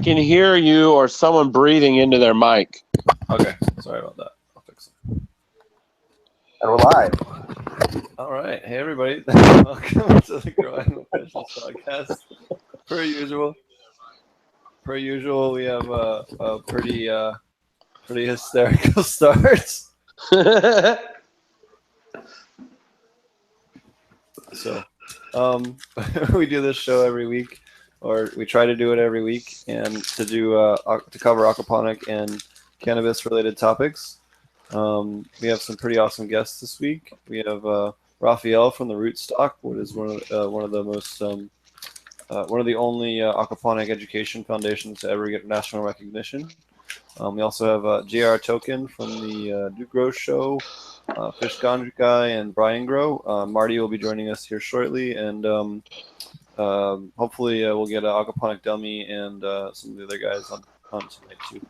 can hear you or someone breathing into their mic. Okay, sorry about that. I'll fix it. And we're live. All right, hey everybody, welcome to the Growing Officials podcast. Per usual, we have a pretty hysterical start. So, we do this show every week, or we try to do it every week, and to cover aquaponic and cannabis related topics. We have some pretty awesome guests this week. We have Rafael from the RootStock, which is one of the only aquaponic education foundations to ever get national recognition. We also have JR Token from the Do Grow Show, Fish Ganja Guy, and Brian Grow. Marty will be joining us here shortly, and hopefully we'll get an aquaponic dummy and some of the other guys on tonight too.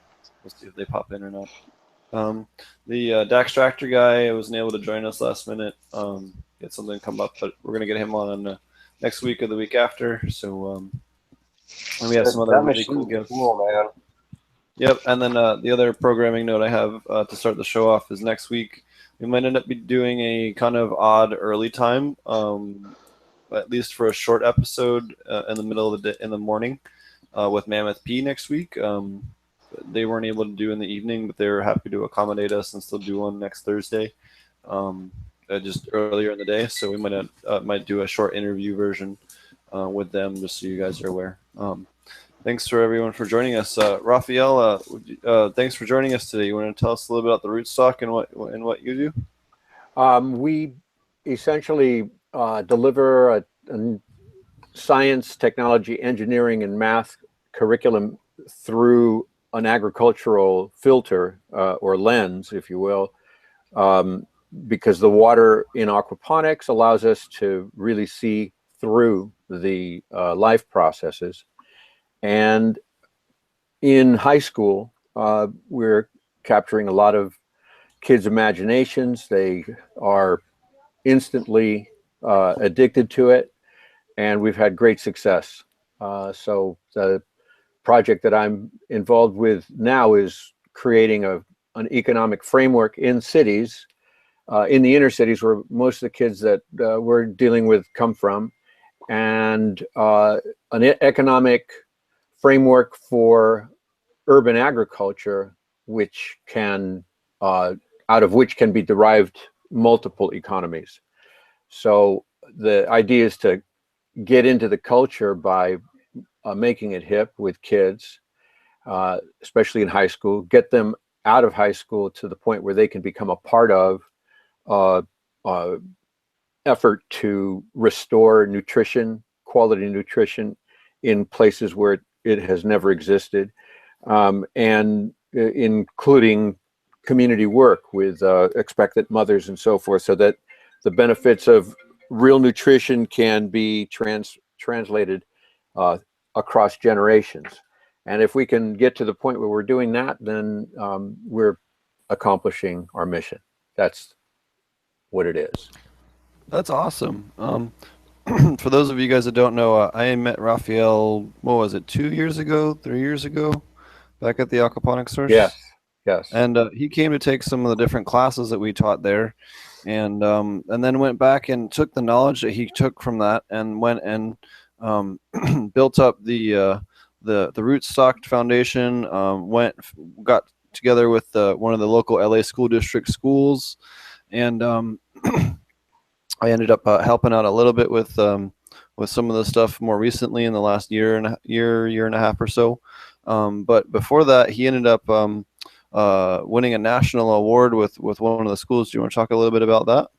We'll see if they pop in or not. The Daxtractor guy wasn't able to join us last minute. Had something come up, but we're gonna get him on next week or the week after. So and we have some other really cool guests. Cool, man. Yep, and then the other programming note I have to start the show off is next week we might end up doing a kind of odd early time, at least for a short episode in the middle of the day, in the morning, with Mammoth P next week. They weren't able to do in the evening, but they were happy to accommodate us and still do one next Thursday, just earlier in the day. So we might do a short interview version with them, just so you guys are aware. Thanks for everyone for joining us. Rafael, thanks for joining us today. You want to tell us a little bit about the RootStock and what you do? We essentially deliver a science, technology, engineering, and math curriculum through an agricultural filter or lens, if you will, because the water in aquaponics allows us to really see through the life processes. And in high school, we're capturing a lot of kids' imaginations. They are instantly addicted to it, and we've had great success. So the project that I'm involved with now is creating an economic framework in cities, in the inner cities where most of the kids that we're dealing with come from, and an economic framework for urban agriculture, which can, out of which can be derived multiple economies. So the idea is to get into the culture by making it hip with kids, especially in high school, get them out of high school to the point where they can become a part of effort to restore nutrition, quality nutrition in places where it has never existed, and including community work with expectant mothers and so forth, so that the benefits of real nutrition can be translated across generations. And if we can get to the point where we're doing that, then we're accomplishing our mission. That's what it is. That's awesome. For those of you guys that don't know, I met Rafael, what was it, 2 years ago, 3 years ago, back at the Aquaponic Source? Yes. And he came to take some of the different classes that we taught there, and then went back and took the knowledge that he took from that and went and built up the RootStock Foundation, got together with one of the local LA school district schools, and I ended up helping out a little bit with some of the stuff more recently in the last year and a half or so. But before that, he ended up winning a national award with one of the schools. Do you want to talk a little bit about that?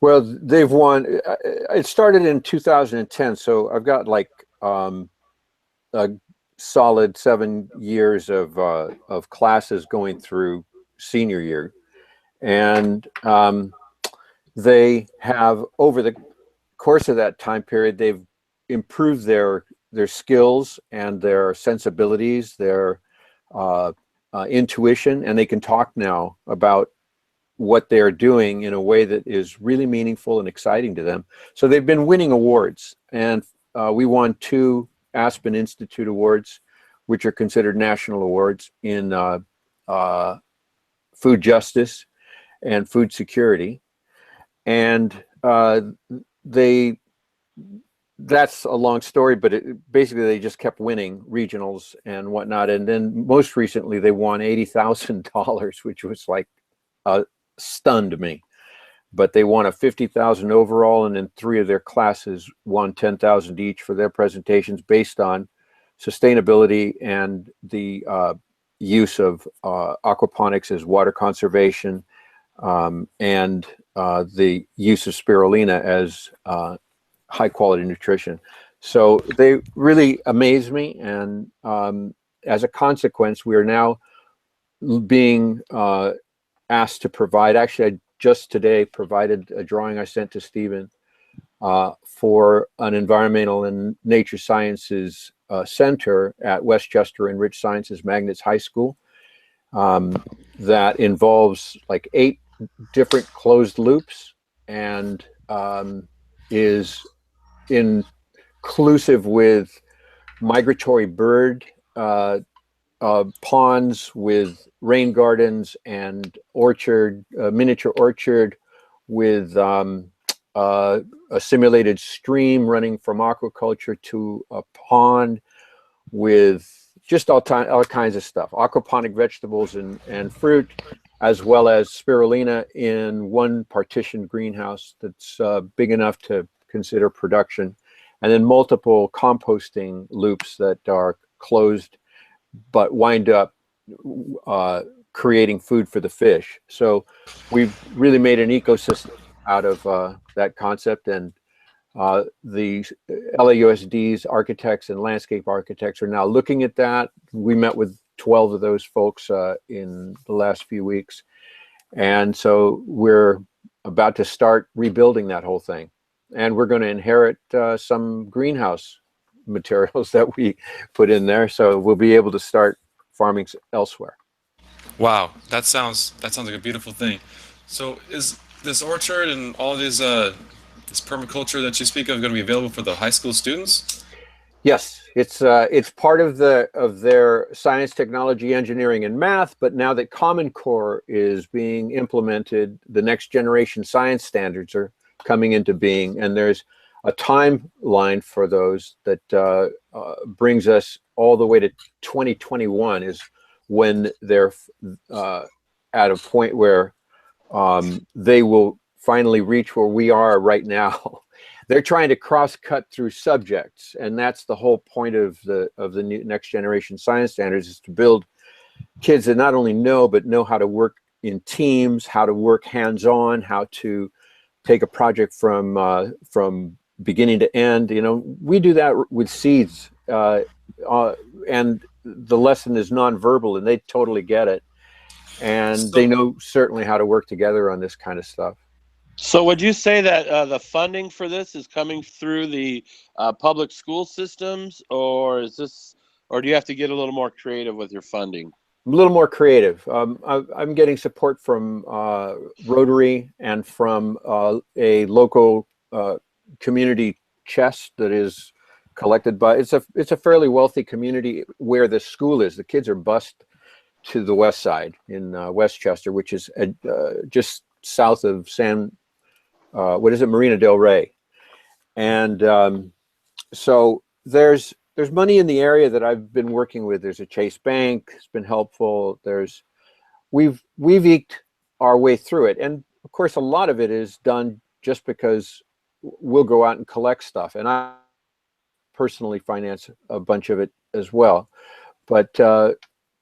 Well, they've won. It started in 2010, so I've got like a solid 7 years of classes going through senior year, and they have, over the course of that time period, they've improved their skills and their sensibilities, their intuition, and they can talk now about what they're doing in a way that is really meaningful and exciting to them. So they've been winning awards, and we won 2 Aspen Institute awards, which are considered national awards in food justice and food security. And that's a long story, but basically they just kept winning regionals and whatnot. And then most recently they won $80,000, which was like stunned me. But they won a $50,000 overall, and then 3 of their classes won $10,000 each for their presentations based on sustainability and the use of aquaponics as water conservation, and the use of spirulina as high quality nutrition. So they really amaze me, and as a consequence, we are now being asked to provide, actually I just today provided a drawing I sent to Stephen for an environmental and nature sciences center at Westchester and Rich Sciences Magnets High School that involves like 8 different closed loops and is inclusive with migratory bird ponds, with rain gardens and orchard, miniature orchard, with a simulated stream running from aquaculture to a pond, with just all kinds of stuff, aquaponic vegetables and fruit, as well as spirulina in one partitioned greenhouse that's big enough to consider production, and then multiple composting loops that are closed but wind up creating food for the fish. So we've really made an ecosystem out of that concept, and the LAUSD's architects and landscape architects are now looking at that. We met with 12 of those folks in the last few weeks, and so we're about to start rebuilding that whole thing, and we're going to inherit some greenhouse materials that we put in there, so we'll be able to start farming elsewhere. Wow, that sounds like a beautiful thing. So is this orchard and all these this permaculture that you speak of going to be available for the high school students? Yes, it's part of their science, technology, engineering, and math. But now that Common Core is being implemented, the next generation science standards are coming into being, and there's a timeline for those that brings us all the way to 2021 is when they're at a point where they will finally reach where we are right now. They're trying to cross-cut through subjects, and that's the whole point of the new next generation science standards, is to build kids that not only know, but know how to work in teams, how to work hands-on, how to take a project from beginning to end. You know, we do that with seeds, and the lesson is nonverbal, and they totally get it, and they know certainly how to work together on this kind of stuff. So would you say that the funding for this is coming through the public school systems, or do you have to get a little more creative with your funding? A little more creative. I'm getting support from Rotary and from a local community chest that is collected by. It's a fairly wealthy community where the school is. The kids are bused to the west side in Westchester, which is just south of Marina Del Rey, and so there's money in the area that I've been working with. There's a Chase Bank, it's been helpful. We've eked our way through it, and of course a lot of it is done just because we'll go out and collect stuff, and I personally finance a bunch of it as well. But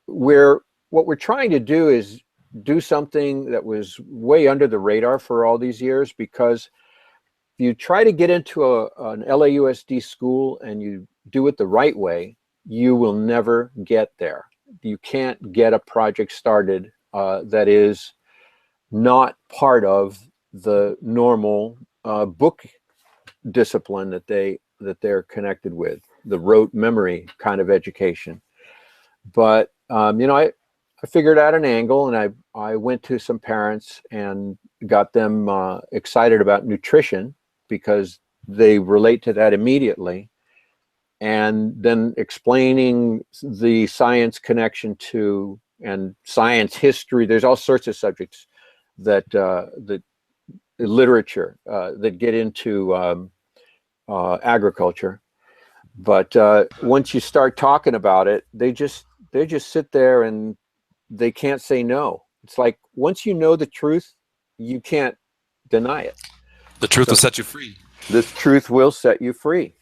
what we're trying to do is do something that was way under the radar for all these years, because if you try to get into an LAUSD school and you do it the right way, you will never get there. You can't get a project started that is not part of the normal book discipline that they're connected with, the rote memory kind of education. But you know, I figured out an angle, and I went to some parents and got them excited about nutrition, because they relate to that immediately. and then explaining the science connection to and science history. There's all sorts of subjects that that literature that get into agriculture. But once you start talking about it, they just sit there and they can't say no. It's like once you know the truth, you can't deny it. The truth will set you free. The truth will set you free,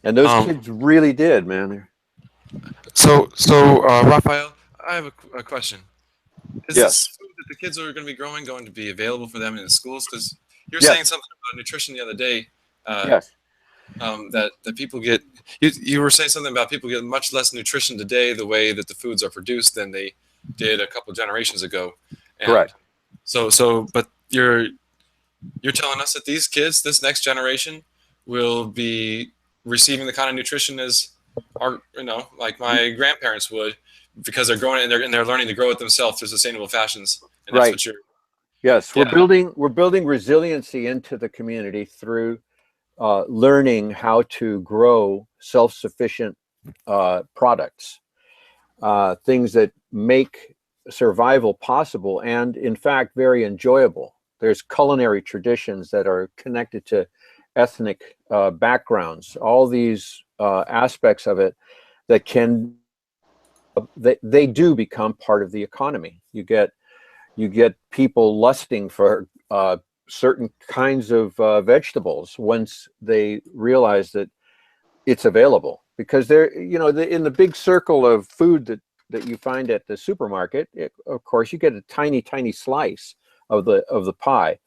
and those kids really did, man. So Rafael, I have a question. Is this food that the kids are going to be growing going to be available for them in the schools? Because you're saying something about nutrition the other day. That people get. You were saying something about people get much less nutrition today the way that the foods are produced than they did a couple generations ago. And Correct. But you're telling us that these kids, this next generation, will be receiving the kind of nutrition as our, like my grandparents would, because they're growing and they're learning to grow it themselves through sustainable fashions. And that's what you're. Yes, we're building resiliency into the community through learning how to grow self-sufficient products, things that make survival possible and, in fact, very enjoyable. There's culinary traditions that are connected to ethnic backgrounds, all these aspects of it that can, they do become part of the economy. You get people lusting for certain kinds of vegetables once they realize that it's available, because they're, in the big circle of food that you find at the supermarket, of course you get a tiny slice of the pie,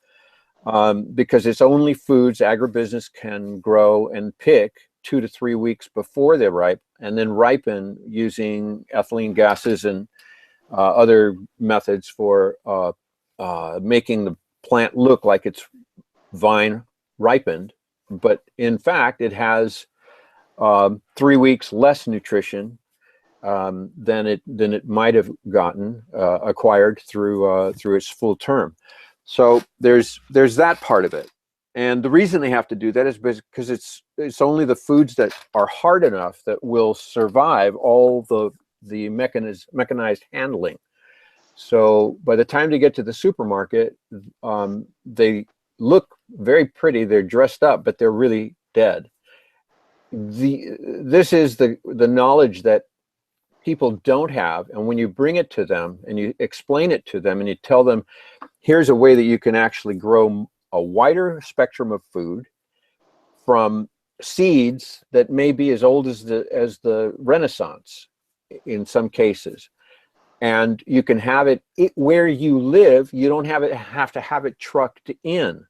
because it's only foods agribusiness can grow and pick 2 to 3 weeks before they're ripe, and then ripen using ethylene gases and other methods for making the plant look like it's vine ripened, but in fact it has 3 weeks less nutrition than it might have gotten acquired through its full term. So there's that part of it, and the reason they have to do that is because it's only the foods that are hard enough that will survive all the mechanized handling. So by the time they get to the supermarket, they look very pretty, they're dressed up, but they're really dead. This is the knowledge that people don't have, and when you bring it to them and you explain it to them and you tell them, here's a way that you can actually grow a wider spectrum of food from seeds that may be as old as the Renaissance in some cases, and you can have it where you live. You don't have to have it trucked in.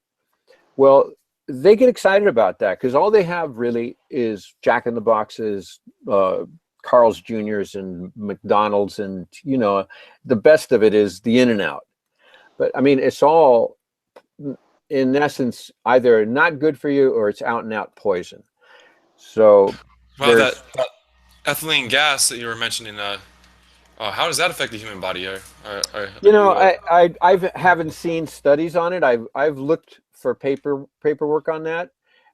Well, they get excited about that because all they have really is Jack in the Boxes, Carl's Jr.'s and McDonald's, and the best of it is the In-N-Out. But I mean, it's all in essence either not good for you or it's out and out poison. So that ethylene gas that you were mentioning, how does that affect the human body? I haven't seen studies on it. I've looked for paperwork on that,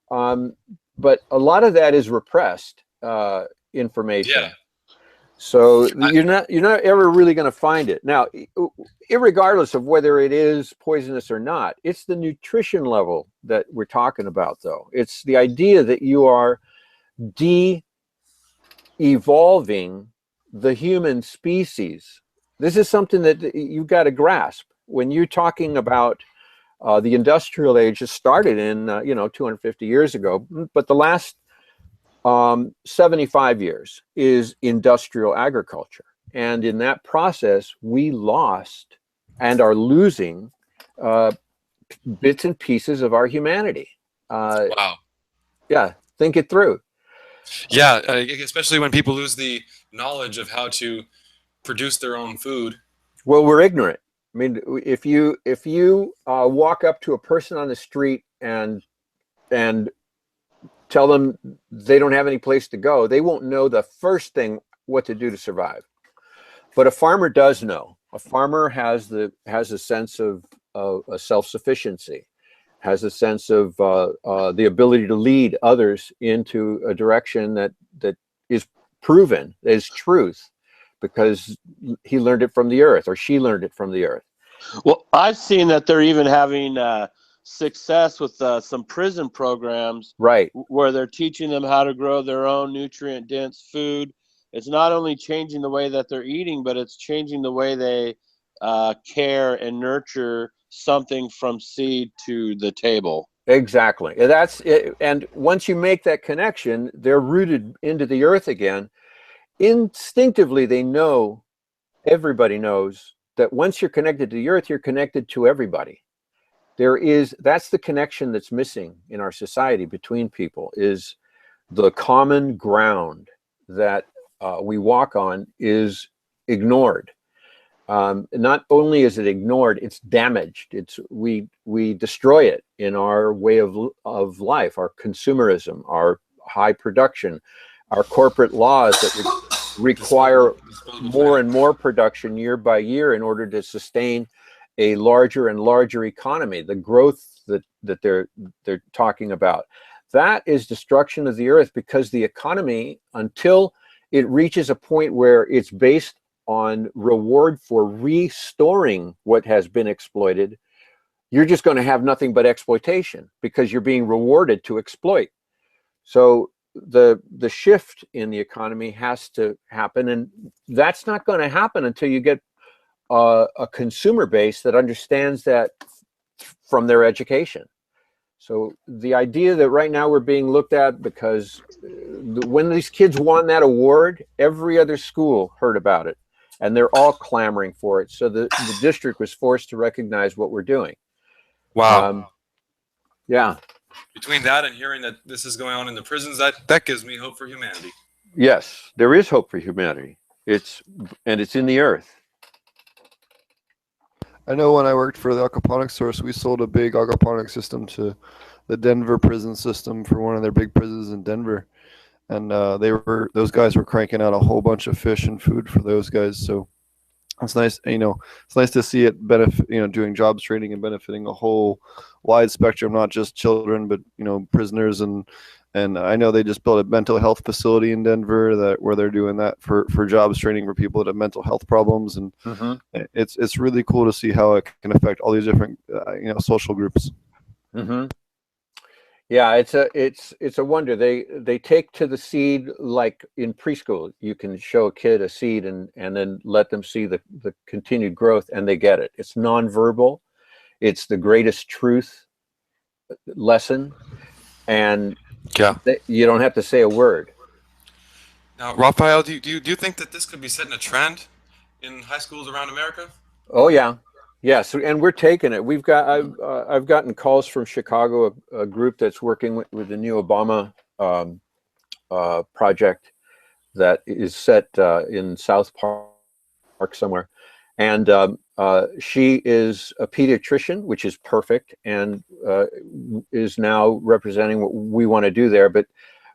but a lot of that is repressed information. Yeah. So you're not ever really going to find it. Now, irregardless of whether it is poisonous or not, it's the nutrition level that we're talking about, though. It's the idea that you are de-evolving the human species. This is something that you've got to grasp when you're talking about the industrial age. It started in 250 years ago, but the last 75 years is industrial agriculture, and in that process we lost and are losing bits and pieces of our humanity. Wow. Yeah, think it through. Yeah, especially when people lose the knowledge of how to produce their own food. Well, we're ignorant. I mean, if you walk up to a person on the street and tell them they don't have any place to go, they won't know the first thing what to do to survive. But a farmer does know. A farmer has a sense of self-sufficiency, has a sense of the ability to lead others into a direction that is proven, is truth, because he learned it from the earth, or she learned it from the earth. Well, I've seen that they're even having success with some prison programs, Right. where they're teaching them how to grow their own nutrient-dense food. It's not only changing the way that they're eating, but it's changing the way they care and nurture something from seed to the table. Exactly. And that's it. And once you make that connection, they're rooted into the earth again. Instinctively, they know, everybody knows, that once you're connected to the earth, you're connected to everybody. That's the connection that's missing in our society between people, is the common ground that we walk on is ignored. Not only is it ignored, it's damaged. We destroy it in our way of life, our consumerism, our high production, our corporate laws that require more and more production year by year in order to sustain a larger and larger economy. The growth that they're talking about, that is destruction of the earth, because the economy, until it reaches a point where it's based on reward for restoring what has been exploited, you're just going to have nothing but exploitation, because you're being rewarded to exploit. So the shift in the economy has to happen, and that's not going to happen until you get a consumer base that understands that from their education. So the idea that right now we're being looked at because when these kids won that award, every other school heard about it, and they're all clamoring for it. So the district was forced to recognize what we're doing. Wow. Yeah. Between that and hearing that this is going on in the prisons, that gives me hope for humanity. Yes, there is hope for humanity. It's in the earth. I know when I worked for the Aquaponic source, we sold a big aquaponic system to the Denver prison system for one of their big prisons in Denver, and those guys were cranking out a whole bunch of fish and food for those guys. So it's nice, it's nice to see it benefit, doing jobs training and benefiting a whole wide spectrum, not just children, but prisoners, and I know they just built a mental health facility in Denver where they're doing that for jobs training for people that have mental health problems, and it's really cool to see how it can affect all these different social groups. Yeah, it's a wonder. They take to the seed, like in preschool. You can show a kid a seed and then let them see the continued growth, and they get it. It's nonverbal. It's the greatest truth lesson, and you don't have to say a word. Now, Rafael, do you think that this could be setting a trend in high schools around America? Oh yeah. Yes, and we're taking it. I've gotten calls from Chicago, a group that's working with the new Obama project that is set in South Park somewhere, and she is a pediatrician, which is perfect, and is now representing what we want to do there. But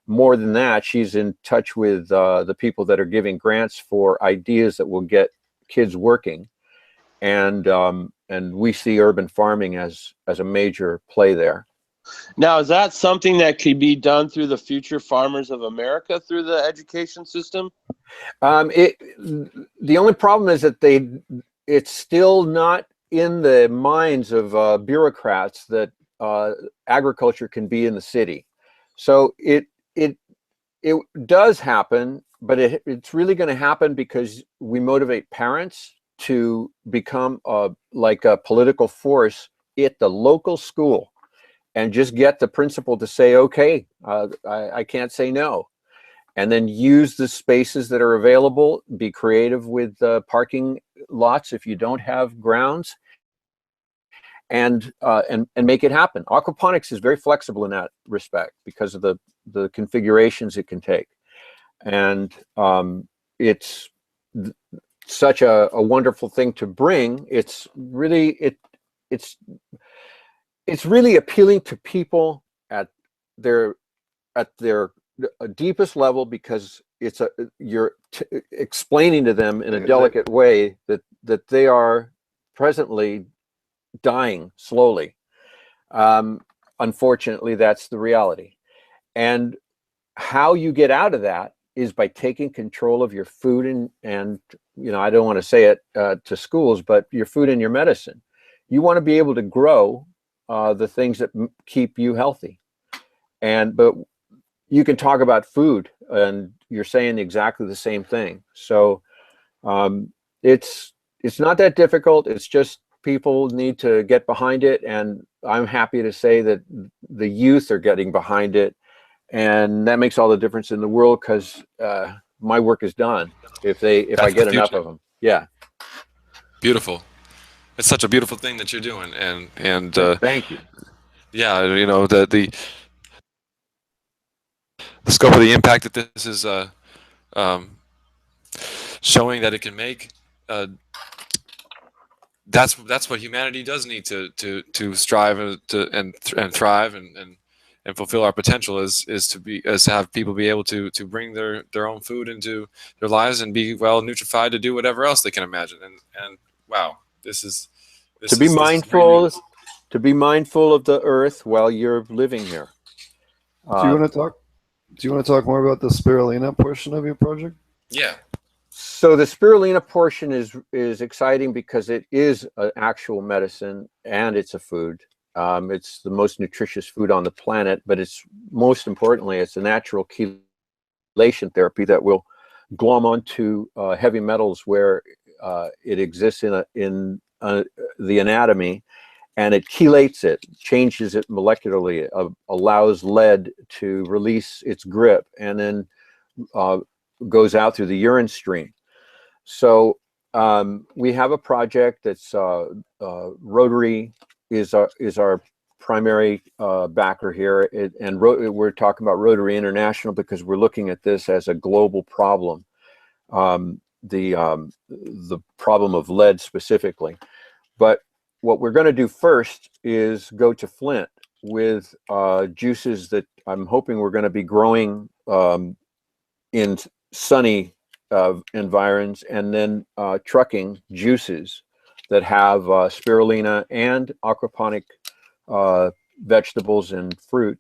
more than that, she's in touch with the people that are giving grants for ideas that will get kids working. And we see urban farming as a major play there. Now, is that something that could be done through the Future Farmers of America through the education system? The only problem is that it's still not in the minds of bureaucrats that agriculture can be in the city. So it does happen, but it's really going to happen because we motivate parents to become like a political force at the local school, and just get the principal to say, okay, I can't say no, and then use the spaces that are available, be creative with parking lots if you don't have grounds, and make it happen. Aquaponics is very flexible in that respect because of the configurations it can take, and it's such a wonderful thing to bring. It's really appealing to people at their deepest level, because you're explaining to them in a delicate way that they are presently dying slowly, Unfortunately, that's the reality. And how you get out of that is by taking control of your food and you know, I don't want to say it to schools, but your food and your medicine. You want to be able to grow the things that keep you healthy. But you can talk about food, and you're saying exactly the same thing. So it's not that difficult. It's just people need to get behind it, and I'm happy to say that the youth are getting behind it, and that makes all the difference in the world, because my work is done if I get enough of them. Yeah. Beautiful. It's such a beautiful thing that you're doing, and thank you. Yeah, you know, the scope of the impact that this is showing that it can make. That's what humanity does need to strive and thrive and fulfill our potential is to have people be able to bring their own food into their lives and be well nutrified to do whatever else they can imagine. And wow, this is mindful of the earth while you're living here. Do you want to talk more about the spirulina portion of your project? Yeah. So the spirulina portion is exciting because it is an actual medicine and it's a food. It's the most nutritious food on the planet, but it's most importantly, it's a natural chelation therapy that will glom onto heavy metals where it exists in the anatomy, and it chelates it, changes it molecularly, allows lead to release its grip, and then goes out through the urine stream. So we have a project that's Rotary is our primary backer here, we're talking about Rotary International because we're looking at this as a global problem, the problem of lead specifically. But what we're going to do first is go to Flint with juices that I'm hoping we're going to be growing in sunny environs, and then trucking juices that have spirulina and aquaponic vegetables and fruit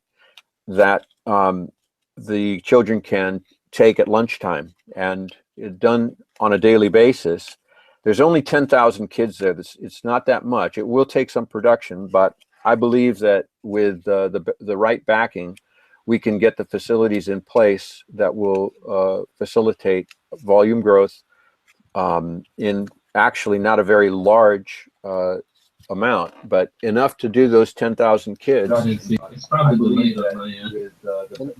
that the children can take at lunchtime, and done on a daily basis. There's only 10,000 kids there. It's not that much. It will take some production, but I believe that with the right backing, we can get the facilities in place that will facilitate volume growth in actually not a very large amount, but enough to do those 10,000 kids. Did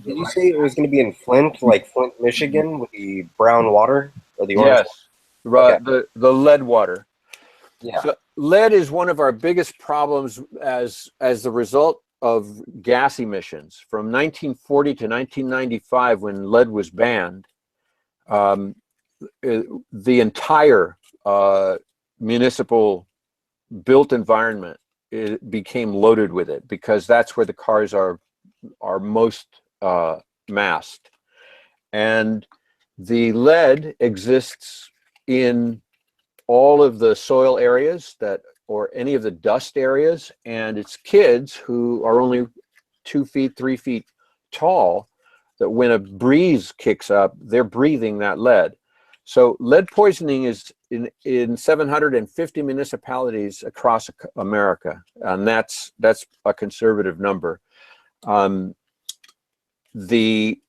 you say it was going to be in Flint, like Flint, Michigan, with the brown water or the orange? Yes, right. Okay. The lead water. Yeah. So lead is one of our biggest problems as the result of gas emissions. From 1940 to 1995, when lead was banned, the entire municipal built environment, it became loaded with it, because that's where the cars are most massed. And the lead exists in all of the soil areas or any of the dust areas, and it's kids who are only 2 feet, 3 feet tall that when a breeze kicks up, they're breathing that lead. So lead poisoning is in 750 municipalities across America, and that's a conservative number. The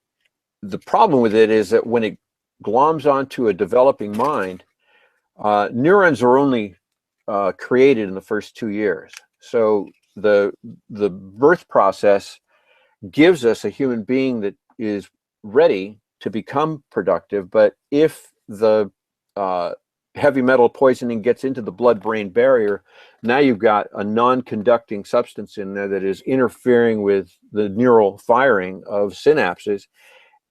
problem with it is that when it gloms onto a developing mind, neurons are only created in the first 2 years. So the birth process gives us a human being that is ready to become productive, but if the heavy metal poisoning gets into the blood-brain barrier, now you've got a non-conducting substance in there that is interfering with the neural firing of synapses,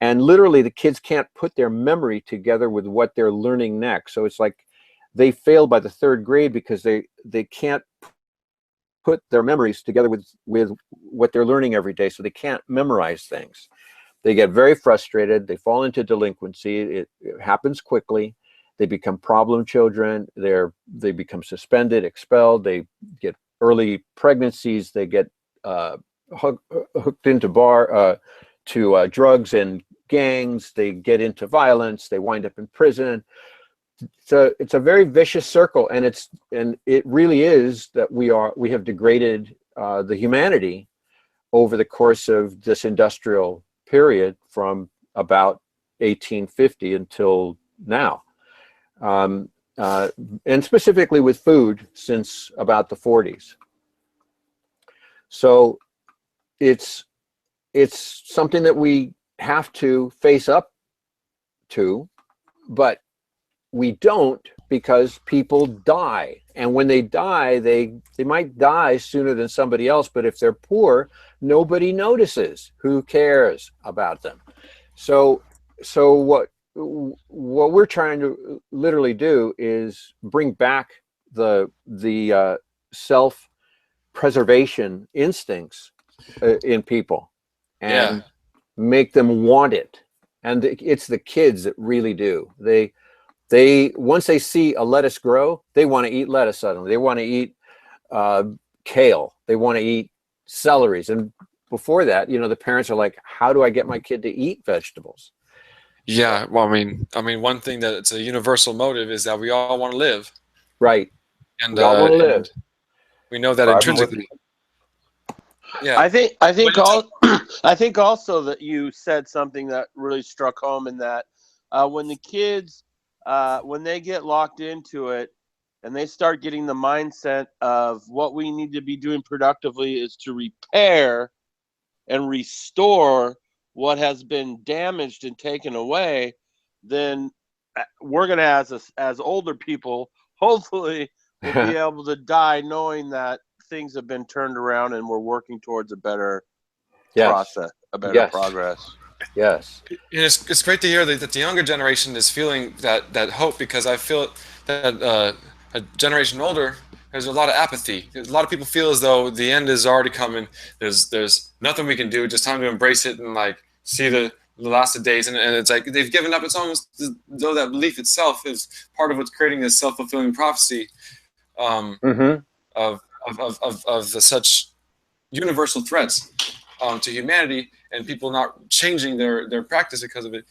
and literally the kids can't put their memory together with what they're learning next. So it's like they fail by the 3rd grade because they can't put their memories together with what they're learning every day, so they can't memorize things. They get very frustrated. They fall into delinquency. It happens quickly. They become problem children. They become suspended, expelled. They get early pregnancies. They get hooked into drugs and gangs. They get into violence. They wind up in prison. It's a very vicious circle, and it really is that we have degraded the humanity over the course of this industrial period from about 1850 until now, and specifically with food since about the 40s. So it's something that we have to face up to, but we don't, because people die. And when they die, they might die sooner than somebody else, but if they're poor, nobody notices. Who cares about them? So what we're trying to literally do is bring back the self-preservation instincts in people, and make them want it. And it's the kids that really do. They once they see a lettuce grow, they want to eat lettuce suddenly. They want to eat kale. They want to eat celeries. And before that, the parents are like, how do I get my kid to eat vegetables? Yeah, well, I mean, one thing that it's a universal motive is that we all want to live. Right. And we all want to live. We know that intrinsically. Yeah. I think also that you said something that really struck home, in that when the kids when they get locked into it and they start getting the mindset of what we need to be doing productively is to repair and restore what has been damaged and taken away, then we're going to, as older people, hopefully we'll be able to die knowing that things have been turned around and we're working towards a better process, a better progress. Yes. And it's great to hear that the younger generation is feeling that hope, because I feel that a generation older, there's a lot of apathy. A lot of people feel as though the end is already coming. There's nothing we can do. Just time to embrace it and like see the last of days. And it's like they've given up. It's almost as though that belief itself is part of what's creating this self-fulfilling prophecy of such universal threats to humanity, and people not changing their practice because of it.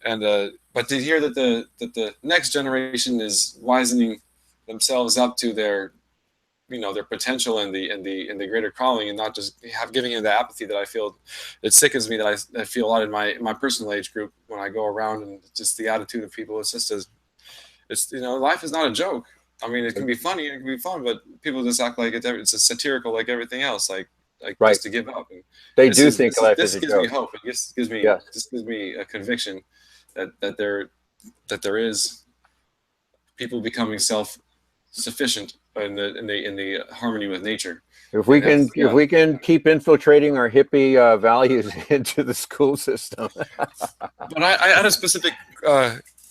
And but to hear that the next generation is wisening themselves up to their their potential and the greater calling, and not just giving in the apathy that I feel. It sickens me that I feel a lot in my personal age group when I go around, and just the attitude of people. It's just life is not a joke. I mean, it can be funny, it can be fun, but people just act like it's a satirical like everything else, like just to give up. And they do think life is a joke. This gives me hope. This gives me a conviction that there is people becoming self-sufficient in the harmony with nature. If we can keep infiltrating our hippie values into the school system. But I had a specific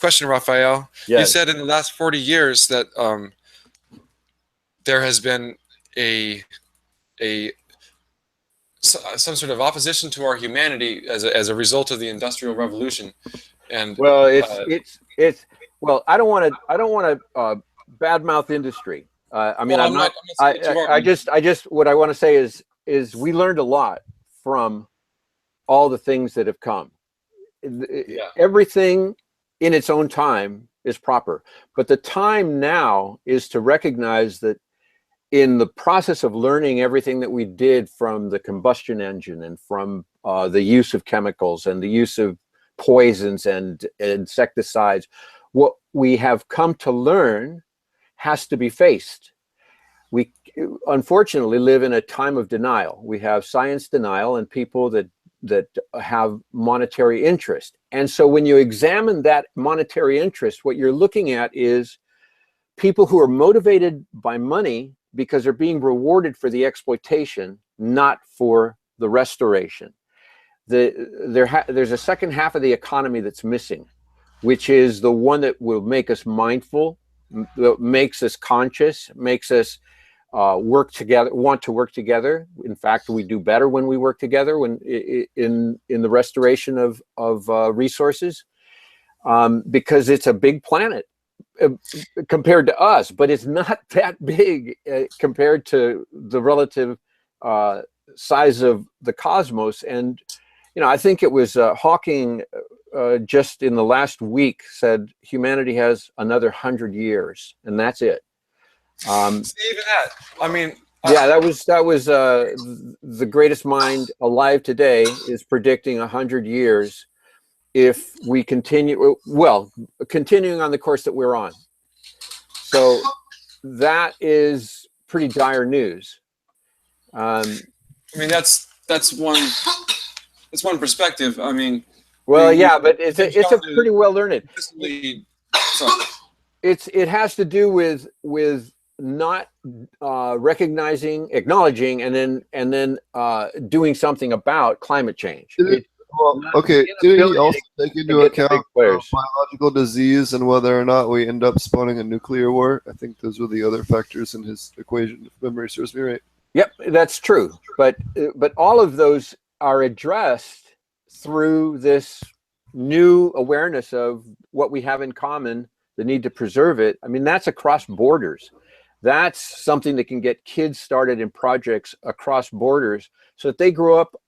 question, Rafael. Yes. You said in the last 40 years that there has been some sort of opposition to our humanity as a result of the Industrial Revolution. And well, well, I don't want to badmouth industry. I mean, well, I just what I want to say is we learned a lot from all the things that have come. Everything in its own time is proper, but the time now is to recognize that in the process of learning everything that we did from the combustion engine and from the use of chemicals and the use of poisons and insecticides, what we have come to learn has to be faced. We unfortunately live in a time of denial. We have science denial and people that have monetary interest. And so when you examine that monetary interest, what you're looking at is people who are motivated by money because they're being rewarded for the exploitation, not for the restoration. There's a second half of the economy that's missing, which is the one that will make us mindful, makes us conscious, makes us work together, want to work together. In fact, we do better when we work together when in the restoration of resources, because it's a big planet compared to us, but it's not that big compared to the relative size of the cosmos. And, you know, I think it was Hawking just in the last week said humanity has another 100 years, and that's it. Even that, I mean, yeah, that was the greatest mind alive today is predicting 100 years if we continue, well, continuing on the course that we're on. So that is pretty dire news. I mean, that's one perspective. I mean, well, yeah, but it's a pretty well learned. It has to do with not acknowledging, and then doing something about climate change. Well, okay. Did he also take into account biological disease and whether or not we end up spawning a nuclear war? I think those were the other factors in his equation, if memory serves me right. Yep, that's true. But all of those are addressed through this new awareness of what we have in common, the need to preserve it. I mean, that's across borders. That's something that can get kids started in projects across borders so that they grow up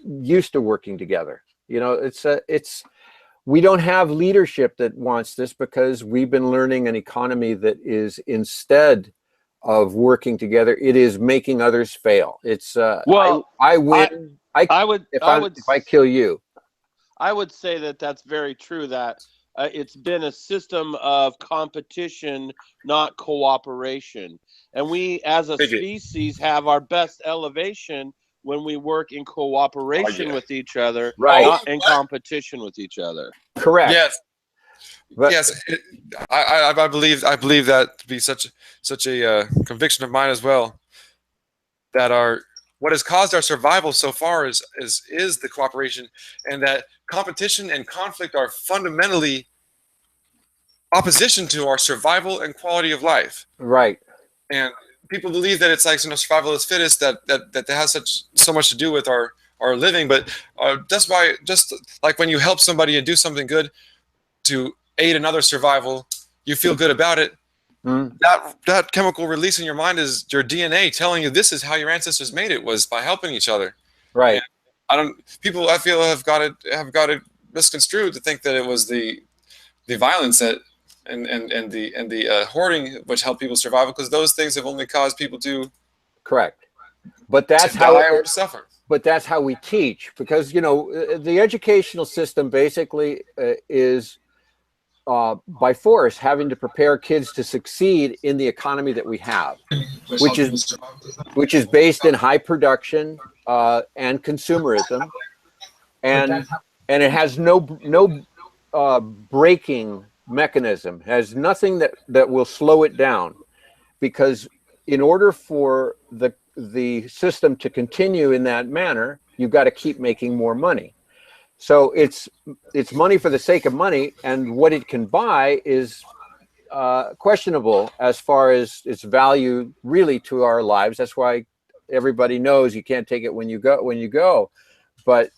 used to working together. You know, we don't have leadership that wants this because we've been learning an economy that is, instead of working together, it is making others fail. It's well, I win. If I kill you. I would say that that's very true, that it's been a system of competition, not cooperation. And we as a species have our best elevation when we work in cooperation with each other, right, not in competition with each other. Correct. Yes. But, yes, I believe that to be such a conviction of mine as well. That what has caused our survival so far is the cooperation, and that competition and conflict are fundamentally opposition to our survival and quality of life. Right. And people believe that it's like, you know, survival is fittest, that has so much to do with our living. But that's why, just like when you help somebody and do something good to aid another survival, you feel good about it. That chemical release in your mind is your DNA telling you this is how your ancestors made it, was by helping each other. Right. And I feel have got it misconstrued to think that it was the violence that and the hoarding which helped people survive, because those things have only caused people to correct. But that's how or to suffer. But that's how we teach, because, you know, the educational system basically is by force having to prepare kids to succeed in the economy that we have, which is based in high production and consumerism, and it has no braking mechanism, has nothing that will slow it down, because in order for the system to continue in that manner, you've got to keep making more money. So it's money for the sake of money, and what it can buy is questionable as far as its value really to our lives. That's why everybody knows you can't take it when you go. But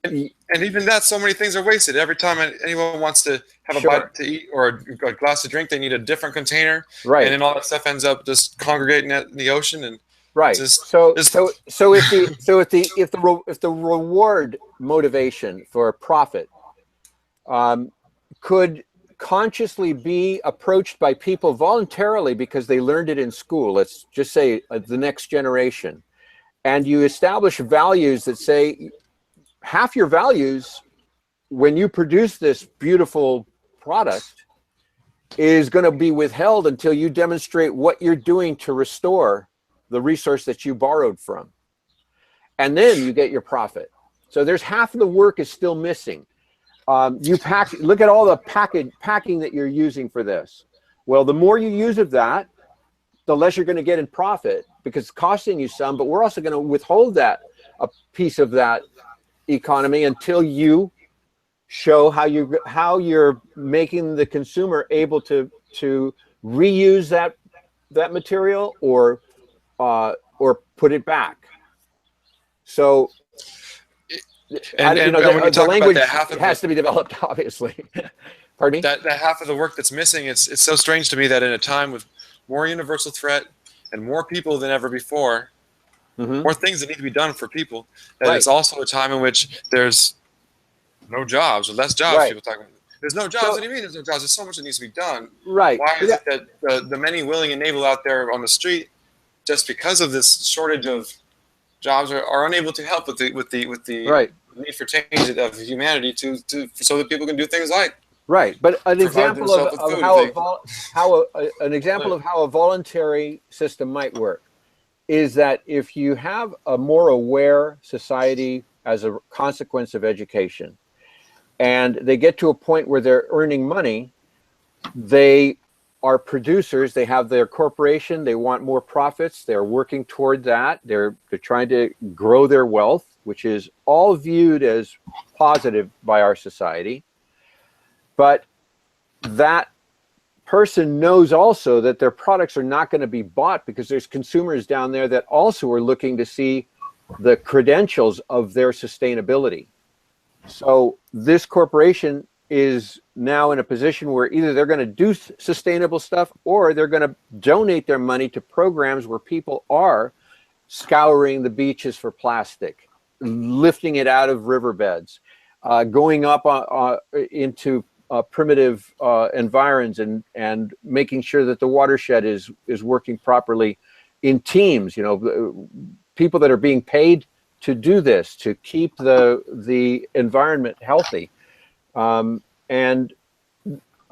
and even that, so many things are wasted. Every time anyone wants to have a bite to eat or a glass to drink, they need a different container, right? And then all that stuff ends up just congregating in the ocean, and right. So if the reward motivation for profit could consciously be approached by people voluntarily because they learned it in school, let's just say the next generation, and you establish values that say half your values when you produce this beautiful product is going to be withheld until you demonstrate what you're doing to restore the resource that you borrowed from, and then you get your profit. So there's half of the work is still missing. Look at all the packing that you're using for this. Well, the more you use of that, the less you're going to get in profit, because it's costing you some, but we're also going to withhold a piece of that economy until you show how you're making the consumer able to reuse that material or put it back. So the language has to be developed, obviously. Pardon me? That half of the work that's missing, it's so strange to me that in a time with more universal threat and more people than ever before, more things that need to be done for people. And Right. it's also a time in which there's no jobs, or less jobs. Right. People talk about there's no jobs. What do you mean there's no jobs? There's so much that needs to be done. Right. Why is it that the many willing and able out there on the street, just because of this shortage of jobs, are unable to help with the Right. need for change of humanity so that people can do things like Right, but an provide example of, themselves with food how an example of how a voluntary system might work is that if you have a more aware society as a consequence of education, and they get to a point where they're earning money, they are producers, they have their corporation, they want more profits, they're working toward that, they're trying to grow their wealth, which is all viewed as positive by our society. But that person knows also that their products are not going to be bought because there's consumers down there that also are looking to see the credentials of their sustainability. So this corporation is now in a position where either they're going to do sustainable stuff or they're going to donate their money to programs where people are scouring the beaches for plastic, lifting it out of riverbeds, going up into primitive environs and making sure that the watershed is working properly in teams. You know, people that are being paid to do this, to keep the environment healthy. And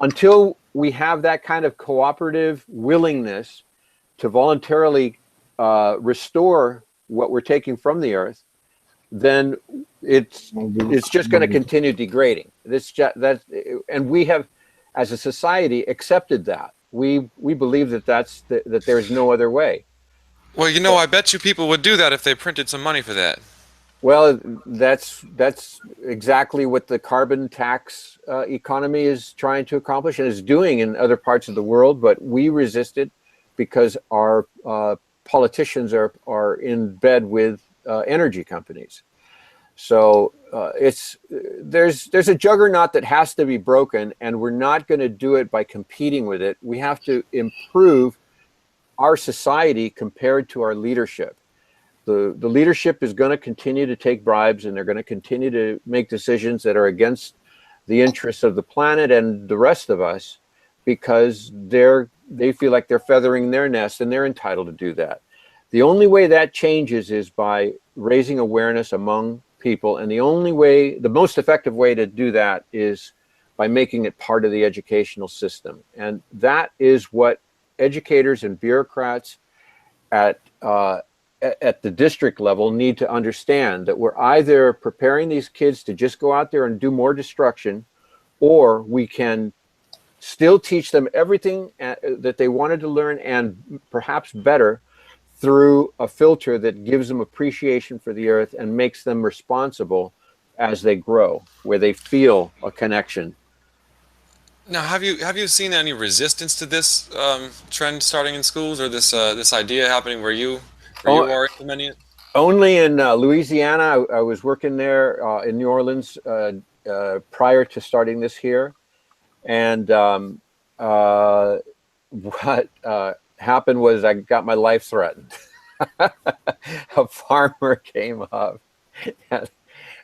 until we have that kind of cooperative willingness to voluntarily restore what we're taking from the earth, then it's just going to continue degrading. And we have, as a society, accepted that. We believe that there is no other way. Well, you know, I bet you people would do that if they printed some money for that. Well, that's exactly what the carbon tax economy is trying to accomplish and is doing in other parts of the world. But we resist it because our politicians are in bed with energy companies. So there's a juggernaut that has to be broken, and we're not going to do it by competing with it. We have to improve our society compared to our leadership. The leadership is going to continue to take bribes, and they're going to continue to make decisions that are against the interests of the planet and the rest of us, because they feel like they're feathering their nest and they're entitled to do that. The only way that changes is by raising awareness among people, and the most effective way to do that is by making it part of the educational system. And that is what educators and bureaucrats at the district level need to understand, that we're either preparing these kids to just go out there and do more destruction, or we can still teach them everything that they wanted to learn, and perhaps better, through a filter that gives them appreciation for the earth and makes them responsible as they grow, where they feel a connection. Now, have you seen any resistance to this trend starting in schools, or this idea happening where you are implementing it? Only in Louisiana. I was working there in New Orleans prior to starting this here, and what happened was I got my life threatened. A farmer came up and,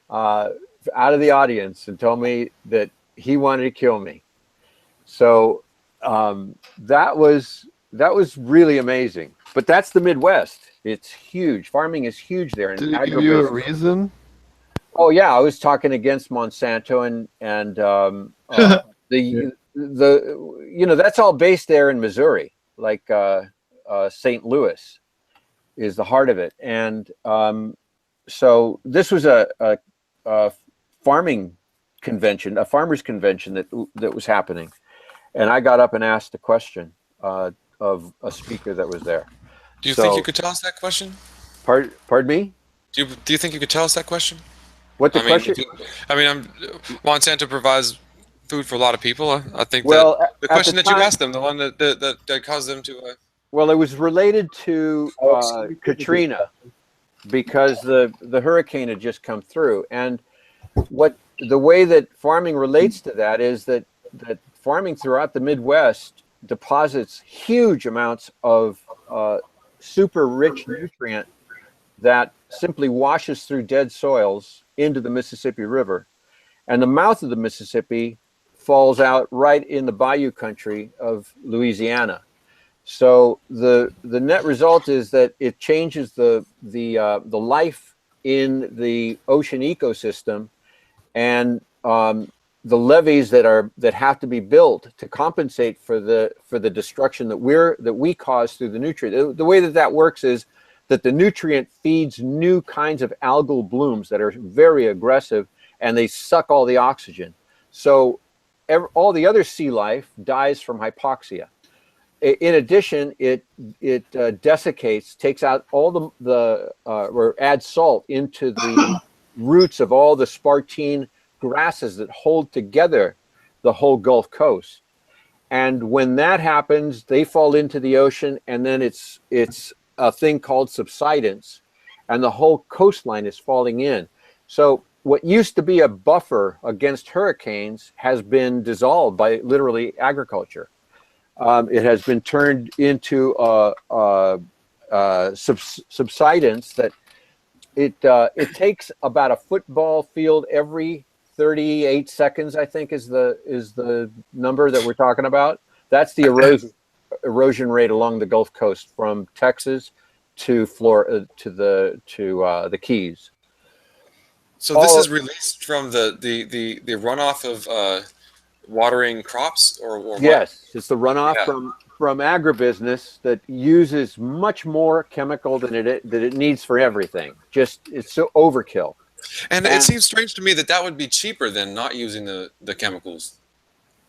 out of the audience and told me that he wanted to kill me. So that was really amazing. But that's the Midwest. It's huge. Farming is huge there. Did he give you a reason? Oh yeah, I was talking against Monsanto and that's all based there in Missouri, like St. Louis is the heart of it. And so this was a farming convention, a farmers convention that was happening. And I got up and asked a question of a speaker that was there. Do you think you could tell us that question? Pardon me? Do you think you could tell us that question? What the question? Monsanto provides food for a lot of people. I think that the question that you asked them, the one that caused them to. Well, it was related to Katrina, because the hurricane had just come through, and the way that farming relates to that is that farming throughout the Midwest deposits huge amounts of super rich nutrient that simply washes through dead soils into the Mississippi River. And the mouth of the Mississippi falls out right in the bayou country of Louisiana. So the net result is that it changes the life in the ocean ecosystem, and the levees that have to be built to compensate for the destruction that we cause through the nutrient. The way that works is that the nutrient feeds new kinds of algal blooms that are very aggressive, and they suck all the oxygen. So all the other sea life dies from hypoxia. In addition, it desiccates, takes out all or adds salt into the roots of all the spartine grasses that hold together the whole Gulf Coast. And when that happens, they fall into the ocean, and then it's a thing called subsidence, and the whole coastline is falling in. So what used to be a buffer against hurricanes has been dissolved by literally agriculture. It has been turned into subsidence that it takes about a football field every 38 seconds, I think is the number that we're talking about. That's the erosion rate along the Gulf Coast from Texas to Florida to the Keys. So this is released from the runoff of watering crops, or what? Yes, it's the runoff from agribusiness that uses much more chemical than it needs for everything. It's so overkill. And it seems strange to me that would be cheaper than not using the chemicals.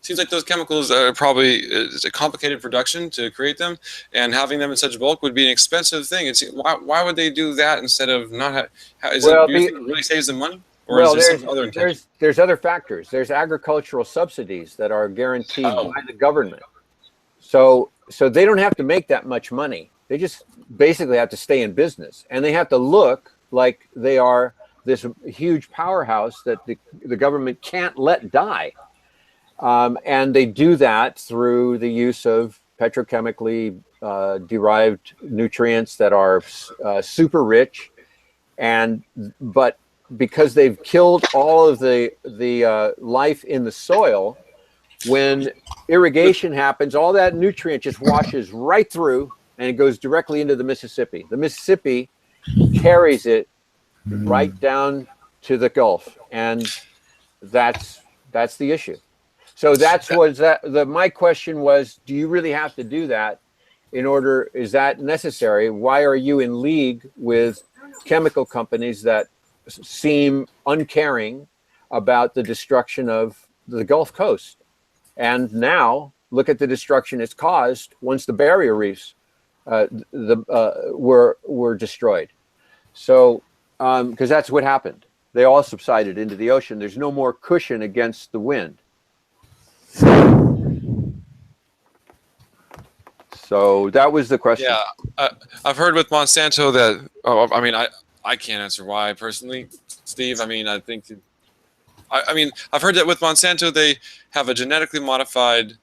Seems like those chemicals are probably it's a complicated production to create them, and having them in such bulk would be an expensive thing. why would they do that instead of not? Do you think it really saves them money? Or is there some other intention? There's other factors. There's agricultural subsidies that are guaranteed by the government. So they don't have to make that much money. They just basically have to stay in business, and they have to look like they are this huge powerhouse that the government can't let die. And they do that through the use of petrochemically derived nutrients that are super rich, but because they've killed all of the life in the soil, when irrigation happens, all that nutrient just washes right through, and it goes directly into the Mississippi. The Mississippi carries it right down to the Gulf, and that's the issue. So my question was, do you really have to do that is that necessary? Why are you in league with chemical companies that seem uncaring about the destruction of the Gulf Coast? And now look at the destruction it's caused once the barrier reefs were destroyed. So because that's what happened. They all subsided into the ocean. There's no more cushion against the wind. So that was the question. Yeah, I've heard with Monsanto that. Oh, I mean, I can't answer why personally, Steve. I mean, I think. I've heard that with Monsanto they have a genetically modified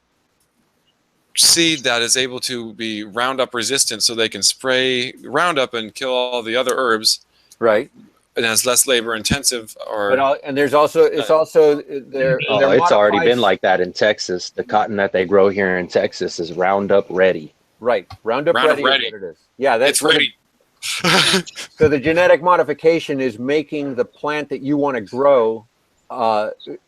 seed that is able to be Roundup resistant, so they can spray Roundup and kill all the other herbs. Right. And has less labor intensive. And there's also it's already been like that in Texas. The cotton that they grow here in Texas is Roundup ready. Right, Roundup ready. Is what it is. Yeah, it's ready. So the genetic modification is making the plant that you want to grow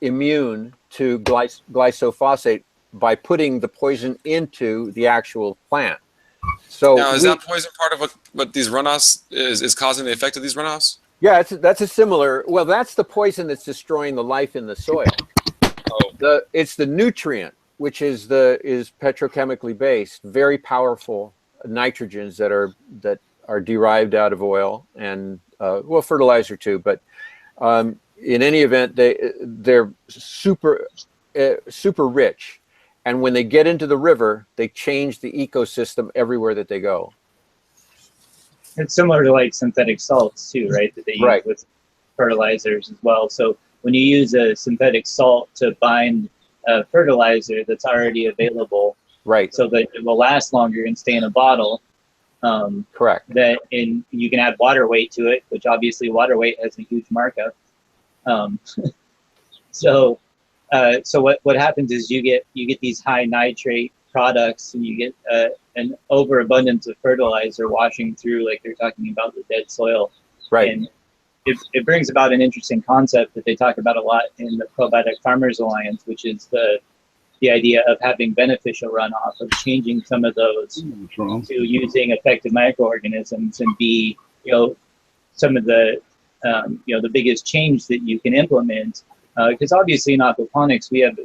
immune to glyphosate by putting the poison into the actual plant. So now, is that poison part of what these runoffs is causing the effect of these runoffs? Yeah, that's a similar. Well, that's the poison that's destroying the life in the soil. Oh. It's the nutrient, which is petrochemically based, very powerful nitrogens that are derived out of oil and fertilizer too. But in any event, they're super rich, and when they get into the river, they change the ecosystem everywhere that they go. It's similar to like synthetic salts too, right? That they use with fertilizers as well. So when you use a synthetic salt to bind a fertilizer that's already available, right? So that it will last longer and stay in a bottle, Correct. That you can add water weight to it, which obviously water weight has a huge markup. So what happens is you get these high nitrate products, and you get an overabundance of fertilizer washing through, like they're talking about the dead soil. Right. And it brings about an interesting concept that they talk about a lot in the Probiotic Farmers Alliance, which is the idea of having beneficial runoff, of changing some of those to using effective microorganisms, and be, some of the the biggest change that you can implement, because obviously in aquaponics we have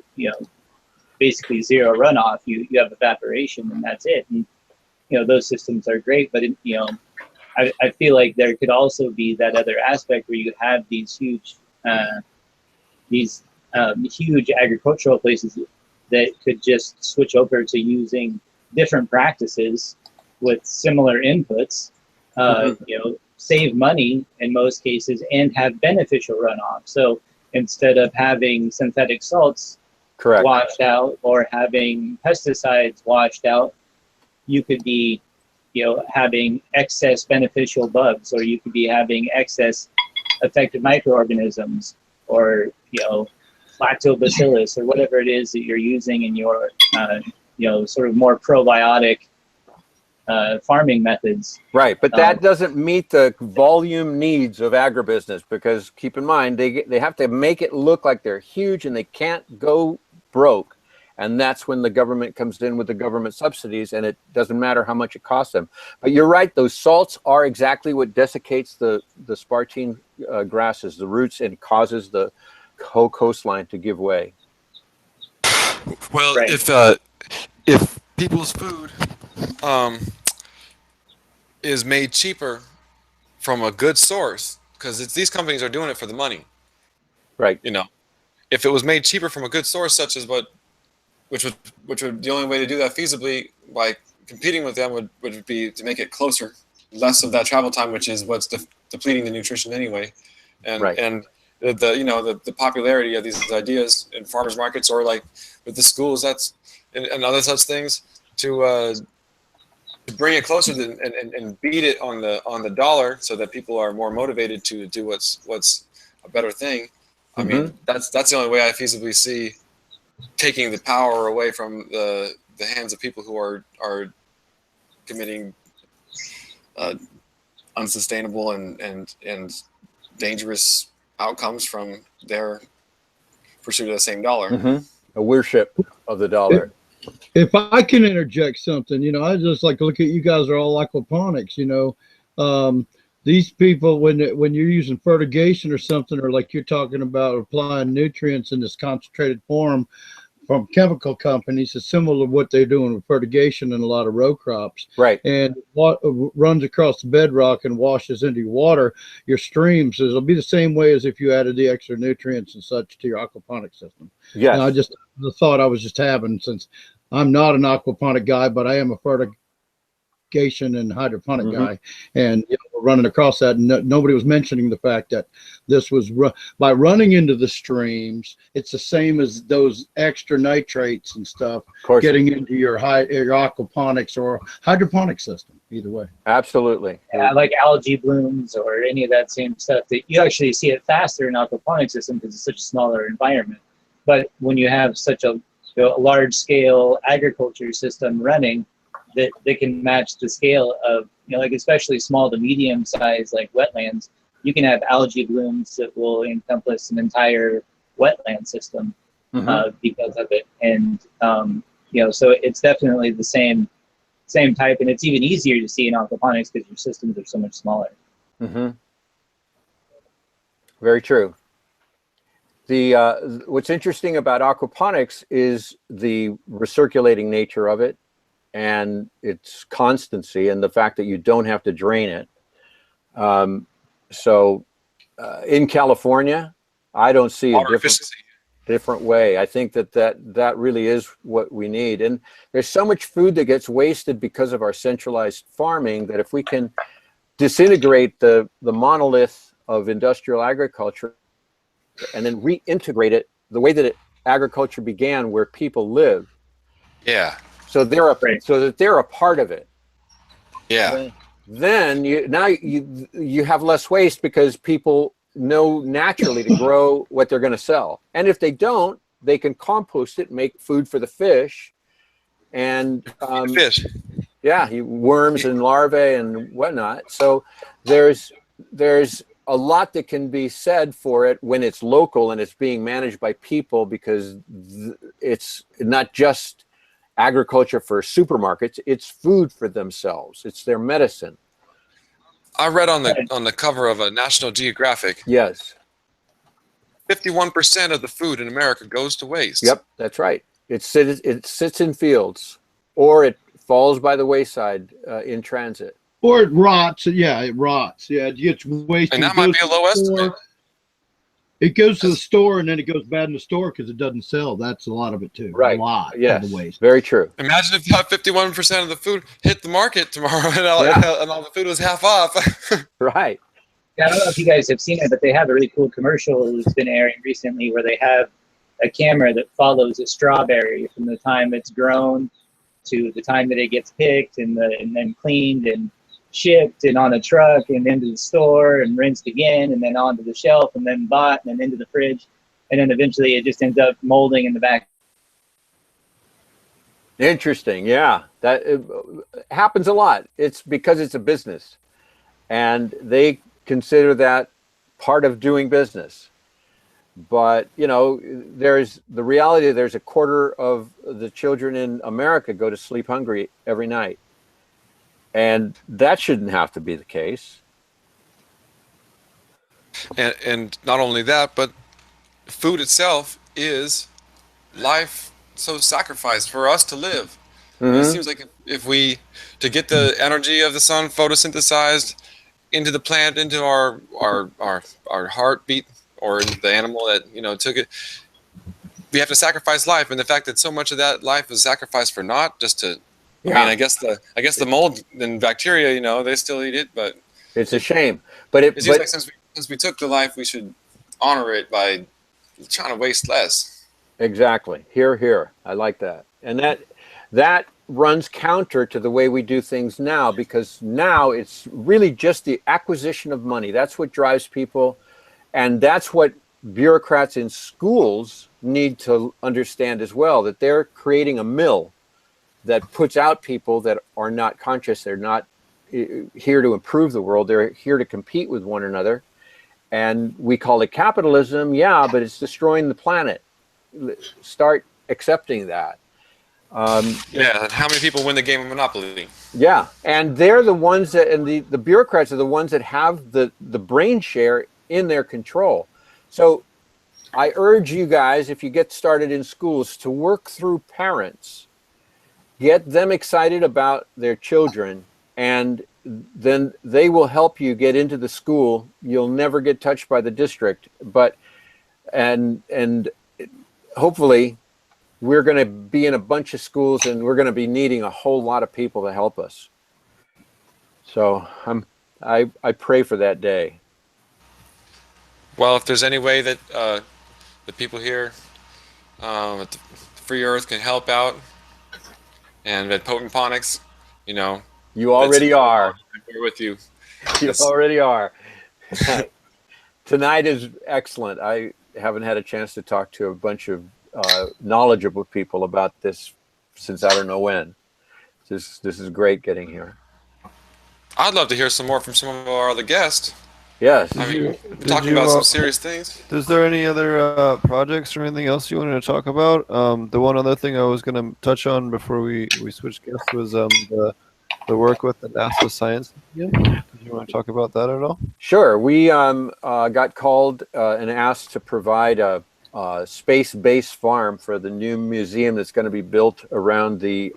basically zero runoff. You have evaporation and that's it, and those systems are great, but I feel like there could also be that other aspect where you have these huge agricultural places that could just switch over to using different practices with similar inputs, save money in most cases, and have beneficial runoff. So instead of having synthetic salts washed out or having pesticides washed out, you could be having excess beneficial bugs, or you could be having excess effective microorganisms, or lactobacillus, or whatever it is that you're using in your sort of more probiotic farming methods. Right, but that doesn't meet the volume needs of agribusiness, because keep in mind they have to make it look like they're huge and they can't go broke. And that's when the government comes in with the government subsidies, and it doesn't matter how much it costs them. But you're right, those salts are exactly what desiccates the spartine grasses, the roots, and causes the whole coastline to give way. Well, right. If people's food is made cheaper from a good source, because these companies are doing it for the money, right? If it was made cheaper from a good source, such as which would the only way to do that feasibly by competing with them would be to make it closer, less of that travel time, which is what's depleting the nutrition anyway, and the popularity of these ideas in farmers markets, or like with the schools, and other such things, to bring it closer and beat it on the dollar, so that people are more motivated to do what's a better thing. I mean, that's the only way I feasibly see taking the power away from the hands of people who are committing unsustainable and dangerous outcomes from their pursuit of the same dollar. A worship of the dollar. If I can interject something, I just like to look at you guys are all aquaponics, these people, when you're using fertigation or something, or like you're talking about applying nutrients in this concentrated form from chemical companies, is similar to what they're doing with fertigation in a lot of row crops. Right. And what runs across the bedrock and washes into your water, your streams, it'll be the same way as if you added the extra nutrients and such to your aquaponic system. Yes. And the thought I was just having, since I'm not an aquaponic guy, but I am a fertigation and hydroponic guy, and we're running across that, and nobody was mentioning the fact that this was by running into the streams, it's the same as those extra nitrates and stuff getting into your aquaponics or hydroponic system, either way. Absolutely. Yeah, like algae blooms or any of that same stuff, that you actually see it faster in aquaponic system because it's such a smaller environment. But when you have such a large scale agriculture system running, that can match the scale of, like especially small to medium size, like wetlands, you can have algae blooms that will encompass an entire wetland system because of it. And, so it's definitely the same type, and it's even easier to see in aquaponics because your systems are so much smaller. Very true. What's interesting about aquaponics is the recirculating nature of it, and its constancy, and the fact that you don't have to drain it. So in California, I don't see a different way. I think that really is what we need. And there's so much food that gets wasted because of our centralized farming, that if we can disintegrate the monolith of industrial agriculture and then reintegrate it the way that agriculture began, where people live. Yeah. So that they're a part of it. Yeah. Then you have less waste because people know naturally to grow what they're going to sell. And if they don't, they can compost it, make food for the fish, and fish. Yeah, worms and larvae and whatnot. So there's a lot that can be said for it when it's local and it's being managed by people, because it's not just agriculture for supermarkets, it's food for themselves. It's their medicine. I read on the cover of a National Geographic. Yes. 51% of the food in America goes to waste. Yep, that's right. It sits in fields, or it falls by the wayside in transit. Or it rots. Yeah, it rots. Yeah, it gets wasted. And that might be a low estimate. It goes to the store, and then it goes bad in the store because it doesn't sell. That's a lot of it too. Right. A lot yes. of the waste. Very true. Imagine if 51% of the food hit the market tomorrow and all the food was half off. Right. Yeah, I don't know if you guys have seen it, but they have a really cool commercial that's been airing recently where they have a camera that follows a strawberry from the time it's grown to the time that it gets picked and then cleaned and shipped and on a truck and into the store and rinsed again and then onto the shelf and then bought and then into the fridge, and then eventually it just ends up molding in the back. Interesting. Yeah, that happens a lot. It's because it's a business, and they consider that part of doing business. But there's the reality. There's a quarter of the children in America go to sleep hungry every night. And that shouldn't have to be the case. And not only that, but food itself is life so sacrificed for us to live. Mm-hmm. It seems like if we, to get the energy of the sun photosynthesized into the plant, into our heartbeat, or into the animal that took it, we have to sacrifice life. And the fact that so much of that life is sacrificed for naught, just to I mean, I guess the mold and bacteria, they still eat it, but it's a shame. But it seems like since we took the life, we should honor it by trying to waste less. Exactly. Here. I like that. And that runs counter to the way we do things now, because now it's really just the acquisition of money. That's what drives people, and that's what bureaucrats in schools need to understand as well, that they're creating a mill that puts out people that are not conscious. They're not here to improve the world. They're here to compete with one another. And we call it capitalism, but it's destroying the planet. Start accepting that. And how many people win the game of Monopoly? Yeah, and they're the ones that, and the bureaucrats are the ones that have the brain share in their control. So I urge you guys, if you get started in schools, to work through parents. Get them excited about their children, and then they will help you get into the school. You'll never get touched by the district, and hopefully we're going to be in a bunch of schools, and we're going to be needing a whole lot of people to help us. So I pray for that day. Well, if there's any way that the people here at the Free Earth can help out, and at Potentponics, you already are. We're with you. You already are. Tonight is excellent. I haven't had a chance to talk to a bunch of knowledgeable people about this since I don't know when. This is great getting here. I'd love to hear some more from some of our other guests. Yes. I mean, we're talking about some serious things. Is there any other projects or anything else you wanted to talk about? The one other thing I was going to touch on before we switched guests was the work with the NASA Science Museum. Did you want to talk about that at all? Sure. We got called and asked to provide a space-based farm for the new museum that's going to be built around the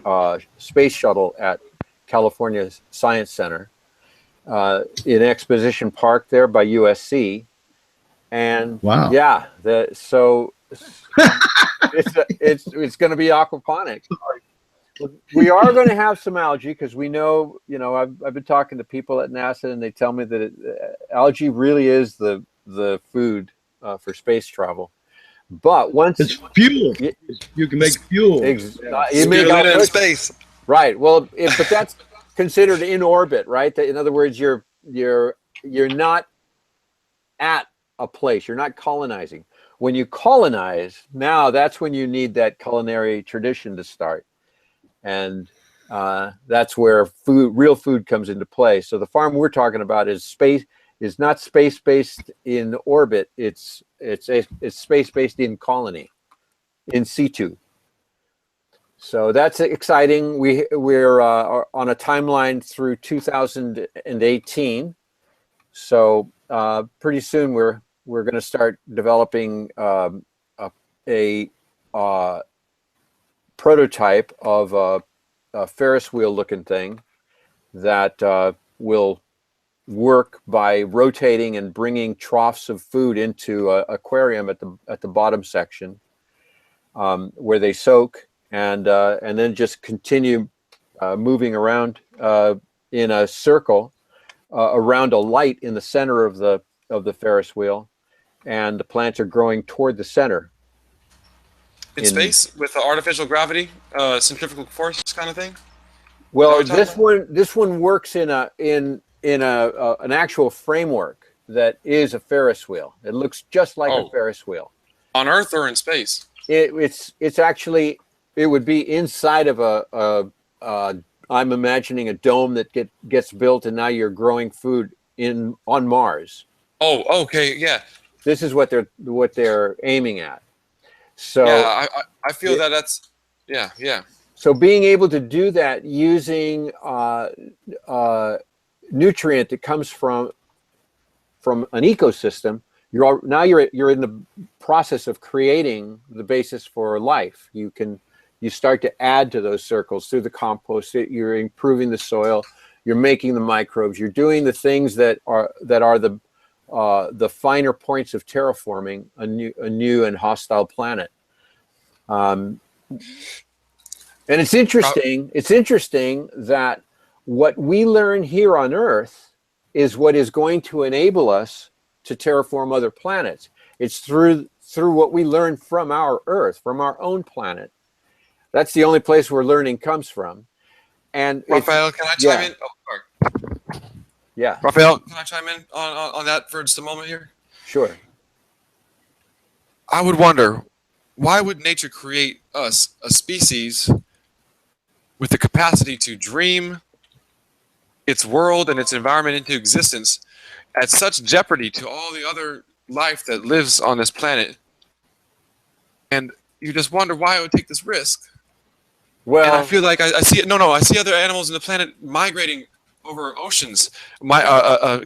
space shuttle at California Science Center. In Exposition Park there by USC, and wow, so it's going to be aquaponic. We are going to have some algae because we know, I've been talking to people at NASA, and they tell me that algae really is the food for space travel. But once it's fuel, you can make fuel. You make it in space, right? Well, but considered in orbit, right? In other words, you're not at a place. You're not colonizing. When you colonize, now that's when you need that culinary tradition to start, and that's where real food comes into play. So the farm we're talking about is not space-based in orbit. It's space-based in colony, in situ. So that's exciting. We're on a timeline through 2018. So pretty soon we're going to start developing a prototype of a Ferris wheel looking thing that will work by rotating and bringing troughs of food into an aquarium at the bottom section where they soak, and then just continue moving around in a circle around a light in the center of the Ferris wheel, and the plants are growing toward the center. In space with the artificial gravity, centrifugal force kind of thing. Well, this one works in an actual framework that is a Ferris wheel. It looks just like a Ferris wheel. On Earth or in space? It's actually, it would be inside of I'm imagining a dome that gets built, and now you're growing food on Mars. Oh, okay, yeah. This is what they're aiming at. So yeah, I feel that's yeah. So being able to do that using nutrient that comes from an ecosystem, you're in the process of creating the basis for life. You start to add to those circles through the compost. You're improving the soil. You're making the microbes. You're doing the things that are the finer points of terraforming a new and hostile planet. And it's interesting. It's interesting that what we learn here on Earth is what is going to enable us to terraform other planets. It's through what we learn from our Earth, from our own planet. That's the only place where learning comes from. And Rafael, can I chime in? Oh, sorry. Yeah. Rafael, can I chime in on that for just a moment here? Sure. I would wonder, why would nature create us, a species, with the capacity to dream its world and its environment into existence at such jeopardy to all the other life that lives on this planet? And you just wonder why it would take this risk. Well, and I feel like I see it. I see other animals in the planet migrating over oceans,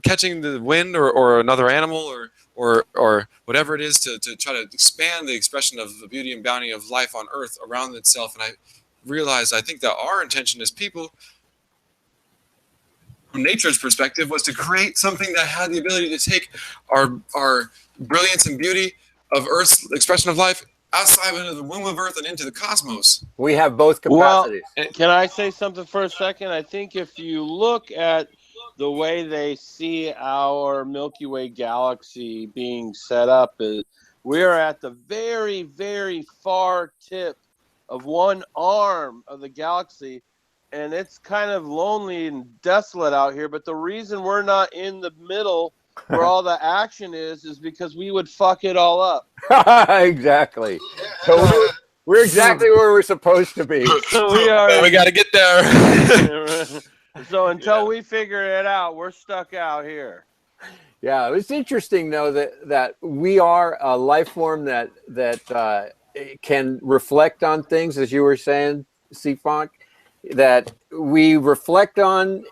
catching the wind or another animal or whatever it is to try to expand the expression of the beauty and bounty of life on Earth around itself. And I realized, I think that our intention as people, from nature's perspective, was to create something that had the ability to take our brilliance and beauty of Earth's expression of life outside into the womb of Earth and into the cosmos. We have both capacities. Well, can I say something for a second? I think if you look at the way they see our Milky Way galaxy being set up, we're at the very, very far tip of one arm of the galaxy, and it's kind of lonely and desolate out here. But the reason we're not in the middle where all the action is because we would fuck it all up. Exactly. So we're exactly where we're supposed to be. We are. We got to get there. So until we figure it out, we're stuck out here. Yeah, it's interesting though that we are a life form that can reflect on things, as you were saying, C-Funk, that we reflect on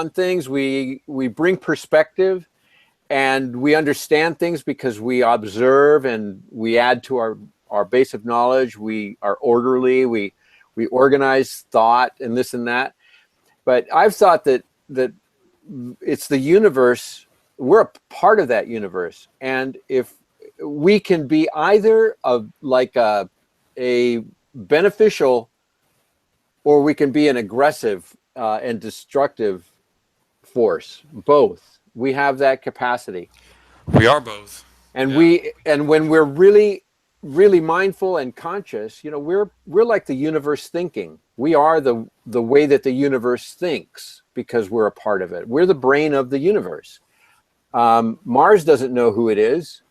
things. We bring perspective. And we understand things because we observe and we add to our base of knowledge. We are orderly. We organize thought and this and that. But I've thought that it's the universe. We're a part of that universe. And if we can be either a beneficial, or we can be an aggressive and destructive force, both. We have that capacity. We are both. And when we're really really mindful and conscious, you know, we're like the universe thinking. We are the way that the universe thinks because we're a part of it. We're the brain of the universe. Mars doesn't know who it is.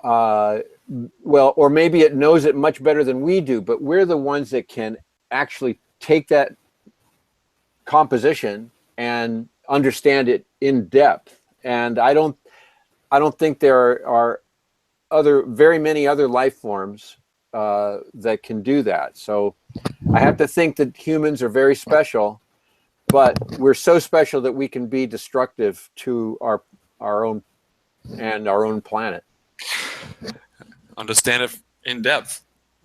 Well, or maybe it knows it much better than we do, but we're the ones that can actually take that composition and understand it in depth. And I don't think there are very many other life forms that can do that. So I have to think that humans are very special, but we're so special that we can be destructive to our own planet. Understand it in depth.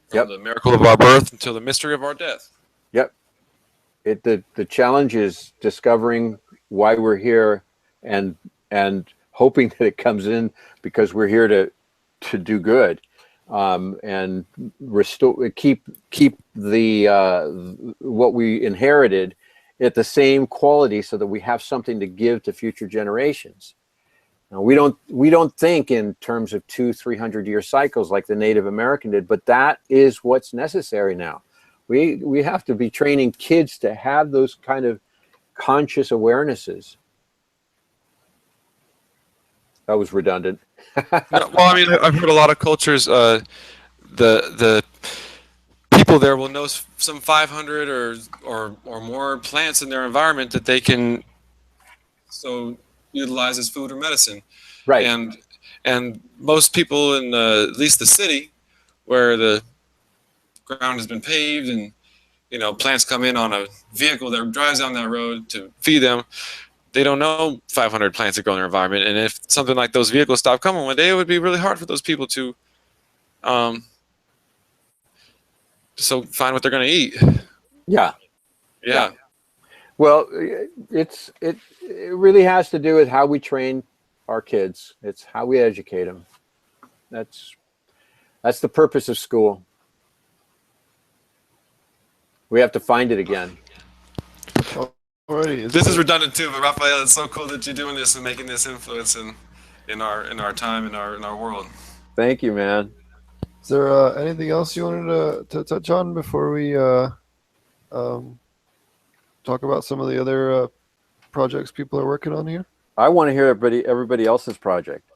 From Yep. the miracle of our birth until the mystery of our death. Yep. The challenge is discovering why we're here and hoping that it comes in because we're here to do good, and restore, keep the what we inherited at the same quality so that we have something to give to future generations. Now, we don't think in terms of 200-300 year cycles like the Native American did, but that is what's necessary now. We have to be training kids to have those kind of conscious awarenesses. That was redundant. Well, I mean, I've heard a lot of cultures. The people there will know some 500 or more plants in their environment that they can utilize as food or medicine. Right. And most people in at least the city, where the ground has been paved and plants come in on a vehicle that drives down that road to feed them, they don't know 500 plants that grow in their environment. And if something like those vehicles stop coming one day, it would be really hard for those people to find what they're going to eat. Yeah. Well, it really has to do with how we train our kids. It's how we educate them. That's the purpose of school. We have to find it again. Alrighty. This is redundant too, but Rafael, it's so cool that you're doing this and making this influence in our time, in our world. Thank you, man. Is there anything else you wanted to touch on before we talk about some of the other projects people are working on here? I want to hear everybody else's project.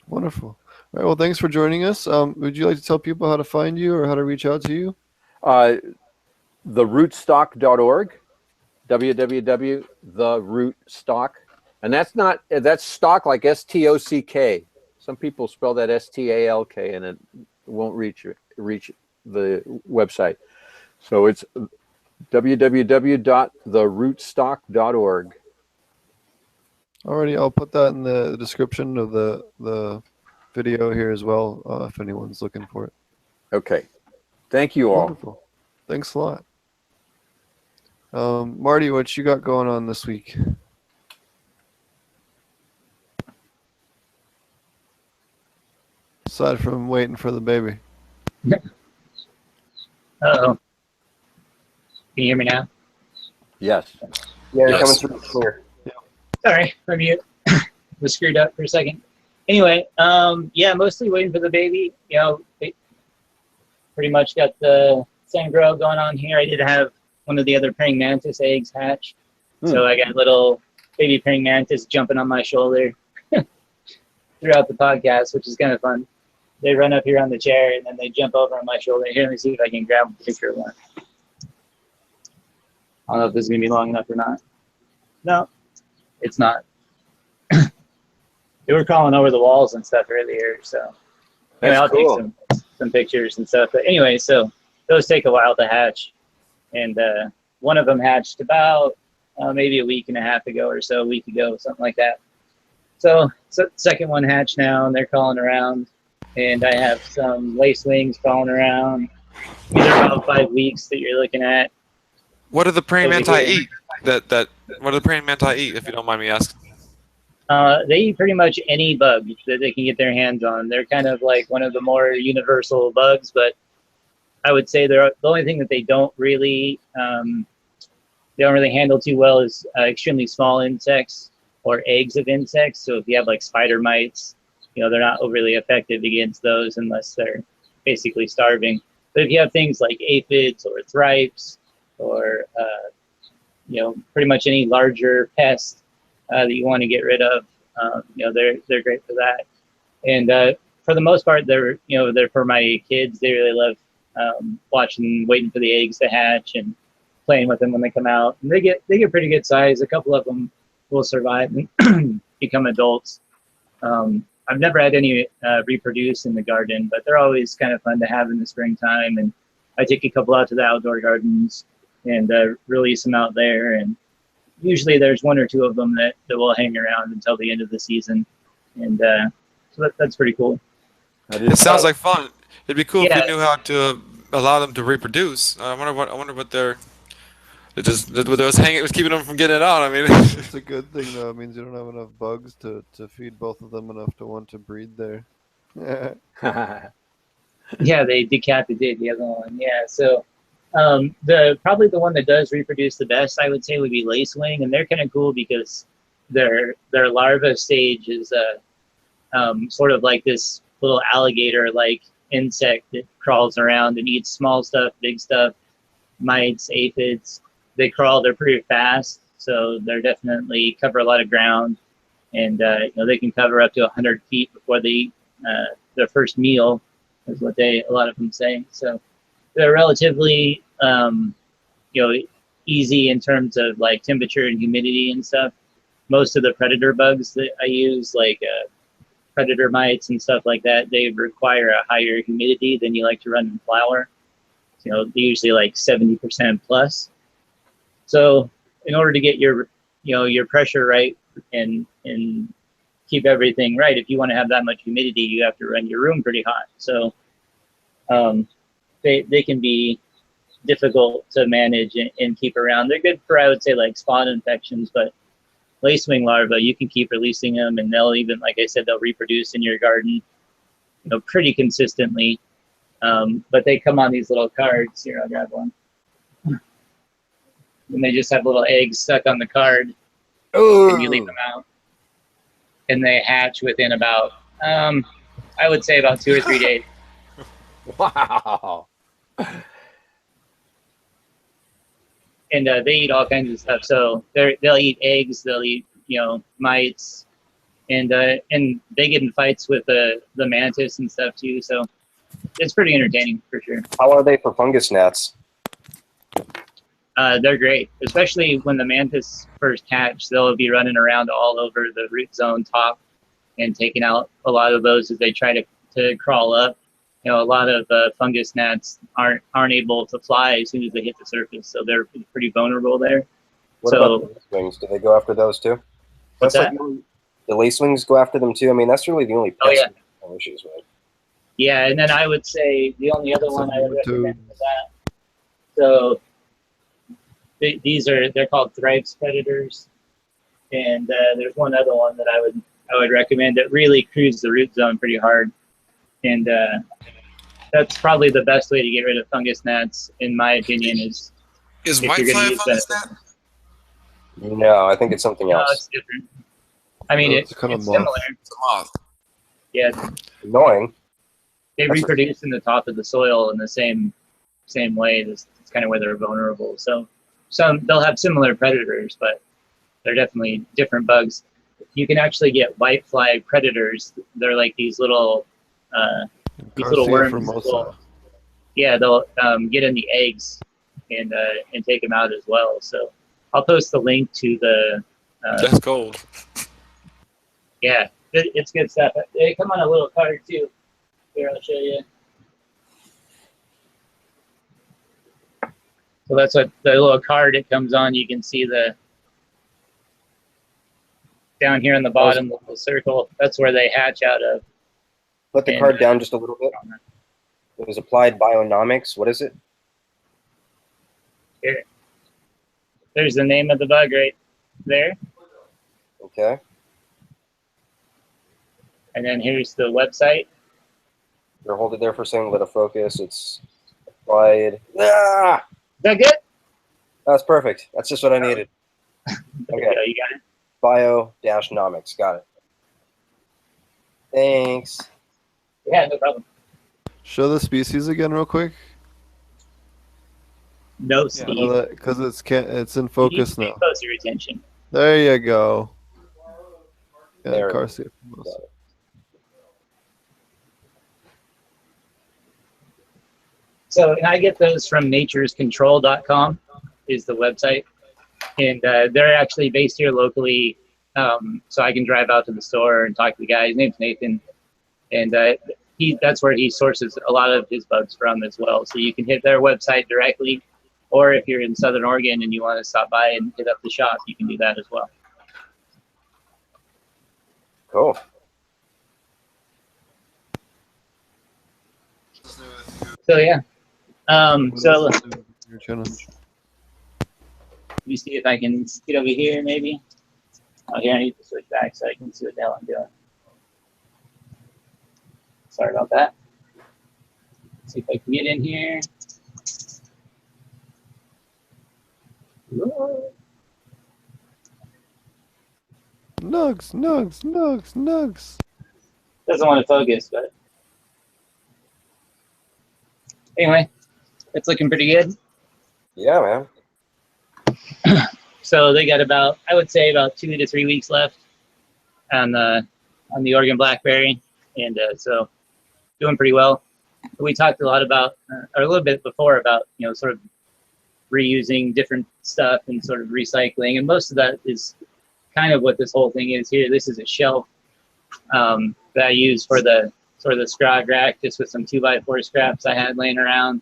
Wonderful. All right. Well, thanks for joining us. Would you like to tell people how to find you or how to reach out to you? TheRootStock.org, www.TheRootStock, and that's stock like STOCK. Some people spell that STALK, and it won't reach the website. So it's www.therootstock.org. Alrighty, I'll put that in the description of the video here as well, if anyone's looking for it. Okay. Thank you all. Wonderful. Thanks a lot. Marty, what you got going on this week? Aside from waiting for the baby. Uh-oh. Can you hear me now? Yes. Yeah, you're coming through clear. Sorry, from mute. Was screwed up for a second. Anyway, yeah, mostly waiting for the baby. Pretty much got the same grow going on here. I did have one of the other praying mantis eggs hatch. So I got little baby praying mantis jumping on my shoulder throughout the podcast, which is kind of fun. They run up here on the chair and then they jump over on my shoulder. Here, let me see if I can grab a picture of one. I don't know if this is going to be long enough or not. No, it's not. They were crawling over the walls and stuff earlier, so anyway, I'll take some pictures and stuff. But anyway, so those take a while to hatch, and one of them hatched about maybe a week and a half ago or so, a week ago, something like that. So second one hatched now, and they're crawling around, and I have some lace wings crawling around. These are about 5 weeks that you're looking at. What do the praying manti eat? What do the praying manti eat, if you don't mind me asking? They eat pretty much any bug that they can get their hands on. They're kind of like one of the more universal bugs, but I would say the only thing that they don't really handle too well is extremely small insects or eggs of insects. So if you have like spider mites, they're not overly effective against those unless they're basically starving. But if you have things like aphids or thrips or pretty much any larger pest that you want to get rid of, they're great for that. And for the most part, they're for my kids. They really love waiting for the eggs to hatch and playing with them when they come out. And they get pretty good size. A couple of them will survive and become adults. I've never had any reproduce in the garden, but they're always kind of fun to have in the springtime. And I take a couple out to the outdoor gardens and release them out there. And usually there's one or two of them that will hang around until the end of the season. And so that's pretty cool. It sounds like fun. It'd be cool if Yeah. you knew how to allow them to reproduce. I wonder what they're. It was keeping them from getting it out. I mean, It's a good thing though. It means you don't have enough bugs to feed both of them enough to want to breed there. Yeah, they decapitated the other one. Yeah, so probably the one that does reproduce the best, I would say, would be lacewing, and they're kind of cool because their larva stage is sort of like this little alligator-like insect that crawls around and eats small stuff, big stuff, mites, aphids. They're pretty fast, so they're definitely cover a lot of ground, and they can cover up to 100 feet before they eat their first meal, is what a lot of them say. So they're relatively easy in terms of like temperature and humidity and stuff. Most of the predator bugs that I use, like predator mites and stuff like that, they require a higher humidity than you like to run in flower. They're usually like 70% plus. So in order to get your pressure right and keep everything right, if you want to have that much humidity, you have to run your room pretty hot. So they can be difficult to manage and keep around. They're good for, I would say, like spot infections, but lacewing larvae, you can keep releasing them, and they'll even, like I said, they'll reproduce in your garden, pretty consistently. But they come on these little cards. Here, I'll grab one. And they just have little eggs stuck on the card. Ooh. And you leave them out. And they hatch within about, I would say about 2 or 3 days. Wow. And they eat all kinds of stuff. So they'll eat eggs, they'll eat, mites, and they get in fights with the mantis and stuff too. So it's pretty entertaining for sure. How are they for fungus gnats? They're great, especially when the mantis first hatch. They'll be running around all over the root zone top and taking out a lot of those as they try to crawl up. A lot of fungus gnats aren't able to fly as soon as they hit the surface, so they're pretty vulnerable there. What about the lacewings? Do they go after those too? What's that? The lacewings go after them too. I mean, that's really the only pest we have issues with. Yeah, and then I would say the only other one I would recommend for that. So they're called thrips predators, and there's one other one that I would recommend that really crews the root zone pretty hard, and that's probably the best way to get rid of fungus gnats, in my opinion. Is whitefly a fungus gnat? No, I think it's something else. No, it's different. I mean, it's kind of similar. It's a moth. Yeah, Annoying. they reproduce in the top of the soil in the same way. It's kind of where they're vulnerable. So they'll have similar predators, but they're definitely different bugs. You can actually get whitefly predators. They're like these little worms. They'll get in the eggs and take them out as well. So I'll post the link to the. That's cold. Yeah, it's good stuff. They come on a little card too. Here, I'll show you. So that's what the little card it comes on. You can see down here on the bottom, the little circle. That's where they hatch out of. Put the card down just a little bit. It was applied bionomics. What is it? Here. There's the name of the bug right there. Okay. And then here's the website. You're hold it there for a second. Let it focus. It's applied. Ah! Is that good? That's perfect. That's just what I needed. Okay, you got it. Bio-nomics. Got it. Thanks. Yeah, no problem. Show the species again real quick. No, Steve. Because it's in focus now. Close your attention. There you go. Yeah, There. Carcia. So, and I get those from naturescontrol.com is the website. And they're actually based here locally. So I can drive out to the store and talk to the guy. His name's Nathan. And that's where he sources a lot of his bugs from as well. So you can hit their website directly. Or if you're in Southern Oregon and you want to stop by and hit up the shop, you can do that as well. Cool. So yeah. So let me see if I can get over here maybe. Oh, here I need to switch back so I can see what the hell I'm doing. Sorry about that. Let's see if I can get in here. Nugs. Doesn't want to focus, but anyway, it's looking pretty good. Yeah, man. So they got about, I would say, about 2 to 3 weeks left on the Oregon blackberry, and so doing pretty well. We talked a lot about, or a little bit before about, sort of reusing different stuff and sort of recycling, and most of that is kind of what this whole thing is here. This is a shelf that I use for the sort of the scrag rack, just with some 2x4 scraps I had laying around.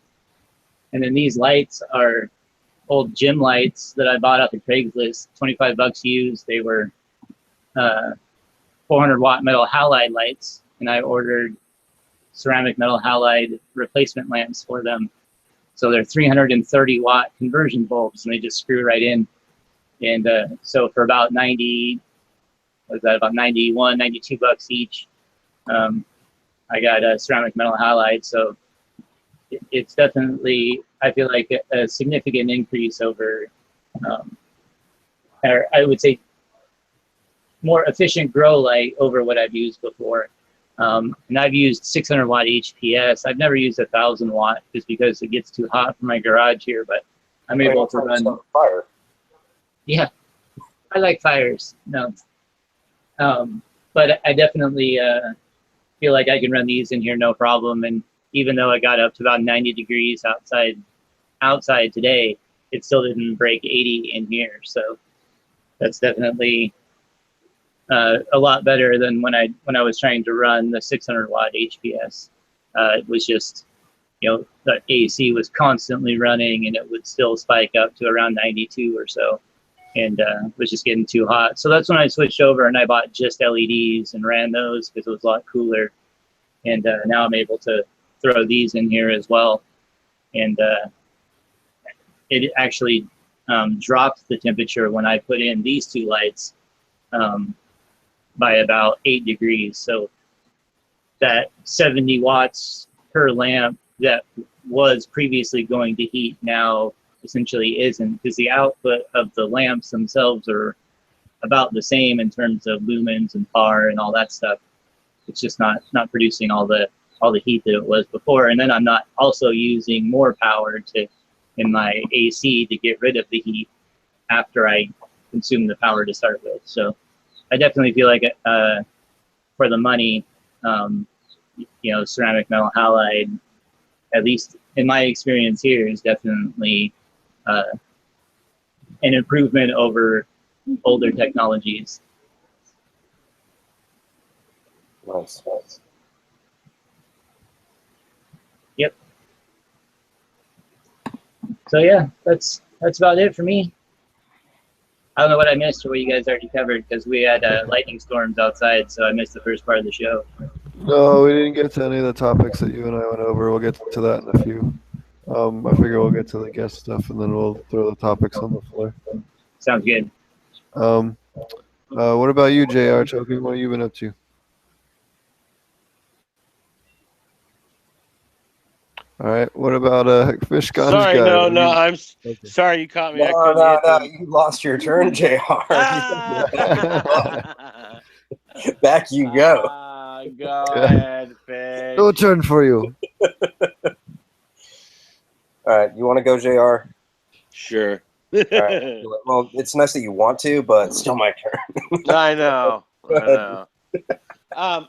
And then these lights are old gym lights that I bought off of Craigslist, $25 used. They were 400 watt metal halide lights, and I ordered ceramic metal halide replacement lamps for them. So they're 330 watt conversion bulbs, and they just screw right in. And so for about about $91, $92 each, I got a ceramic metal halide. So it's definitely, I feel like, a significant increase over, or I would say more efficient grow light over what I've used before. And I've used 600 watt HPS. I've never used 1,000 watt just because it gets too hot for my garage here, but I'm able to run fire. Yeah, I like fires. No, but I definitely feel like I can run these in here no problem. And even though I got up to about 90 degrees outside today, it still didn't break 80 in here. So that's definitely a lot better than when I was trying to run the 600 watt HPS. It was just, the AC was constantly running, and it would still spike up to around 92 or so, and was just getting too hot. So that's when I switched over and I bought just LEDs and ran those because it was a lot cooler. And now I'm able to throw these in here as well. And it actually dropped the temperature when I put in these two lights by about 8 degrees. So that 70 watts per lamp that was previously going to heat now essentially isn't, because the output of the lamps themselves are about the same in terms of lumens and PAR and all that stuff. It's just not producing all the heat that it was before. And then I'm not also using more power in my AC to get rid of the heat after I consume the power to start with. So I definitely feel like for the money, ceramic metal halide, at least in my experience here, is definitely an improvement over older technologies. Nice. Yep. So yeah, that's about it for me. I don't know what I missed or what you guys already covered, because we had lightning storms outside, so I missed the first part of the show. No, we didn't get to any of the topics that you and I went over. We'll get to that in a few. I figure we'll get to the guest stuff, and then we'll throw the topics on the floor. Sounds good. What about you, JR Choking? What have you been up to? All right. What about Fish Guns Sorry, guy? no. I'm sorry you caught me. No. You lost your turn, JR. Back you go. Go ahead, Fish. No turn for you. All right, you want to go, JR? Sure. All right. Well, it's nice that you want to, but it's still my turn. I know. Go I ahead. know.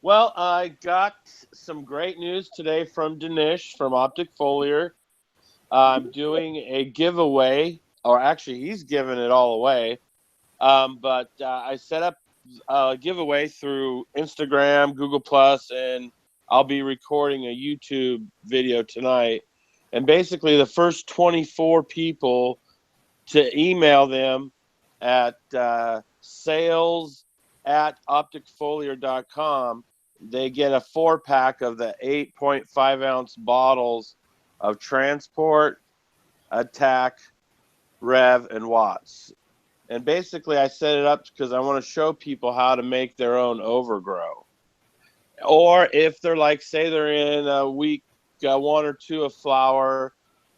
Well, I got some great news today from Dinesh from Optic Foliar. I'm doing a giveaway, or actually, he's giving it all away. But I set up a giveaway through Instagram, Google Plus, and I'll be recording a YouTube video tonight. And basically, the first 24 people to email them at sales@opticfoliar.com, they get a 4-pack of the 8.5-ounce bottles of Transport, Attack, Rev, and Watts. And basically, I set it up because I want to show people how to make their own overgrow. Or if they're like, say they're in a week 1 or 2 of flower,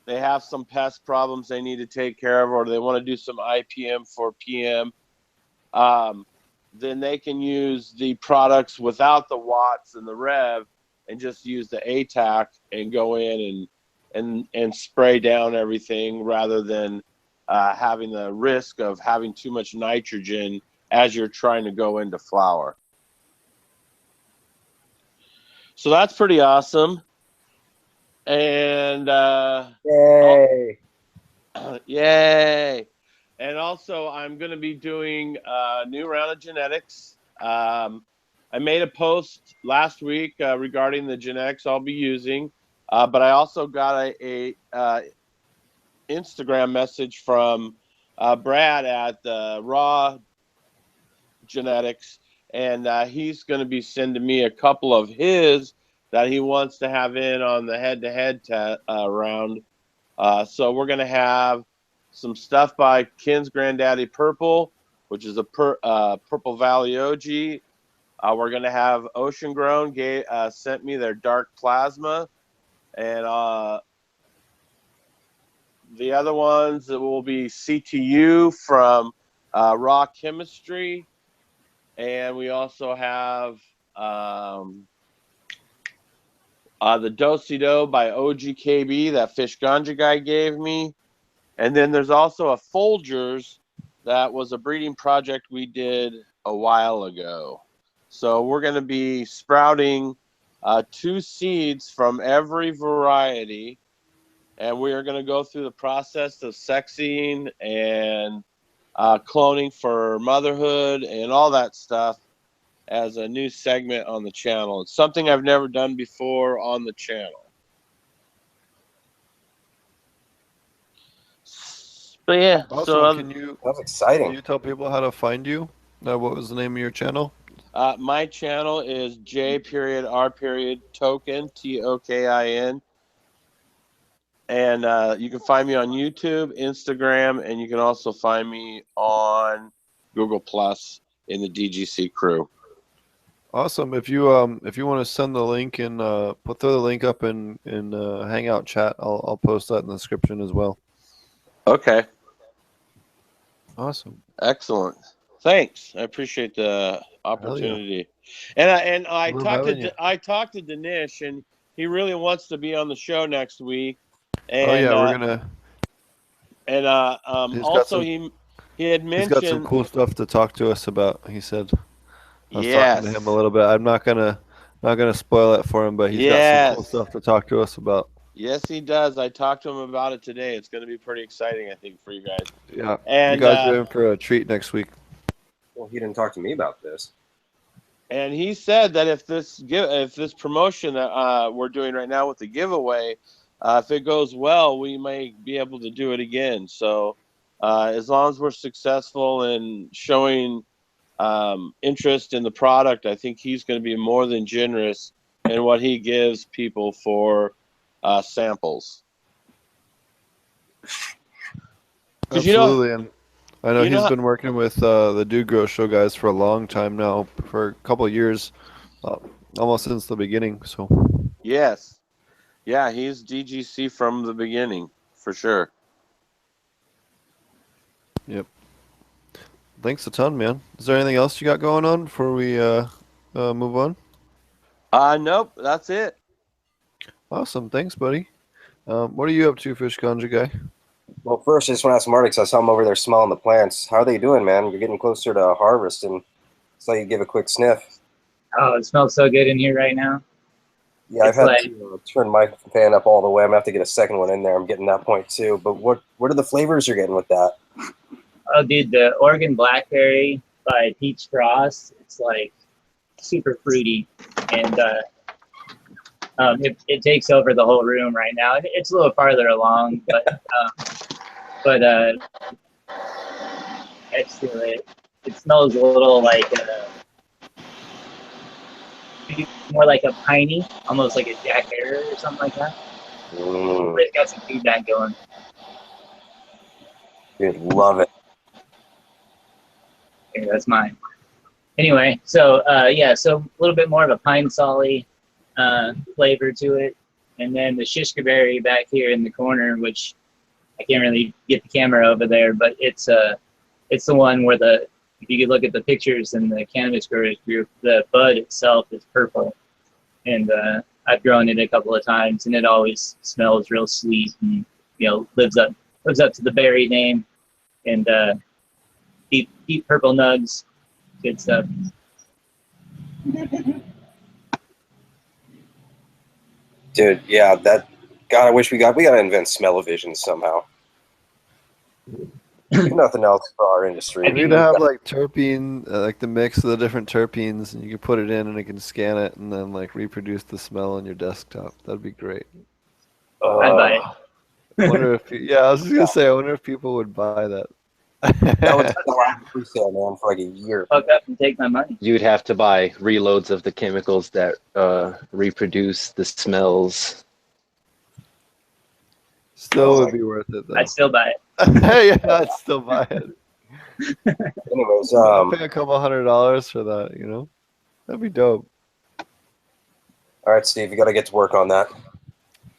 they have some pest problems they need to take care of, or they want to do some IPM for PM, then they can use the products without the Watts and the Rev and just use the ATAC and go in and spray down everything rather than having the risk of having too much nitrogen as you're trying to go into flower. So that's pretty awesome. And Yay! Yay! And also, I'm going to be doing a new round of genetics. I made a post last week regarding the genetics I'll be using, but I also got a Instagram message from Brad at the Raw Genetics, and he's going to be sending me a couple of his that he wants to have in on the head-to-head round. So we're going to have some stuff by Ken's Granddaddy Purple, which is a Purple Valley OG. We're going to have Ocean Grown sent me their Dark Plasma, and the other ones will be CTU from Raw Chemistry, and we also have the Do-Si-Do by OGKB that Fish Ganja guy gave me. And then there's also a Folgers that was a breeding project we did a while ago. So we're going to be sprouting 2 seeds from every variety. And we are going to go through the process of sexing and cloning for motherhood and all that stuff as a new segment on the channel. It's something I've never done before on the channel. But yeah, Awesome. so that's exciting. Can you tell people how to find you? What was the name of your channel? My channel is J.R.Token, TOKIN. And you can find me on YouTube, Instagram, and you can also find me on Google Plus in the DGC crew. Awesome. If you want to send the link and throw the link up in Hangout chat, I'll post that in the description as well. Okay. Awesome. Excellent. Thanks. I appreciate the opportunity. Yeah. And I talked to Dinesh, and he really wants to be on the show next week. And, oh yeah, we're gonna. And also he had mentioned he's got some cool stuff to talk to us about. He said. I was talking to him a little bit. I'm not gonna spoil it for him, but he's got some cool stuff to talk to us about. Yes, he does. I talked to him about it today. It's going to be pretty exciting, I think, for you guys. Yeah, and you guys are in for a treat next week. Well, he didn't talk to me about this. And he said that if this promotion that we're doing right now with the giveaway, if it goes well, we may be able to do it again. So as long as we're successful in showing interest in the product, I think he's going to be more than generous in what he gives people for samples. Absolutely, and I know he's been working with the Do Grow Show guys for a long time now, for a couple of years, almost since the beginning. So yes, yeah, he's DGC from the beginning for sure. Yep. Thanks a ton, man. Is there anything else you got going on before we move on? Nope, that's it. Awesome. Thanks, buddy. What are you up to, Fish Ganja guy? Well, first, I just want to ask Marty, because I saw him over there smelling the plants. How are they doing, man? You're getting closer to harvest, and so you give a quick sniff. Oh, it smells so good in here right now. Yeah, I've had to turn my fan up all the way. I'm going to have to get a second one in there. I'm getting that point, too. But what are the flavors you're getting with that? Oh, dude, the Oregon Blackberry by Peach Frost, it's like super fruity, and it takes over the whole room right now. It's a little farther along, but I feel it. It smells a little like more like a piney, almost like a Jack Herer or something like that. It's got some feedback going. Dude, love it. Okay, that's mine. Anyway, so yeah, so a little bit more of a pine solly flavor to it, and then the shishka berry back here in the corner, which I can't really get the camera over there, but it's the one where if you could look at the pictures in the Cannabis Growers group, the bud itself is purple, and I've grown it a couple of times, and it always smells real sweet, and lives up to the berry name, and deep purple nugs, good stuff. Dude, yeah, God, I wish we got to invent smell-o-vision somehow. If nothing else for our industry. We need to have like terpene, like the mix of the different terpenes, and you can put it in and it can scan it and then like reproduce the smell on your desktop. That'd be great. I'd buy it. I wonder if I was just gonna say, I wonder if people would buy that. That would sell out pre-sale, man, for like a year. Fuck up and take my money. You'd have to buy reloads of the chemicals that reproduce the smells. Still would be worth it though. I'd still buy it. Yeah, I'd still buy it. Anyways, I'll pay a couple $100 for that, That'd be dope. All right, Steve, you got to get to work on that.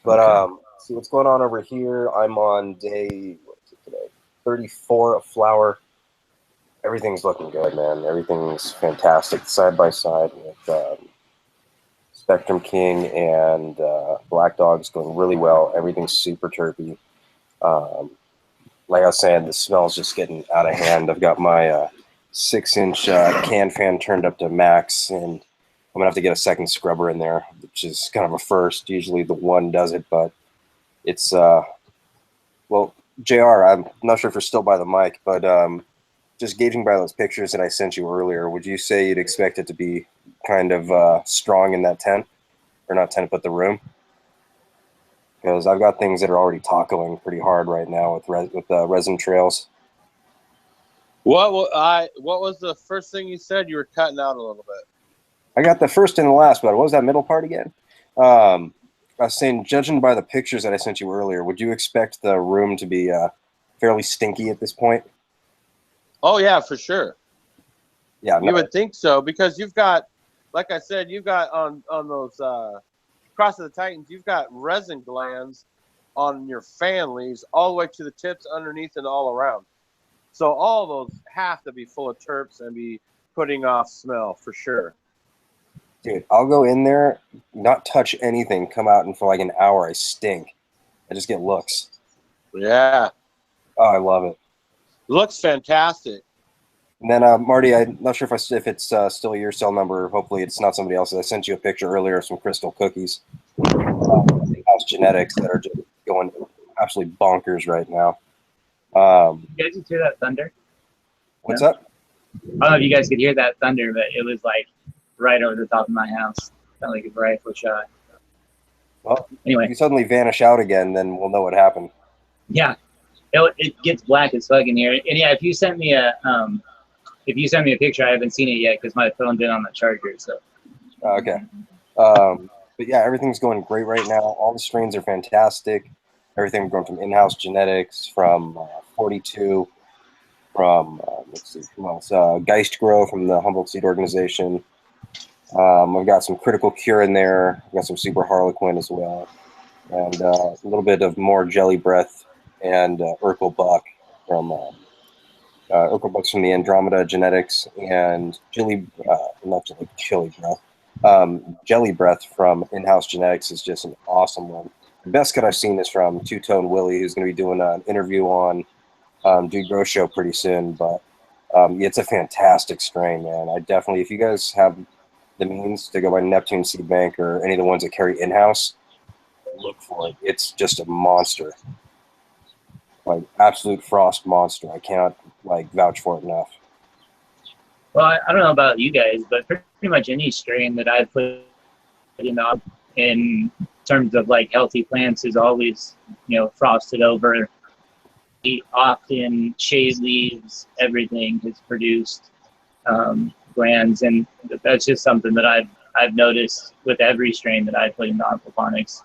But see what's going on over here. I'm on day 34 of flower. Everything's looking good, man. Everything's fantastic side by side with Spectrum King and Black Dog's going really well. Everything's super terpy. Like I was saying, the smell's just getting out of hand. I've got my 6-inch can fan turned up to max, and I'm gonna have to get a second scrubber in there, which is kind of a first. Usually the one does it, but it's well, JR, I'm not sure if you're still by the mic, but just gauging by those pictures that I sent you earlier, would you say you'd expect it to be kind of strong in that tent, or not tent, but the room? Because I've got things that are already tacoing pretty hard right now with resin trails. What was the first thing you said? You were cutting out a little bit. I got the first and the last, but what was that middle part again? I was saying, judging by the pictures that I sent you earlier, would you expect the room to be fairly stinky at this point? Oh yeah, for sure. Yeah, you would think so, because you've got, like I said, you've got on those Cross of the Titans, you've got resin glands on your fan leaves all the way to the tips, underneath, and all around. So all those have to be full of terps and be putting off smell for sure. Dude, I'll go in there, not touch anything, come out, and for like an hour I stink. I just get looks. Yeah. Oh, I love it. Looks fantastic. And then Marty, I'm not sure if it's still your cell number. Hopefully it's not somebody else's. I sent you a picture earlier of some crystal cookies. In-house genetics that are just going absolutely bonkers right now. You guys hear that thunder? What's up? I don't know if you guys could hear that thunder, but it was like right over the top of my house. Sounded like a rifle shot. Well, anyway, if you suddenly vanish out again, then we'll know what happened. Yeah, it gets black as fuck in here. And yeah, if you send me a picture, I haven't seen it yet because my phone's in on the charger. So okay, but yeah, everything's going great right now. All the strains are fantastic. Everything we're going from in-house genetics, from 42, from let's see, who else? Geist Grow from the Humboldt Seed Organization. I've got some Critical Cure in there. I've got some Super Harlequin as well, and a little bit of more Jelly Breath and Urkel Buck from Urkel Buck's from the Andromeda Genetics, and Chili Breath. Jelly Breath from In-House Genetics is just an awesome one. The best cut I've seen is from Two Tone Willie, who's going to be doing an interview on Dude Grow Show pretty soon. But it's a fantastic strain, man. I definitely, if you guys have the means to go by Neptune Seed Bank or any of the ones that carry in-house, look for it. It's just a monster, like absolute frost monster. I cannot like vouch for it enough. Well, I don't know about you guys, but pretty much any strain that I've put in terms of like healthy plants is always, frosted over. Often shade leaves, everything has produced glands, and that's just something that I've noticed with every strain that I put into aquaponics.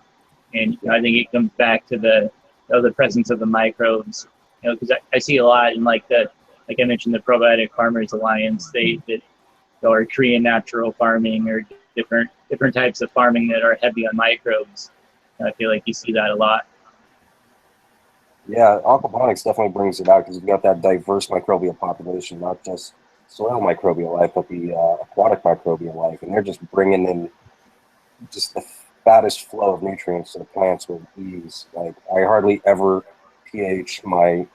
And I think it comes back to the presence of the microbes, because I see a lot in like I mentioned, the Probiotic Farmers Alliance, or Korean natural farming, or different types of farming that are heavy on microbes. And I feel like you see that a lot. Yeah, aquaponics definitely brings it out because you've got that diverse microbial population, not just soil microbial life, but the aquatic microbial life, and they're just bringing in just the fattest flow of nutrients to the plants with ease. Like, I hardly ever pH my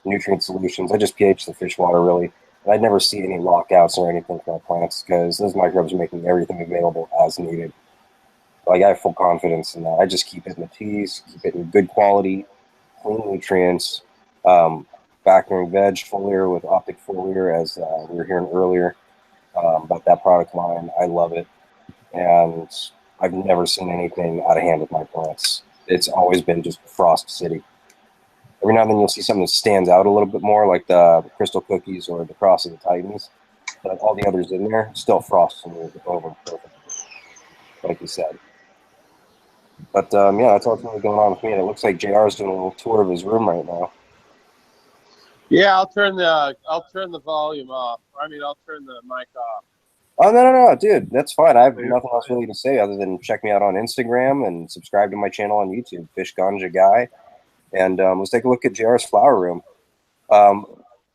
nutrient solutions. I just pH the fish water, really. And I'd never see any lockouts or anything for our plants because those microbes are making everything available as needed. Like, I have full confidence in that. I just keep it in the teas, keep it in good quality, clean nutrients, factoring veg foliar with optic foliar, as we were hearing earlier about that product line. I love it. And I've never seen anything out of hand with my plants. It's always been just Frost City. Every now and then you'll see something that stands out a little bit more, like the Crystal Cookies or the Cross of the Titans. But all the others in there, still Frost over perfect, like you said. But yeah, that's all that's really going on with me. And it looks like JR is doing a little tour of his room right now. Yeah, I'll turn the volume off. I mean, I'll turn the mic off. Oh, no, dude, that's fine. I have nothing else really to say other than check me out on Instagram and subscribe to my channel on YouTube, Fish Ganja Guy. And let's take a look at JR's flower room.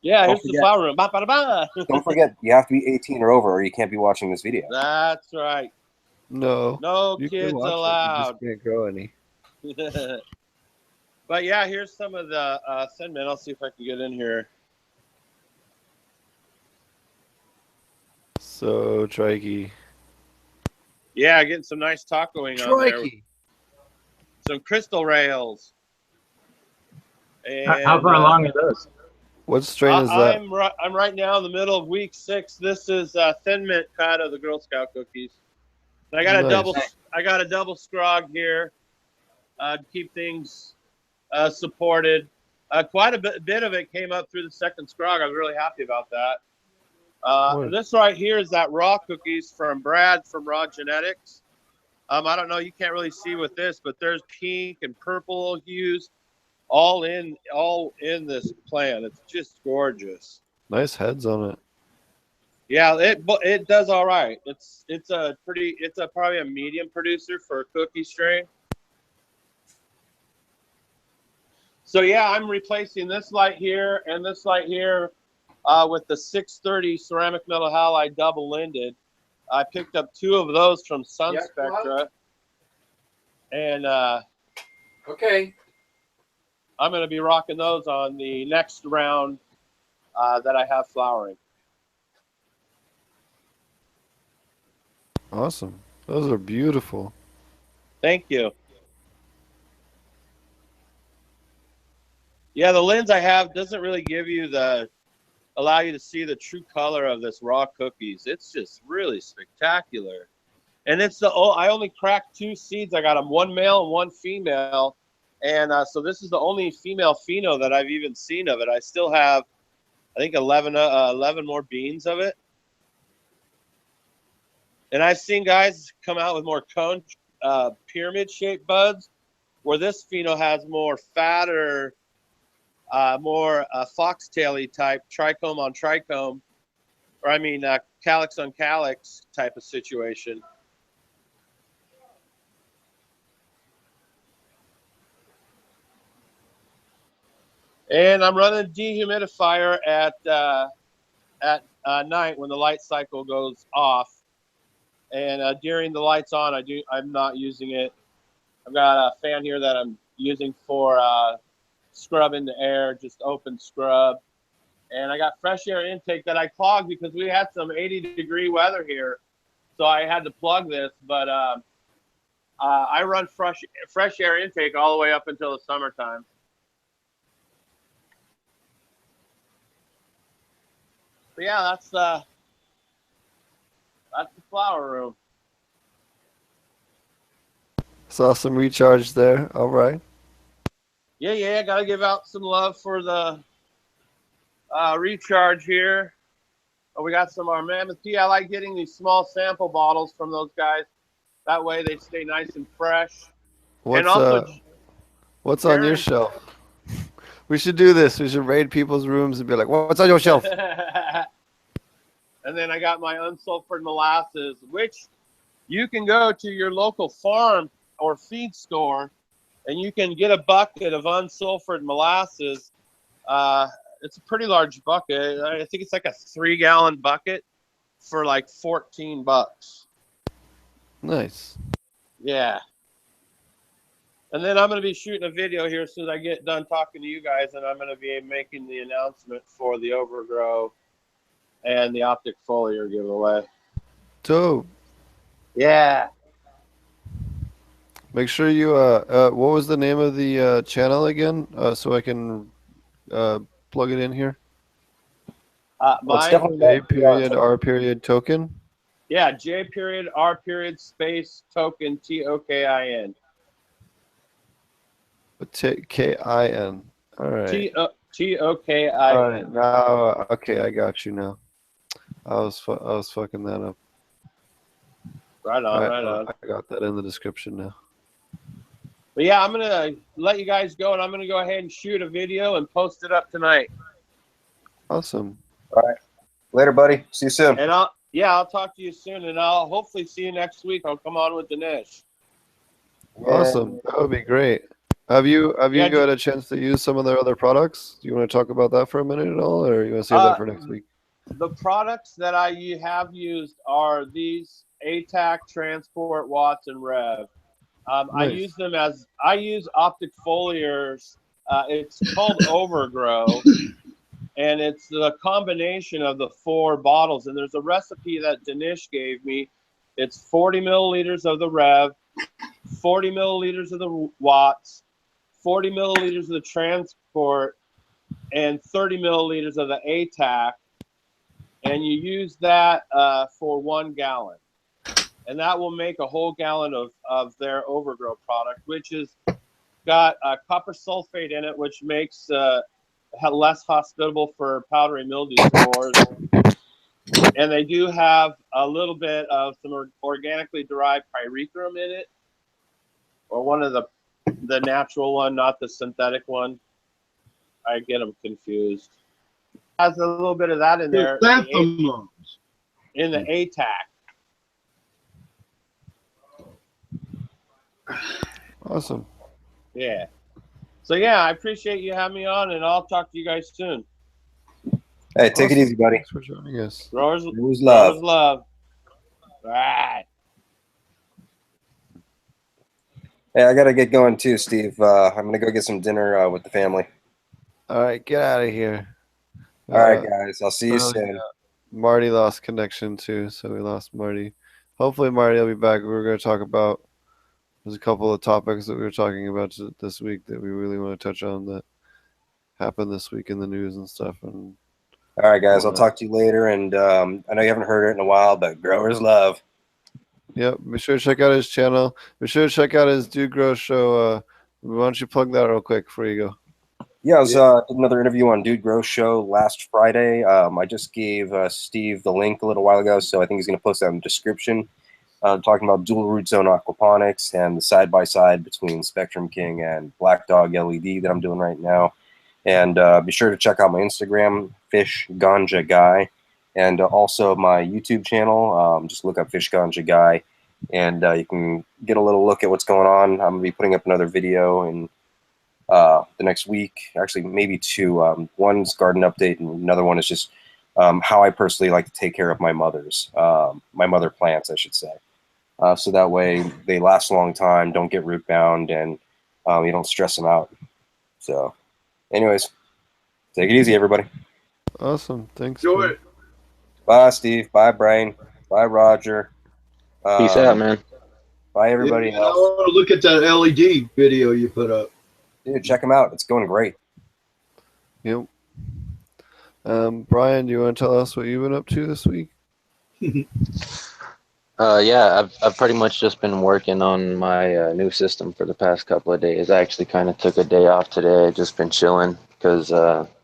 Yeah, here's the flower room. Ba, ba, ba. Don't forget, you have to be 18 or over, or you can't be watching this video. That's right. No kids allowed. You just can't grow any. But yeah, here's some of the Thin Mint. I'll see if I can get in here. So trikey. Yeah, getting some nice tacoing on there. Some crystal rails. And, how far along are those? What strain is that? I'm right now in the middle of week 6. This is Thin Mint cut of the Girl Scout cookies. And I got a double scrog here to keep things supported. Quite a bit of it came up through the second scrog. I was really happy about that. This right here is that raw cookies from Brad from Raw Genetics. I don't know, you can't really see with this, but there's pink and purple hues all in this plant. It's just gorgeous. Nice heads on it. Yeah, it does all right. It's probably a medium producer for a cookie strain. So yeah, I'm replacing this light here and this light here with the 630 ceramic metal halide double linded. I picked up 2 of those from Sun Spectra, and okay, I'm going to be rocking those on the next round that I have flowering. Awesome. Those are beautiful. Thank you. Yeah, the lens I have doesn't really give you allow you to see the true color of this raw cookies. It's just really spectacular. And I only cracked 2 seeds. I got them, 1 male and 1 female. And so this is the only female pheno that I've even seen of it. I still have, I think, 11 more beans of it. And I've seen guys come out with more cone, pyramid-shaped buds, where this pheno has more fatter, more foxtail-y type, trichome on trichome, or I mean calyx on calyx type of situation. And I'm running a dehumidifier at night when the light cycle goes off. And during the lights on, I'm not using it. I've got a fan here that I'm using for scrubbing the air, just open scrub. And I got fresh air intake that I clogged because we had some 80-degree weather here. So I had to plug this, but I run fresh air intake all the way up until the summertime. But yeah, that's the flower room. Saw some recharge there. All right. Yeah, gotta give out some love for the recharge here. Oh, we got some of our Mammoth tea. I like getting these small sample bottles from those guys. That way they stay nice and fresh. What's Sharon, on your shelf? We should do this. We should raid people's rooms and be like, "What's on your shelf?" And then I got my unsulfured molasses, which you can go to your local farm or feed store, and you can get a bucket of unsulfured molasses. It's a pretty large bucket. I think it's like a 3-gallon bucket for like $14. Nice. Yeah. And then I'm going to be shooting a video here as soon as I get done talking to you guys, and I'm going to be making the announcement for the overgrow and the optic foliar giveaway. Dope. Yeah. Make sure you what was the name of the channel again, so I can plug it in here? It's definitely J.R. token. Yeah, J.R. space token TOKIN. K-I-N. All right. TOKIN. All right. Now, okay, I got you now. I was fucking that up. Right on. I got that in the description now. But yeah, I'm gonna let you guys go, and I'm gonna go ahead and shoot a video and post it up tonight. Awesome. All right. Later, buddy. See you soon. And I'll talk to you soon, and I'll hopefully see you next week. I'll come on with Dinesh. Awesome. That would be great. Have you got a chance to use some of their other products? Do you want to talk about that for a minute at all, or you want to save that for next week? The products that I have used are these ATAC, Transport, Watts, and Rev. Nice. I use optic foliars. It's called Overgrow, and it's the combination of the 4 bottles. And there's a recipe that Dinesh gave me. It's 40 milliliters of the Rev, 40 milliliters of the Watts, 40 milliliters of the Transport, and 30 milliliters of the ATAC. And you use that for 1 gallon. And that will make a whole gallon of their Overgrow product, which is got copper sulfate in it, which makes less hospitable for powdery mildew spores. And they do have a little bit of some organically derived pyrethrum in it, or one of the natural one, not the synthetic one. I get them confused. Has a little bit of that in there in the ATAC. Awesome. Yeah. So yeah, I appreciate you having me on, and I'll talk to you guys soon. Hey, take it easy, buddy. Thanks for joining us. Growers love. All right. Hey, I gotta get going too, Steve. I'm gonna go get some dinner with the family. All right, get out of here. All right, guys. I'll see you soon. Marty lost connection too, so we lost Marty. Hopefully, Marty will be back. We're going to talk about. There's a couple of topics that we were talking about this week that we really want to touch on that happened this week in the news and stuff. And all right, guys. I'll talk to you later. And I know you haven't heard it in a while, but growers love. Yep. Be sure to check out his channel. Be sure to check out his Dude Grow Show. Why don't you plug that real quick before you go? Yeah, I was did another interview on Dude Grow Show last Friday. I just gave Steve the link a little while ago, so I think he's going to post that in the description. Talking about dual root zone aquaponics and the side-by-side between Spectrum King and Black Dog LED that I'm doing right now. And be sure to check out my Instagram, Fish Ganja Guy, and also my YouTube channel. Just look up Fish Ganja Guy, and you can get a little look at what's going on. I'm going to be putting up another video in the next week, actually maybe 2. One's garden update, and another one is just how I personally like to take care of my mother plants, I should say. So that way they last a long time, don't get root bound, and you don't stress them out. So anyways, take it easy, everybody. Awesome. Thanks. Do man. it. Bye, Steve. Bye, Brian. Bye, Roger. Peace out, man. Bye, everybody Yeah, I else. want to look at that LED video you put up. Dude, check them out. It's going great. Yep. Brian, do you want to tell us what you've been up to this week? Yeah, I've pretty much just been working on my new system for the past couple of days. I actually kind of took a day off today. I've just been chilling because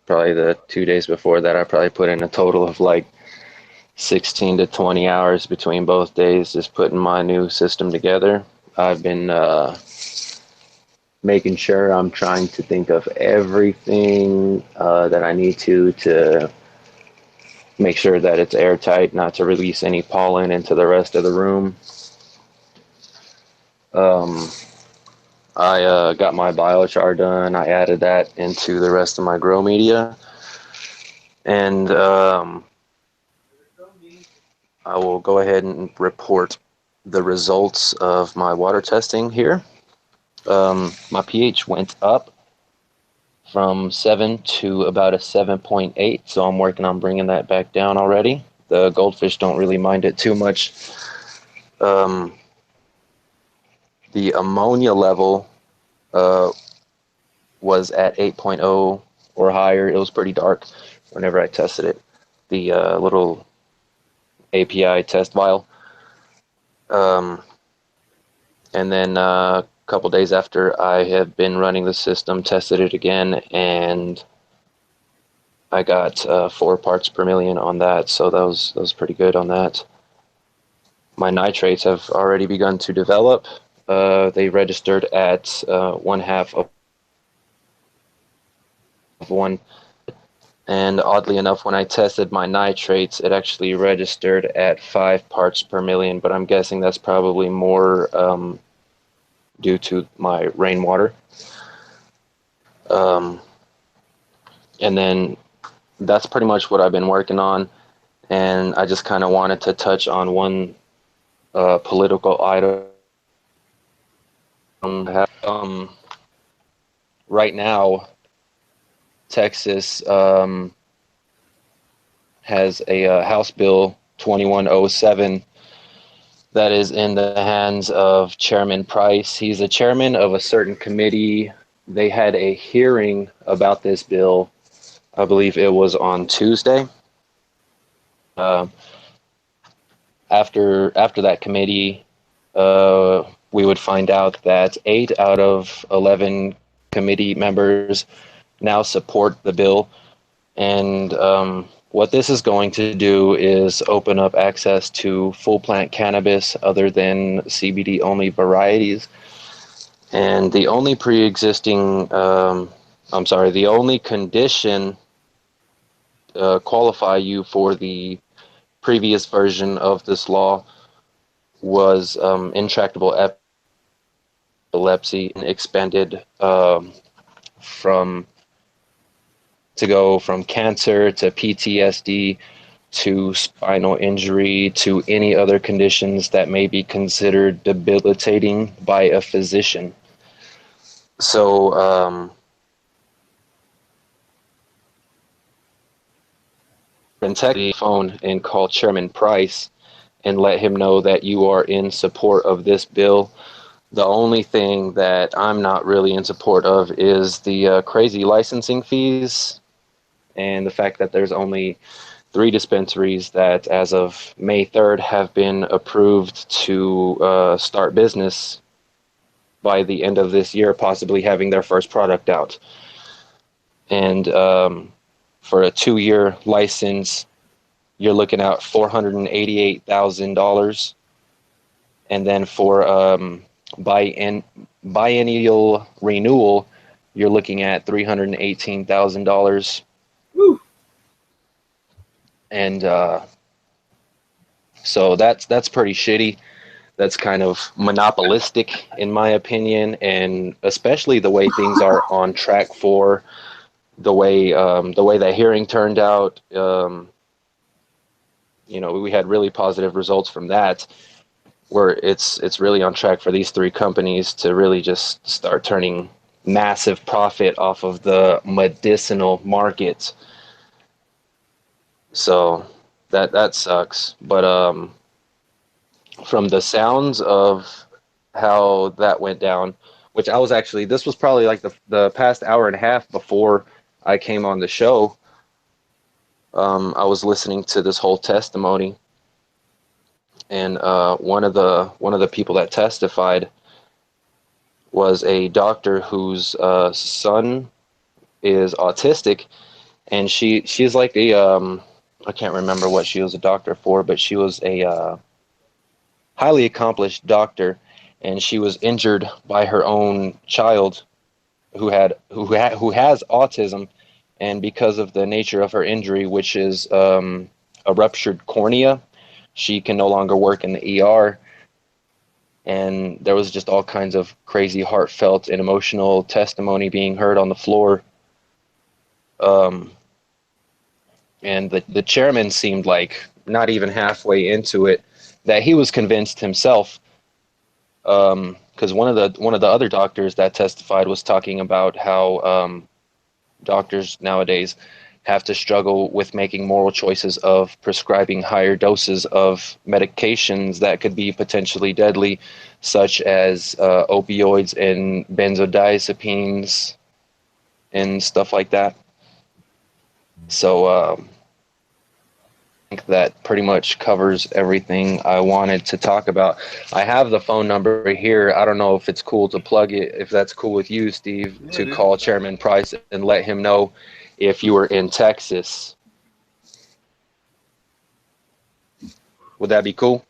probably the 2 days before that, I probably put in a total of like 16 to 20 hours between both days just putting my new system together. I've been making sure I'm trying to think of everything that I need to make sure that it's airtight, not to release any pollen into the rest of the room. I got my biochar done. I added that into the rest of my grow media. And I will go ahead and report the results of my water testing here. My pH went up from 7 to about a 7.8, so I'm working on bringing that back down already. The goldfish don't really mind it too much. The ammonia level was at 8.0 or higher. It was pretty dark whenever I tested it. The little API test vial. And then a couple days after I have been running the system, tested it again, and I got 4 parts per million on that, so that was pretty good on that. My nitrates have already begun to develop. They registered at 1/2 of 1. And oddly enough, when I tested my nitrates, it actually registered at 5 parts per million, but I'm guessing that's probably more due to my rainwater. And then that's pretty much what I've been working on. And I just kind of wanted to touch on one political item. Right now, Texas has a House Bill 2107 that is in the hands of Chairman Price. He's a chairman of a certain committee. They had a hearing about this bill. I believe it was on Tuesday. After that committee, we would find out that 8 out of 11 committee members now support the bill. And what this is going to do is open up access to full plant cannabis other than CBD only varieties. And the only the only condition qualify you for the previous version of this law was intractable epilepsy, and expanded to go from cancer to PTSD to spinal injury to any other conditions that may be considered debilitating by a physician. So and text the phone and call Chairman Price and let him know that you are in support of this bill. The only thing that I'm not really in support of is the crazy licensing fees and the fact that there's only 3 dispensaries that as of May 3rd have been approved to start business by the end of this year, possibly having their first product out. And for a 2-year license, you're looking at $488,000. And then for biennial renewal, you're looking at $318,000. Woo. And so that's pretty shitty. That's kind of monopolistic in my opinion, and especially the way things are on track for the way that hearing turned out. you know, we had really positive results from that, where it's really on track for these 3 companies to really just start turning massive profit off of the medicinal market. So that sucks. But from the sounds of how that went down, which I was actually, this was probably like the past hour and a half before I came on the show. I was listening to this whole testimony, and one of the people that testified was a doctor whose son is autistic, and she's like a I can't remember what she was a doctor for, but she was a highly accomplished doctor, and she was injured by her own child who has autism, and because of the nature of her injury, which is a ruptured cornea, she can no longer work in the ER. And there was just all kinds of crazy, heartfelt and emotional testimony being heard on the floor. And the chairman seemed like not even halfway into it, that he was convinced himself. Because one of the other doctors that testified was talking about how doctors nowadays have to struggle with making moral choices of prescribing higher doses of medications that could be potentially deadly, such as opioids and benzodiazepines and stuff like that. So I think that pretty much covers everything I wanted to talk about. I have the phone number here. I don't know if it's cool to plug it, if that's cool with you, Steve, to call Chairman Price and let him know if you were in Texas. Would that be cool?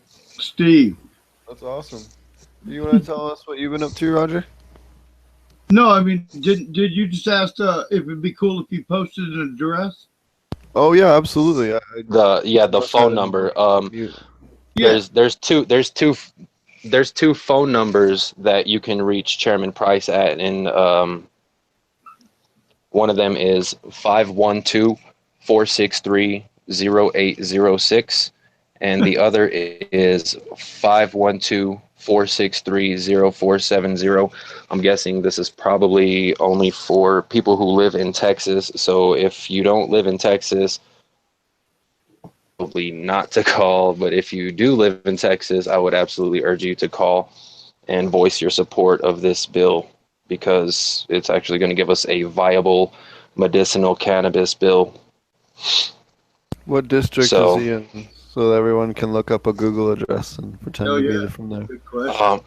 Steve. That's awesome. Do you want to tell us what you've been up to, Roger? No, I mean, did you just ask if it'd be cool if you posted an address? Oh yeah, absolutely. The phone number. There's two phone numbers that you can reach Chairman Price at, and one of them is 512-463-0806, and the other is 512-463-0470. I'm guessing this is probably only for people who live in Texas. So if you don't live in Texas, probably not to call. But if you do live in Texas, I would absolutely urge you to call and voice your support of this bill, because it's actually going to give us a viable medicinal cannabis bill. What district is he in, so that everyone can look up a Google address and pretend to be from there? Good question.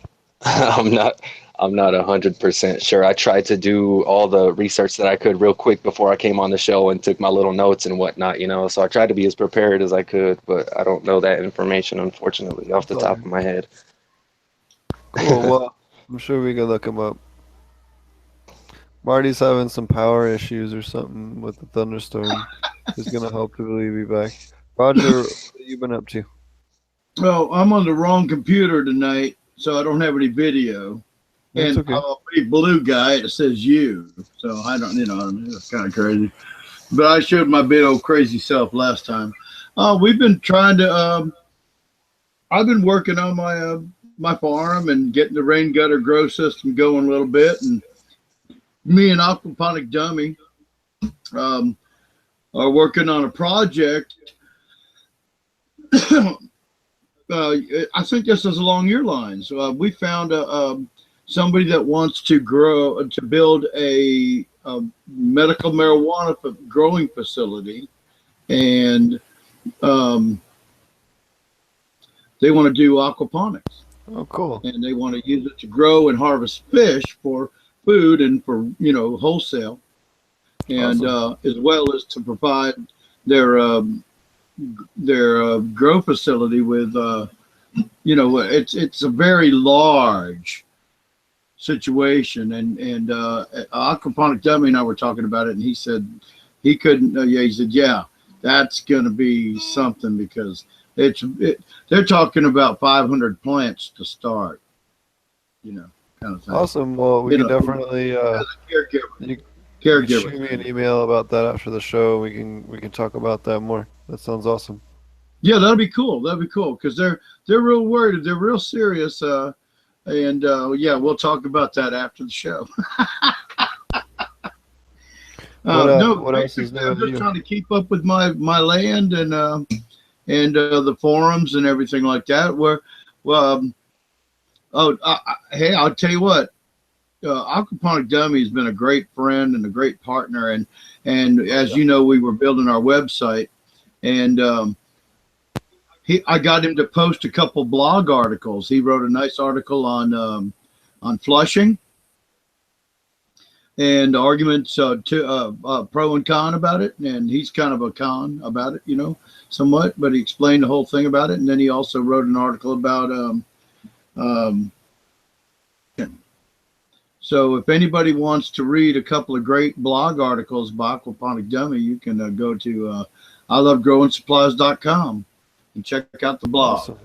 I'm not 100% sure. I tried to do all the research that I could real quick before I came on the show and took my little notes and whatnot, you know. So I tried to be as prepared as I could, but I don't know that information, unfortunately, off the top of my head. Cool. Well, I'm sure we can look him up. Marty's having some power issues or something with the thunderstorm. He's gonna hopefully be back. Roger, what have you been up to? Well, I'm on the wrong computer tonight, so I don't have any video. That's And okay. I'm a big blue guy. It says you, so I don't. It's kind of crazy. But I showed my big old crazy self last time. We've been trying to. I've been working on my my farm and getting the rain gutter grow system going a little bit, and me and Aquaponic Dummy are working on a project. I think this is along your lines. We found somebody that wants to build a medical marijuana growing facility, and they want to do aquaponics. Oh, cool. And they want to use it to grow and harvest fish for food and for wholesale, and Awesome. as well as to provide their grow facility with it's a very large situation, and Aquaponic Dummy and I were talking about it, and he said he couldn't. He said, yeah, that's going to be something, because they're talking about 500 plants to start, kind of thing. Awesome. Well, we can definitely You can caregiver. shoot me an email about that after the show. We can talk about that more. That sounds awesome. Yeah, that'd be cool. That'd be cool because they're real worried. They're real serious. And yeah, we'll talk about that after the show. No, what else is basically, new I'm with just you? trying to keep up with my land and the forums and everything like that. Where, well, hey, I'll tell you what. Aquaponic Dummy has been a great friend and a great partner, and as you know, we were building our website, and I got him to post a couple blog articles. He wrote a nice article on flushing and arguments pro and con about it, and he's kind of a con about it, somewhat, but he explained the whole thing about it, and then he also wrote an article about so if anybody wants to read a couple of great blog articles by Aquaponic Dummy, you can go to ilovegrowingsupplies.com and check out the blog. Awesome.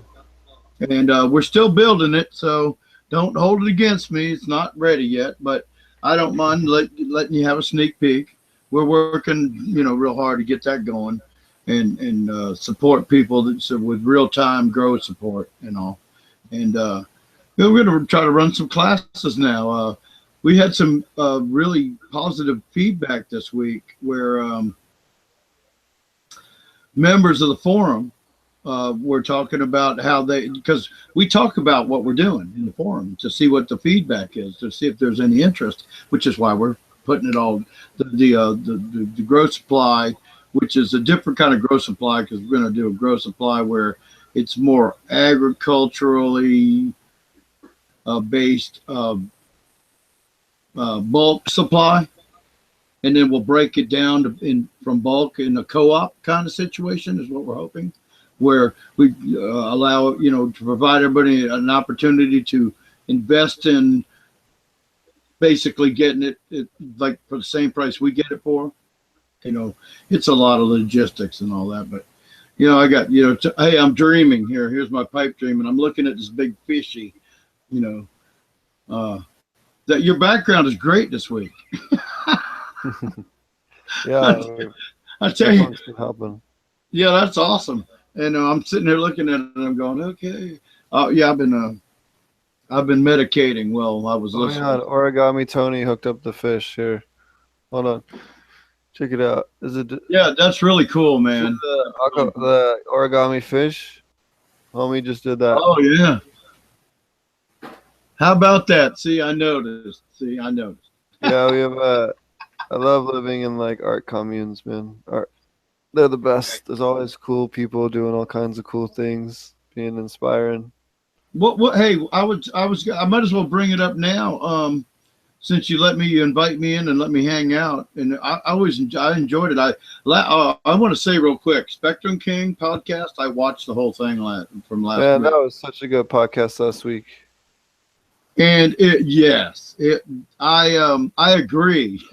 And we're still building it, so don't hold it against me. It's not ready yet, but I don't mind letting you have a sneak peek. We're working, real hard to get that going and support people with real-time growth support and all. And we're going to try to run some classes now. We had some really positive feedback this week where members of the forum were talking about how because we talk about what we're doing in the forum to see what the feedback is, to see if there's any interest, which is why we're putting it all, the grow supply, which is a different kind of grow supply, because we're going to do a grow supply where it's more agriculturally based bulk supply, and then we'll break it down from bulk in a co-op kind of situation is what we're hoping, where we allow to provide everybody an opportunity to invest in basically getting it like for the same price we get it for. It's a lot of logistics and all that, but I got hey, I'm dreaming here. Here's my pipe dream, and I'm looking at this big fishy. That your background is great this week. Yeah, I tell you, helping. yeah, that's awesome. And I'm sitting there looking at it, and I'm going, okay. Yeah, I've been medicating. Well, I was listening. Yeah, Origami Tony hooked up the fish here. Hold on, check it out. Is it? Yeah, that's really cool, man. The origami fish. Homie just did that. Oh yeah. How about that? See, I noticed. Yeah, we have. I love living in like art communes, man. They're the best. There's always cool people doing all kinds of cool things, being inspiring. What? Hey, I might as well bring it up now. Since you invite me in and let me hang out, and I enjoyed it. I want to say real quick, Spectrum King podcast. I watched the whole thing from last week. Man, that was such a good podcast last week. And I agree.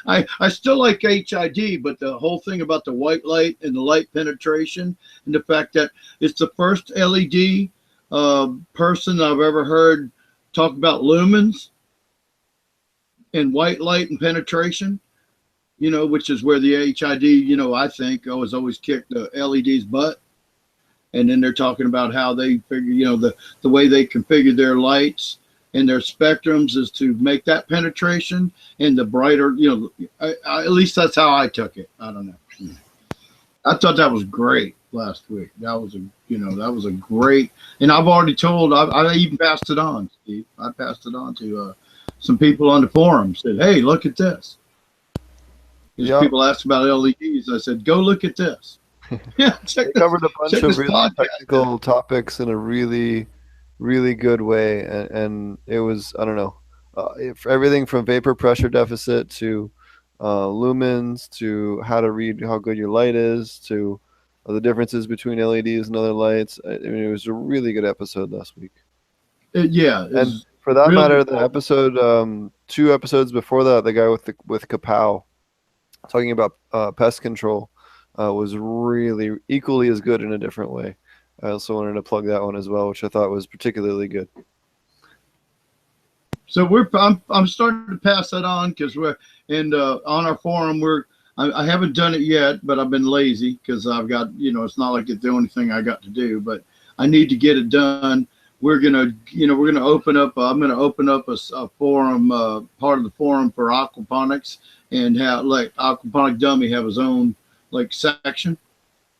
I still like HID, but the whole thing about the white light and the light penetration and the fact that it's the first LED person I've ever heard talk about lumens and white light and penetration, which is where the HID, I think has always kicked the LED's butt. And then they're talking about how they figure, the way they configure their lights and their spectrums is to make that penetration and the brighter, at least that's how I took it. I don't know. I thought that was great last week. That was a great, and I've already told, I even passed it on, Steve. I passed it on to some people on the forum, said, hey, look at this. Yep. People asked about LEDs. I said, go look at this. Yeah, they covered a bunch of really technical topics in a really, really good way, and it was, I don't know, everything from vapor pressure deficit to lumens to how to read how good your light is to the differences between LEDs and other lights. I mean, it was a really good episode last week. And for that matter, the episode, 2 episodes before that, the guy with Kapow talking about pest control. Was really equally as good in a different way. I also wanted to plug that one as well, which I thought was particularly good. So I'm starting to pass that on because we're on our forum. I haven't done it yet, but I've been lazy because I've got, it's not like it's the only thing I got to do, but I need to get it done. We're gonna open up. I'm gonna open up a forum, part of the forum for aquaponics, and have like Aquaponic Dummy have his own like section,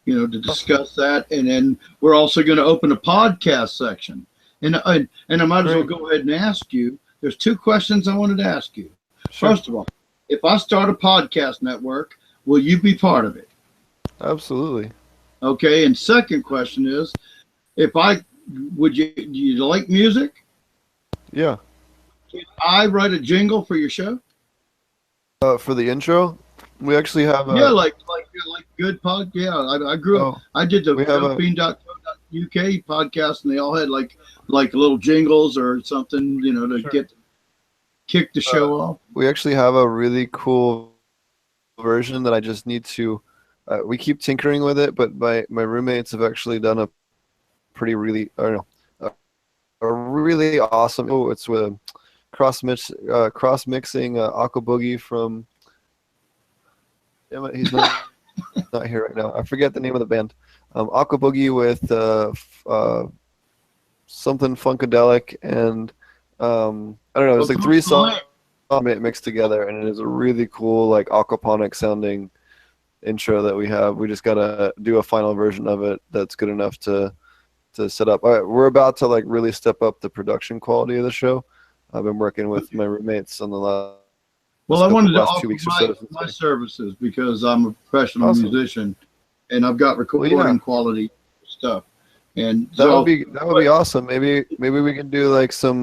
to discuss that. And then we're also going to open a podcast section. And I might as well go ahead and ask you. There's 2 questions I wanted to ask you. Sure. First of all, if I start a podcast network, will you be part of it? Absolutely. Okay. And second question is, do you like music? Yeah. Can I write a jingle for your show? For the intro, we actually have like good pod. Yeah, I grew up. I did the Bean.co.uk podcast, and they all had like little jingles or something, to kick the show off. We actually have a really cool version that I just need to. We keep tinkering with it, but my roommates have actually done a really awesome. Oh, it's with cross mixing Aqua Boogie from. Damn it, he's not here right now. I forget the name of the band. Aqua Boogie with something funkadelic, and I don't know. It's like 3 songs mixed together, and it is a really cool like aquaponic sounding intro that we have. We just gotta do a final version of it that's good enough to set up. All right, we're about to like really step up the production quality of the show. I've been working with my roommates on the last. Well, I wanted to offer my services because I'm a professional musician, and I've got recording quality stuff. And that would be awesome. Maybe we can do like some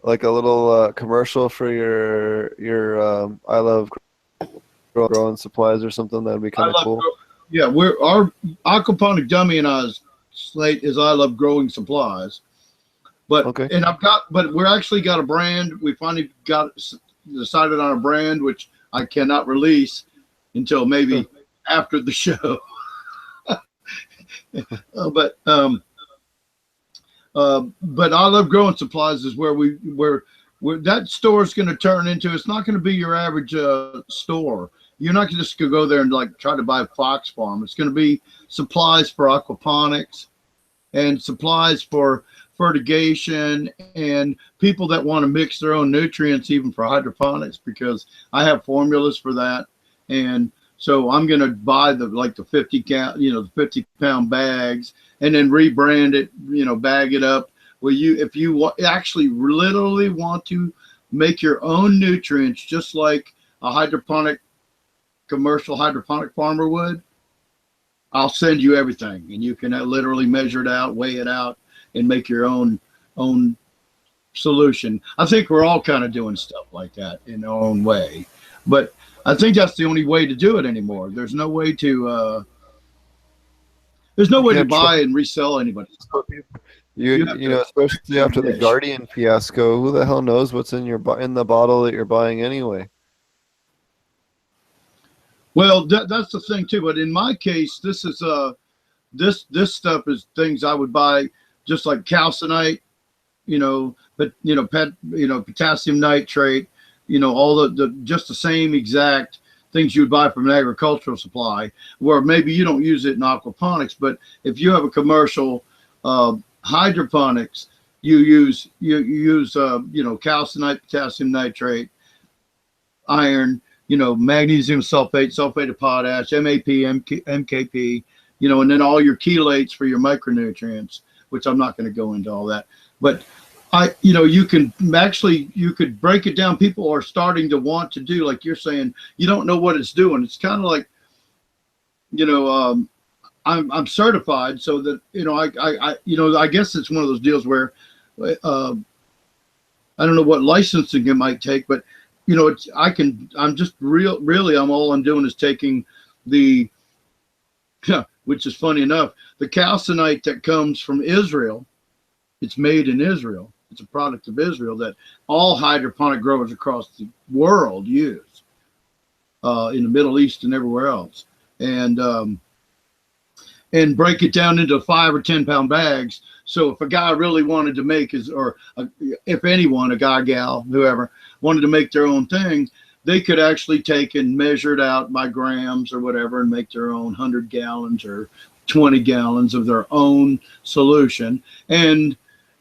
like a little commercial for your I love growing supplies or something. That'd be kind of cool. Yeah, our Aquaponic Dummy and I's slate is I love growing supplies. But but we're actually got a brand. We finally decided on a brand which I cannot release until maybe after the show. But I love growing supplies is where that store is going to turn into. It's not going to be your average store. You're not just going to go there and like try to buy Fox Farm. It's going to be supplies for aquaponics and supplies for fertigation and people that want to mix their own nutrients even for hydroponics, because I have formulas for that. And so I'm going to buy the 50 count, the 50-pound bags, and then rebrand it, bag it up. If you actually literally want to make your own nutrients, just like a commercial hydroponic farmer would, I'll send you everything, and you can literally measure it out, weigh it out, and make your own solution. I think we're all kind of doing stuff like that in our own way, but I think that's the only way to do it anymore. There's no way to buy and resell anybody. Especially after the Guardian fiasco, who the hell knows what's in the bottle that you're buying anyway? Well, that's the thing too. But in my case, this is this stuff is things I would buy, just like calcinite, potassium nitrate, all the just the same exact things you'd buy from an agricultural supply, where maybe you don't use it in aquaponics, but if you have a commercial hydroponics, you use calcinite, potassium nitrate, iron, magnesium sulfate, sulfate of potash, MAP, MKP, and then all your chelates for your micronutrients, which I'm not going to go into all that. But you could break it down. People are starting to want to do, like you're saying, you don't know what it's doing. It's kind of like, I'm certified, so that, I guess it's one of those deals where, I don't know what licensing it might take, but I'm all I'm doing is taking which is funny enough, the calcinite that comes from Israel, it's made in Israel. It's a product of Israel that all hydroponic growers across the world use, in the Middle East and everywhere else. And and break it down into 5 or 10 pound bags. So if a guy really wanted to make his, or if anyone, a guy, gal, whoever wanted to make their own thing, they could actually take and measure it out by grams or whatever and make their own 100 gallons or 20 gallons of their own solution. And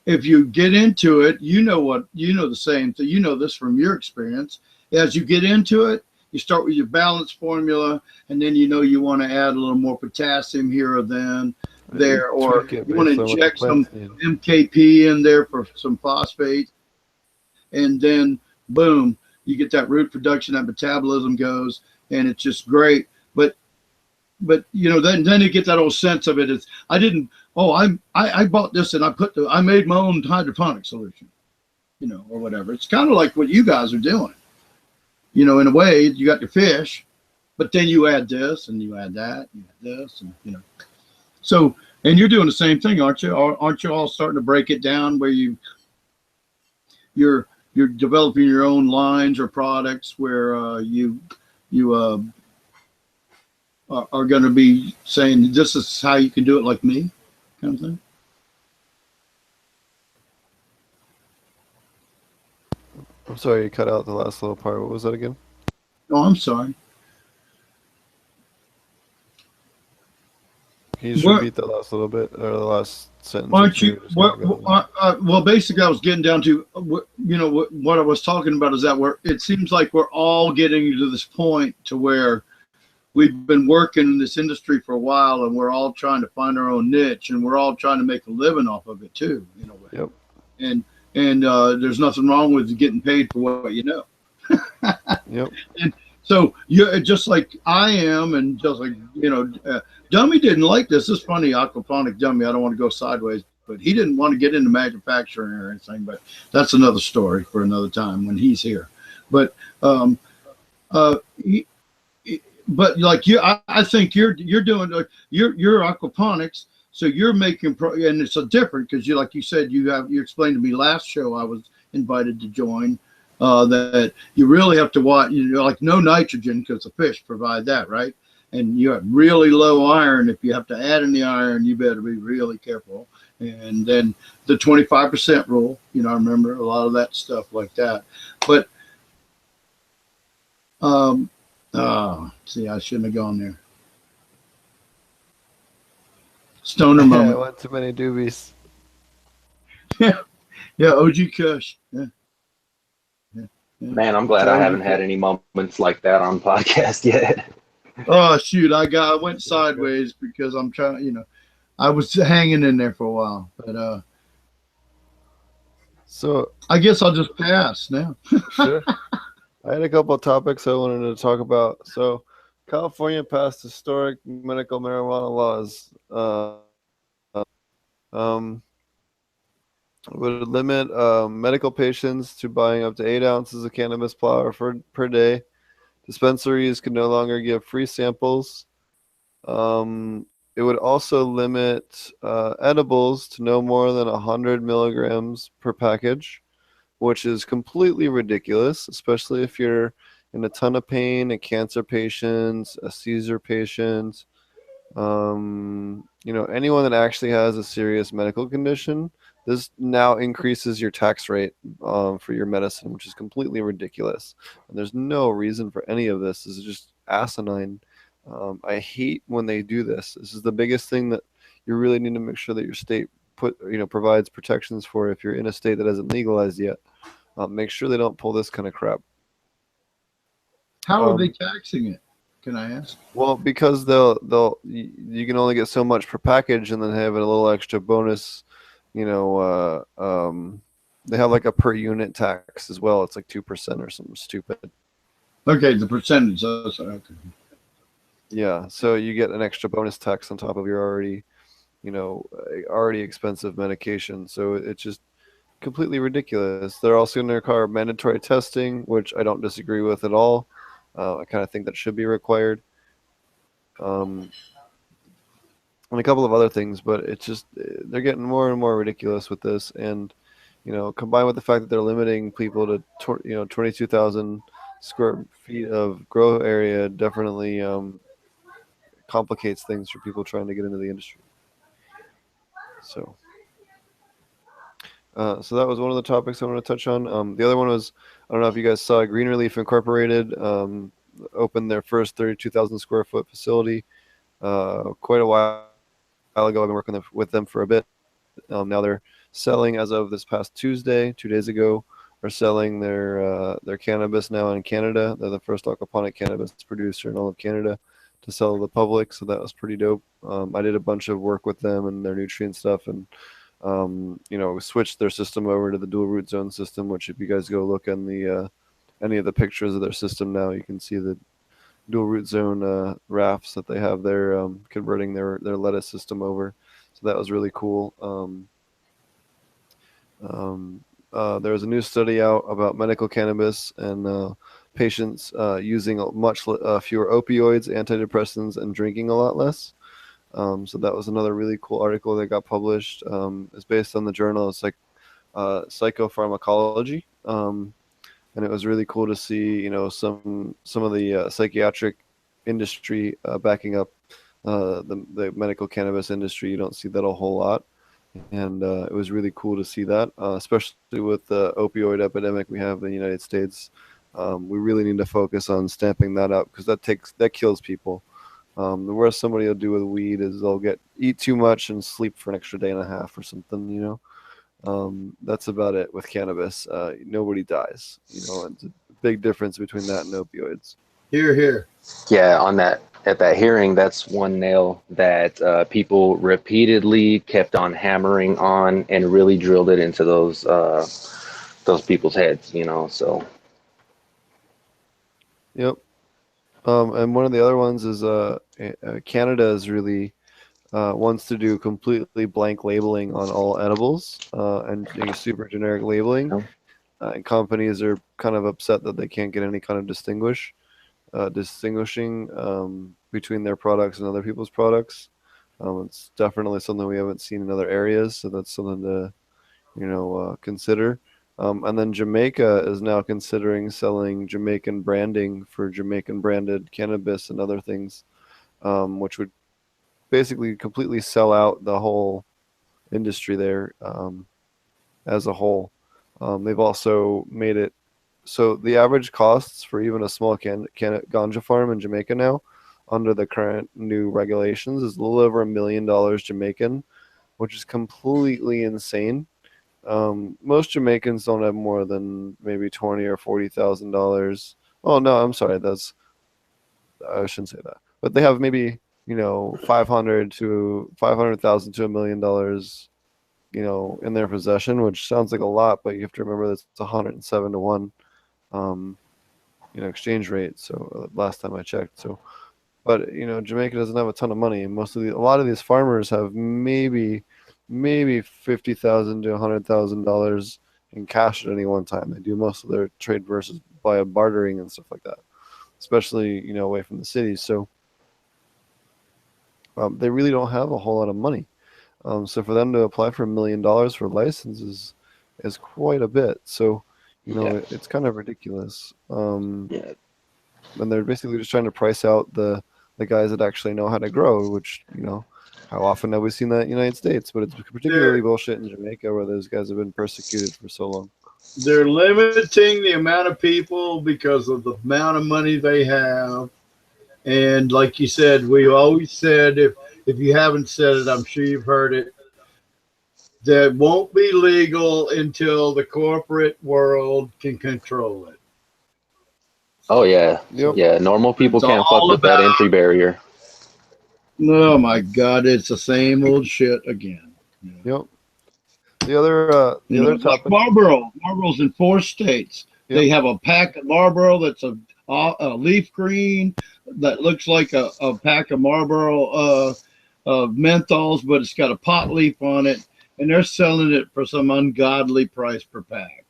if you get into it, you know the same thing. You know this from your experience. As you get into it, you start with your balance formula, and then you want to add a little more potassium here or there, or you want to inject some MKP in there for some phosphate, and then boom, you get that root production, that metabolism goes, and it's just great. But then you get that old sense of it. It's I bought this and I made my own hydroponic solution, or whatever. It's kind of like what you guys are doing. In a way, you got your fish, but then you add this and you add that, you add this, and So, and you're doing the same thing, aren't you? Aren't you all starting to break it down where you're developing your own lines or products where you are going to be saying this is how you can do it like me, kind of thing? I'm sorry, you cut out the last little part. What was that again? Oh, I'm sorry. Can you just repeat that last little bit, or the last sentence? Aren't you? Well, basically, I was getting down to, what I was talking about is that it seems like we're all getting to this point to where we've been working in this industry for a while, and we're all trying to find our own niche, and we're all trying to make a living off of it too, in a way. Yep. And there's nothing wrong with getting paid for what you know. Yep. And so you're just like I am, and just like Dummy didn't like this. It's funny, Aquaponic Dummy. I don't want to go sideways, but he didn't want to get into manufacturing or anything. But that's another story for another time when he's here. But but like you, I think you're doing your aquaponics. So you're making and it's a different because like you said, you explained to me last show I was invited to join that you really have to watch, like no nitrogen because the fish provide that, right? And you have really low iron. If you have to add any iron, you better be really careful. And then the 25% rule, I remember a lot of that stuff like that. But see, I shouldn't have gone there. Stoner moment. Yeah, I went too many doobies. Yeah, OG Kush. Yeah. Man, I'm glad I haven't had any moments like that on podcast yet. Oh shoot, I went sideways because I'm trying. I was hanging in there for a while, but so I guess I'll just pass now. Sure. I had a couple of topics I wanted to talk about. So, California passed historic medical marijuana laws. Would limit medical patients to buying up to 8 ounces of cannabis flower per day. Dispensaries could no longer give free samples. It would also limit edibles to no more than 100 milligrams per package, which is completely ridiculous, especially if you're in a ton of pain, a cancer patient, a seizure patient, anyone that actually has a serious medical condition. This now increases your tax rate for your medicine, which is completely ridiculous. And there's no reason for any of this. This is just asinine. I hate when they do this. This is the biggest thing that you really need to make sure that your state provides protections for. If you're in a state that hasn't legalized yet, make sure they don't pull this kind of crap. How are they taxing it? Can I ask? Well, because you can only get so much per package, and then have a little extra bonus. They have like a per unit tax as well. It's like 2% or something stupid. Okay, the percentage. Okay. Yeah, so you get an extra bonus tax on top of your already expensive medication. So it's just completely ridiculous. They're also going to require mandatory testing, which I don't disagree with at all. I kind of think that should be required. And a couple of other things, but it's just they're getting more and more ridiculous with this. And combined with the fact that they're limiting people to 22,000 square feet of grow area, definitely complicates things for people trying to get into the industry. So so that was one of the topics I want to touch on. The other one was, I don't know if you guys saw, Green Relief Incorporated opened their first 32,000 square foot facility quite a while ago. I've been working with them for a bit. Now they're selling, as of this past Tuesday, 2 days ago, are selling their cannabis now in Canada. They're the first aquaponic cannabis producer in all of Canada to sell to the public, so that was pretty dope. I did a bunch of work with them and their nutrient stuff, and switched their system over to the dual root zone system, which if you guys go look on the any of the pictures of their system now, you can see the dual root zone rafts that they have there, converting their lettuce system over. So that was really cool. There was a new study out about medical cannabis and patients using much fewer opioids, antidepressants, and drinking a lot less. So that was another really cool article that got published. It's based on the journal. It's like psychopharmacology, and it was really cool to see, some of the psychiatric industry backing up the medical cannabis industry. You don't see that a whole lot, and it was really cool to see that, especially with the opioid epidemic we have in the United States. We really need to focus on stamping that out, because that kills people. The worst somebody will do with weed is they'll eat too much and sleep for an extra day and a half or something, That's about it with cannabis. Nobody dies, It's a big difference between that and opioids. Here, here. Yeah, at that hearing, that's one nail that people repeatedly kept on hammering on and really drilled it into those people's heads, so. Yep. And one of the other ones is Canada is really wants to do completely blank labeling on all edibles and super generic labeling. And companies are kind of upset that they can't get any kind of distinguishing between their products and other people's products. It's definitely something we haven't seen in other areas, so that's something to consider. And then Jamaica is now considering selling Jamaican branding for Jamaican branded cannabis and other things, which would basically completely sell out the whole industry there as a whole. They've also made it so the average costs for even a small ganja farm in Jamaica now, under the current new regulations, is a little over $1 million Jamaican, which is completely insane. Most Jamaicans don't have more than maybe $20,000 or $40,000. Oh no, I'm sorry. I shouldn't say that. But they have maybe $500,000 to $1 million, in their possession, which sounds like a lot, but you have to remember that it's 107 to 1, exchange rate. So last time I checked. So, but Jamaica doesn't have a ton of money, and a lot of these farmers have maybe $50,000 to $100,000 in cash at any one time. They do most of their trade versus by bartering and stuff like that, especially away from the cities. So they really don't have a whole lot of money. So for them to apply for $1 million for licenses is quite a bit. So it's kind of ridiculous. And they're basically just trying to price out the guys that actually know how to grow, which how often have we seen that in the United States? But it's particularly bullshit in Jamaica, where those guys have been persecuted for so long. They're limiting the amount of people because of the amount of money they have. And like you said, we always said, if you haven't said it, I'm sure you've heard it, that won't be legal until the corporate world can control it. Oh, yeah. Yep. Yeah, normal people can't fuck with that entry barrier. Oh my God, it's the same old shit again. Yep. The other topic. Like Marlboro's in 4 states. Yep. They have a pack of Marlboro that's a leaf green that looks like a pack of Marlboro menthols, but it's got a pot leaf on it, and they're selling it for some ungodly price per pack.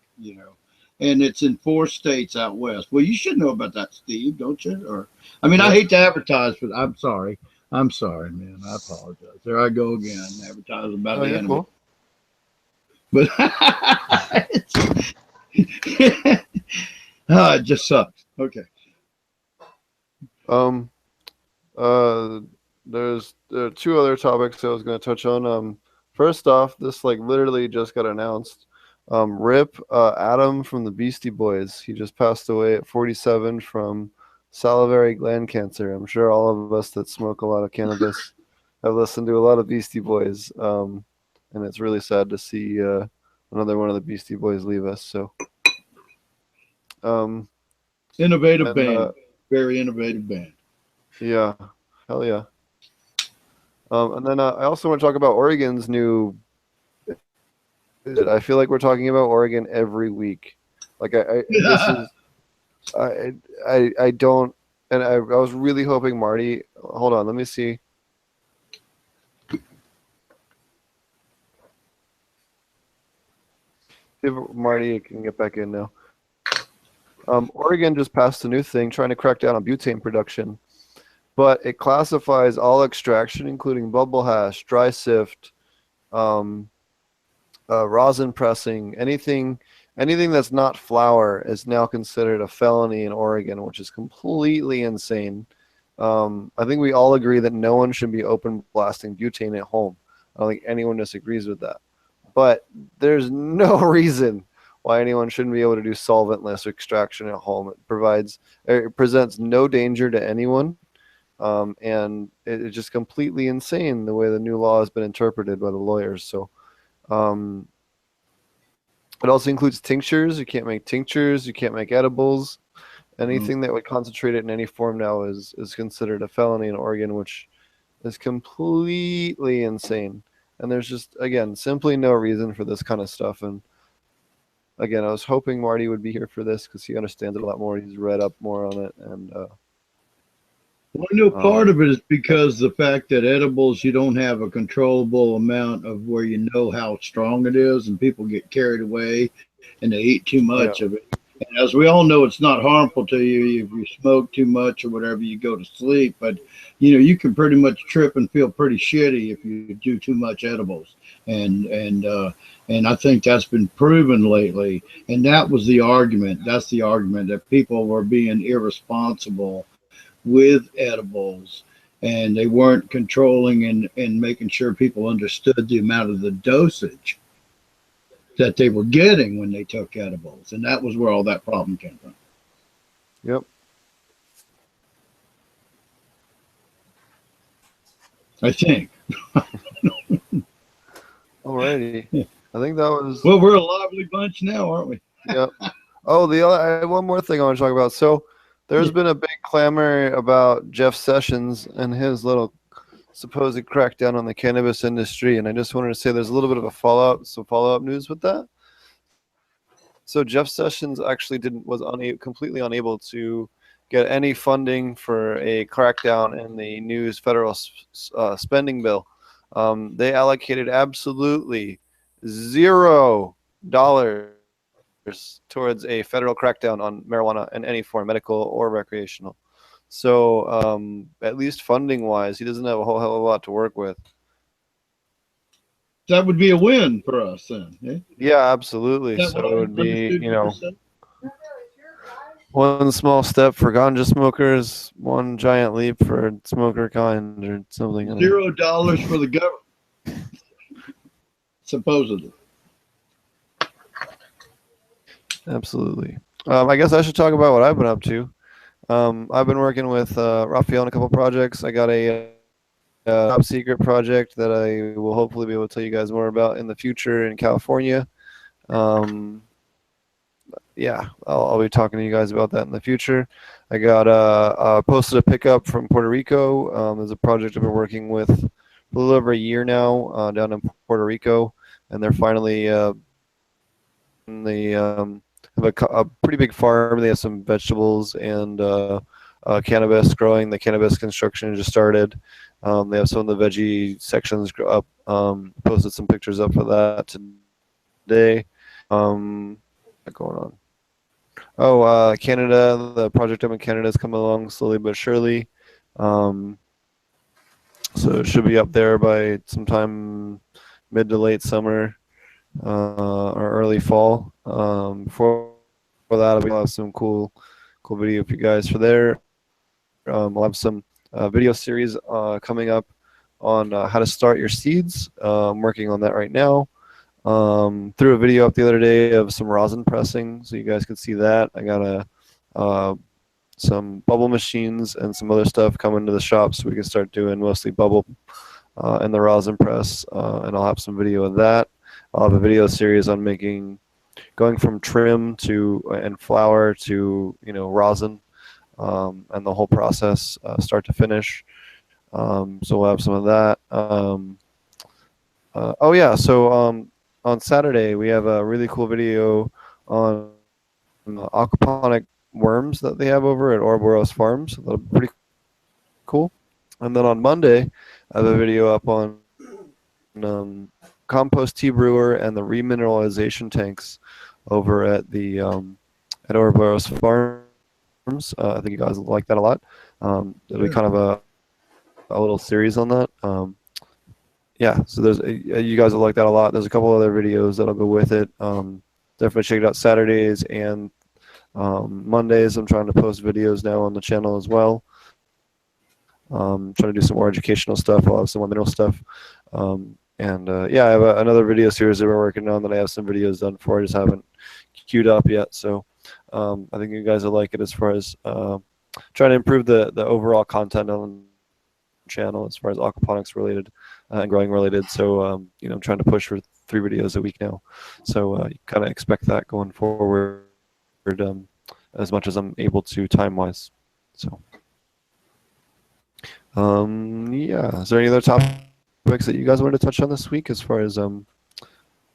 And it's in 4 states out west. Well, you should know about that, Steve, don't you? I hate to advertise, but I'm sorry. I'm sorry, man. I apologize. There I go again, advertising about the enemy. Cool. But it just sucks. Okay. there's two other topics I was going to touch on. First off, this like literally just got announced. Rip Adam from the Beastie Boys. He just passed away at 47 from salivary gland cancer. I'm sure all of us that smoke a lot of cannabis have listened to a lot of Beastie Boys, and it's really sad to see another one of the Beastie Boys leave us. So, innovative band, very innovative band. Yeah, hell yeah. And then I also want to talk about Oregon's new. I feel like we're talking about Oregon every week. Like this is, I don't, and I was really hoping Marty. Hold on, let me see. If Marty can get back in now. Oregon just passed a new thing trying to crack down on butane production, but it classifies all extraction, including bubble hash, dry sift, rosin pressing, anything that's not flour is now considered a felony in Oregon, which is completely insane. I think we all agree that no one should be open blasting butane at home. I don't think anyone disagrees with that. But there's no reason why anyone shouldn't be able to do solventless extraction at home. It presents no danger to anyone. And it's just completely insane the way the new law has been interpreted by the lawyers. So it also includes tinctures. You can't make tinctures. You can't make edibles. Anything that would concentrate it in any form now is considered a felony in Oregon, which is completely insane. And there's just, again, simply no reason for this kind of stuff. And again, I was hoping Marty would be here for this because he understands it a lot more. He's read up more on it. And well, I know part of it is because the fact that edibles, you don't have a controllable amount of where you know how strong it is, and people get carried away and they eat too much of it. And as we all know, it's not harmful to you if you smoke too much or whatever, you go to sleep. But, you know, you can pretty much trip and feel pretty shitty if you do too much edibles. And I think that's been proven lately. And that was the argument. That's the argument, that people were being irresponsible with edibles, and they weren't controlling and making sure people understood the amount of the dosage that they were getting when they took edibles. And that was where all that problem came from. Yep. I think. Alrighty. I think that was... Well, we're a lively bunch now, aren't we? Yep. Oh, I have one more thing I want to talk about. So there's been a big clamor about Jeff Sessions and his little supposed crackdown on the cannabis industry, and I just wanted to say there's a little bit of some follow-up news with that. So Jeff Sessions actually was completely unable to get any funding for a crackdown in the new federal spending bill. They allocated absolutely $0 towards a federal crackdown on marijuana in any form, medical or recreational. So at least funding wise, he doesn't have a whole hell of a lot to work with. That would be a win for us then. Eh? Yeah, absolutely. So it would be, one small step for ganja smokers, one giant leap for smoker kind, or something. $0 for the government, supposedly. Absolutely. I guess I should talk about what I've been up to. I've been working with Rafael on a couple projects. I got a top secret project that I will hopefully be able to tell you guys more about in the future in California. Yeah, I'll be talking to you guys about that in the future. I got posted a pickup from Puerto Rico. There's a project I've been working with a little over a year now down in Puerto Rico, and they're finally have a pretty big farm. They have some vegetables and cannabis growing. The cannabis construction just started. They have some of the veggie sections up. Posted some pictures up for that today. What's going on? Oh, Canada. The project up in Canada is coming along slowly but surely. So it should be up there by sometime mid to late summer or early fall. Before that, we'll have some cool video for you guys for there. We'll have some video series coming up on how to start your seeds. I'm working on that right now. Threw a video up the other day of some rosin pressing, so you guys could see that. I got some bubble machines and some other stuff coming to the shop, so we can start doing mostly bubble and the rosin press, and I'll have some video of that. I'll have a video series on going from trim and flower to rosin, and the whole process start to finish. So we'll have some of that. Oh yeah, so on Saturday we have a really cool video on aquaponic worms that they have over at Ouroboros Farms. That'll be pretty cool. And then on Monday, I have a video up on compost tea brewer and the remineralization tanks over at the at Ouroboros Farms. I think you guys will like that a lot. It'll be kind of a little series on that. Yeah, so there's you guys will like that a lot. There's a couple other videos that'll go with it. Definitely check it out Saturdays and Mondays. I'm trying to post videos now on the channel as well. Trying to do some more educational stuff. I'll have some more mineral stuff. Yeah, I have another video series that we're working on that I have some videos done for. I just haven't queued up yet. So I think you guys will like it as far as trying to improve the overall content on the channel as far as aquaponics related and growing related. So I'm trying to push for 3 videos a week now. So you kind of expect that going forward. As much as I'm able to time-wise. So, yeah. Is there any other topics that you guys wanted to touch on this week as far as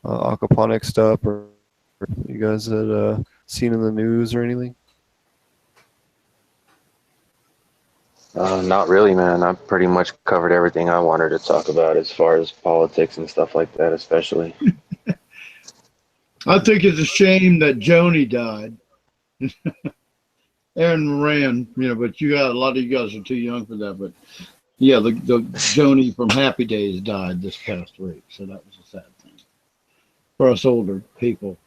aquaponic stuff, or you guys had seen in the news or anything? Not really, man. I pretty much covered everything I wanted to talk about as far as politics and stuff like that, especially. I think it's a shame that Joni died. Aaron Moran, but a lot of you guys are too young for that. But yeah, the Joni from Happy Days died this past week, so that was a sad thing for us older people.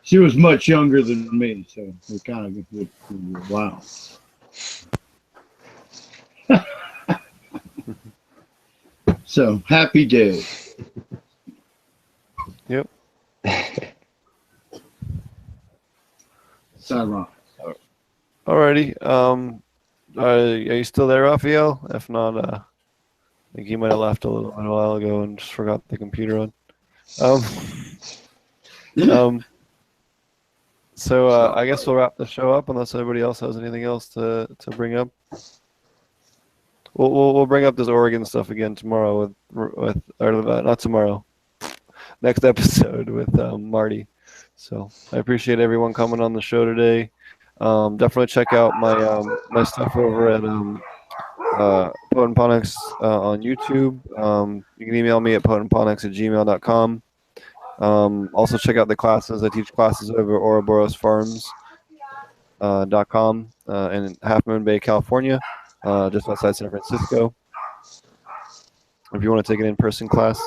She was much younger than me, so we kind of wow. So Happy Days. Yep. Alrighty. Are you still there, Rafael? If not, I think he might have left a while ago and just forgot the computer on. So I guess we'll wrap the show up unless anybody else has anything else to bring up. We'll bring up this Oregon stuff again tomorrow with not tomorrow, next episode with Marty. So I appreciate everyone coming on the show today. Definitely check out my stuff over at Potentponics on YouTube. You can email me at potentponics@gmail.com. Also check out the classes. I teach classes over at ouroborosfarms.com in Half Moon Bay, California, just outside San Francisco. If you want to take an in-person class.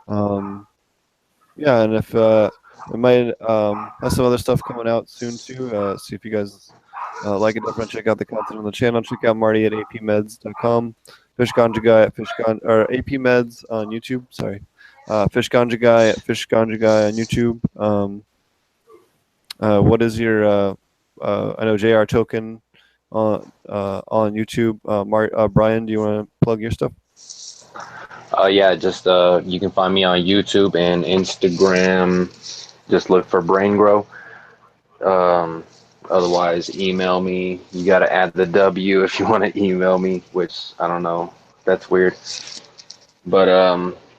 Yeah, and if we might have some other stuff coming out soon too. See if you guys like it. Definitely check out the content on the channel. Check out Marty at apmeds.com. Fish Ganja Guy at APMeds on YouTube. Sorry, Fish Ganja Guy at Fish Ganja Guy on YouTube. What is your? I know JR Token on YouTube. Brian, do you want to plug your stuff? Yeah, just you can find me on YouTube and Instagram. Just look for Brain Grow. Otherwise, email me. You got to add the W if you want to email me, which I don't know. That's weird. But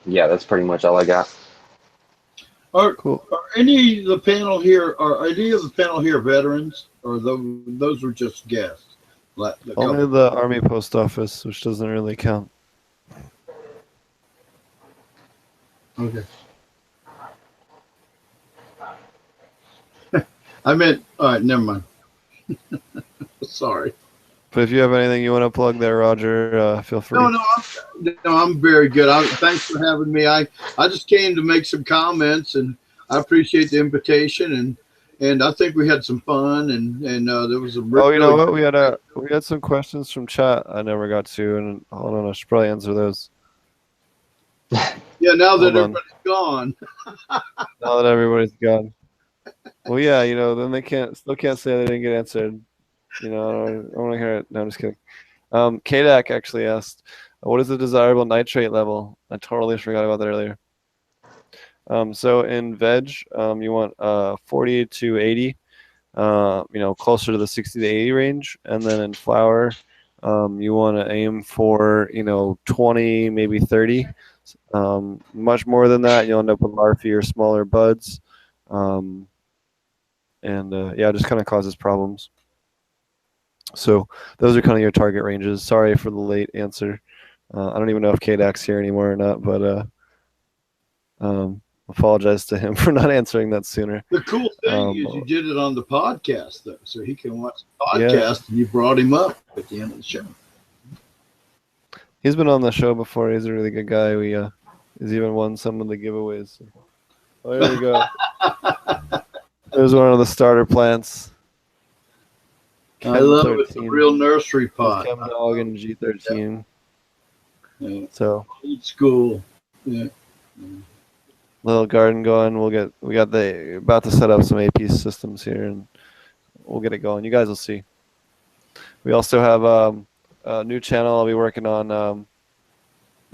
yeah, that's pretty much all I got. Cool. Are any of the panel here? Are any of the panel here veterans, or those were just guests? Only the Army Post Office, which doesn't really count. Okay. I meant, all right, never mind. Sorry. But if you have anything you want to plug there, Roger, feel free. No, I'm very good. Thanks for having me. I just came to make some comments, and I appreciate the invitation. and I think we had some fun, and there was a Oh, you know what? We had some questions from chat I never got to, and hold on, I should probably answer those. Yeah, now that everybody's gone. Now that everybody's gone. Well, yeah, you know, then they still can't say they didn't get answered. You know, I want to hear it. No, I'm just kidding. KDAC actually asked, what is the desirable nitrate level? I totally forgot about that earlier. So in veg, you want 40 to 80, you know, closer to the 60 to 80 range. And then in flower, you want to aim for, you know, 20, maybe 30. Much more than that, you'll end up with larvae or smaller buds. And yeah, it just kind of causes problems. So those are kind of your target ranges. Sorry for the late answer. I don't even know if KDAC's here anymore or not, but apologize to him for not answering that sooner. The cool thing is you did it on the podcast, though, so he can watch the podcast, and you brought him up at the end of the show. He's been on the show before. He's a really good guy. He's even won some of the giveaways. So. Oh, there we go. There's one of the starter plants. I love it. It's a real nursery pot. Chem Dog and G13. Yeah. So old school. Yeah. Little garden going. We got about to set up some AP systems here, and we'll get it going. You guys will see. We also have a new channel I'll be working on.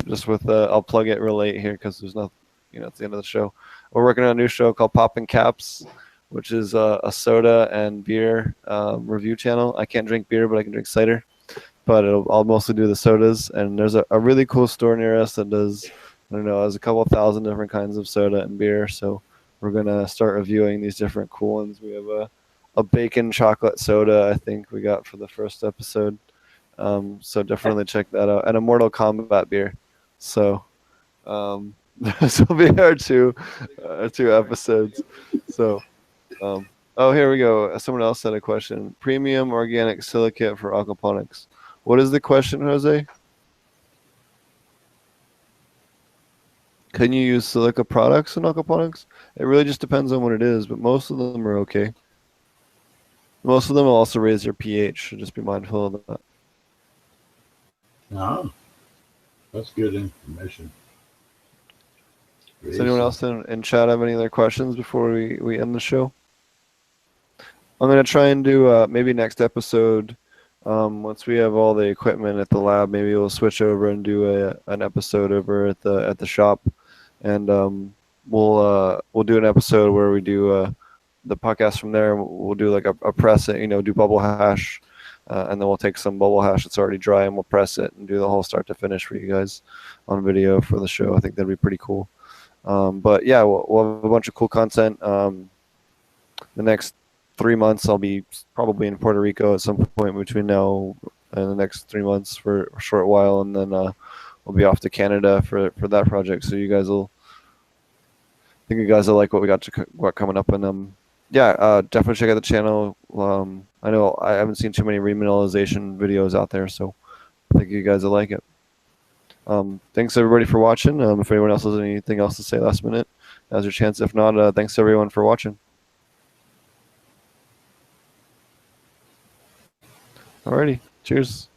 Just with I'll plug it real late here because there's nothing. You know, it's the end of the show. We're working on a new show called Poppin' Caps, which is a soda and beer review channel. I can't drink beer, but I can drink cider. But I'll mostly do the sodas. And there's a really cool store near us that does, I don't know, has a couple thousand different kinds of soda and beer. So we're going to start reviewing these different cool ones. We have a bacon chocolate soda, I think we got for the first episode. So definitely check that out. And a Mortal Kombat beer. So this will be our two episodes. So, oh, here we go. Someone else had a question. Premium organic silicate for aquaponics. What is the question, Jose? Can you use silica products in aquaponics? It really just depends on what it is, but most of them are okay. Most of them will also raise your pH, so just be mindful of that. Ah, that's good information. Does anyone else in chat have any other questions before we end the show? I'm going to try and do maybe next episode, once we have all the equipment at the lab, maybe we'll switch over and do an episode over at the shop. And we'll do an episode where we do the podcast from there. We'll do like a press it, you know, do bubble hash. And then we'll take some bubble hash that's already dry and we'll press it and do the whole start to finish for you guys on video for the show. I think that'd be pretty cool. But yeah, we'll have a bunch of cool content. The next 3 months, I'll be probably in Puerto Rico at some point between now and the next 3 months for a short while. And then we'll be off to Canada for that project. So you guys I think you guys will like what we got coming up. And yeah, definitely check out the channel. I know I haven't seen too many remineralization videos out there, so I think you guys will like it. Thanks everybody for watching. If anyone else has anything else to say last minute, now's your chance. If not, thanks everyone for watching. Alrighty, cheers.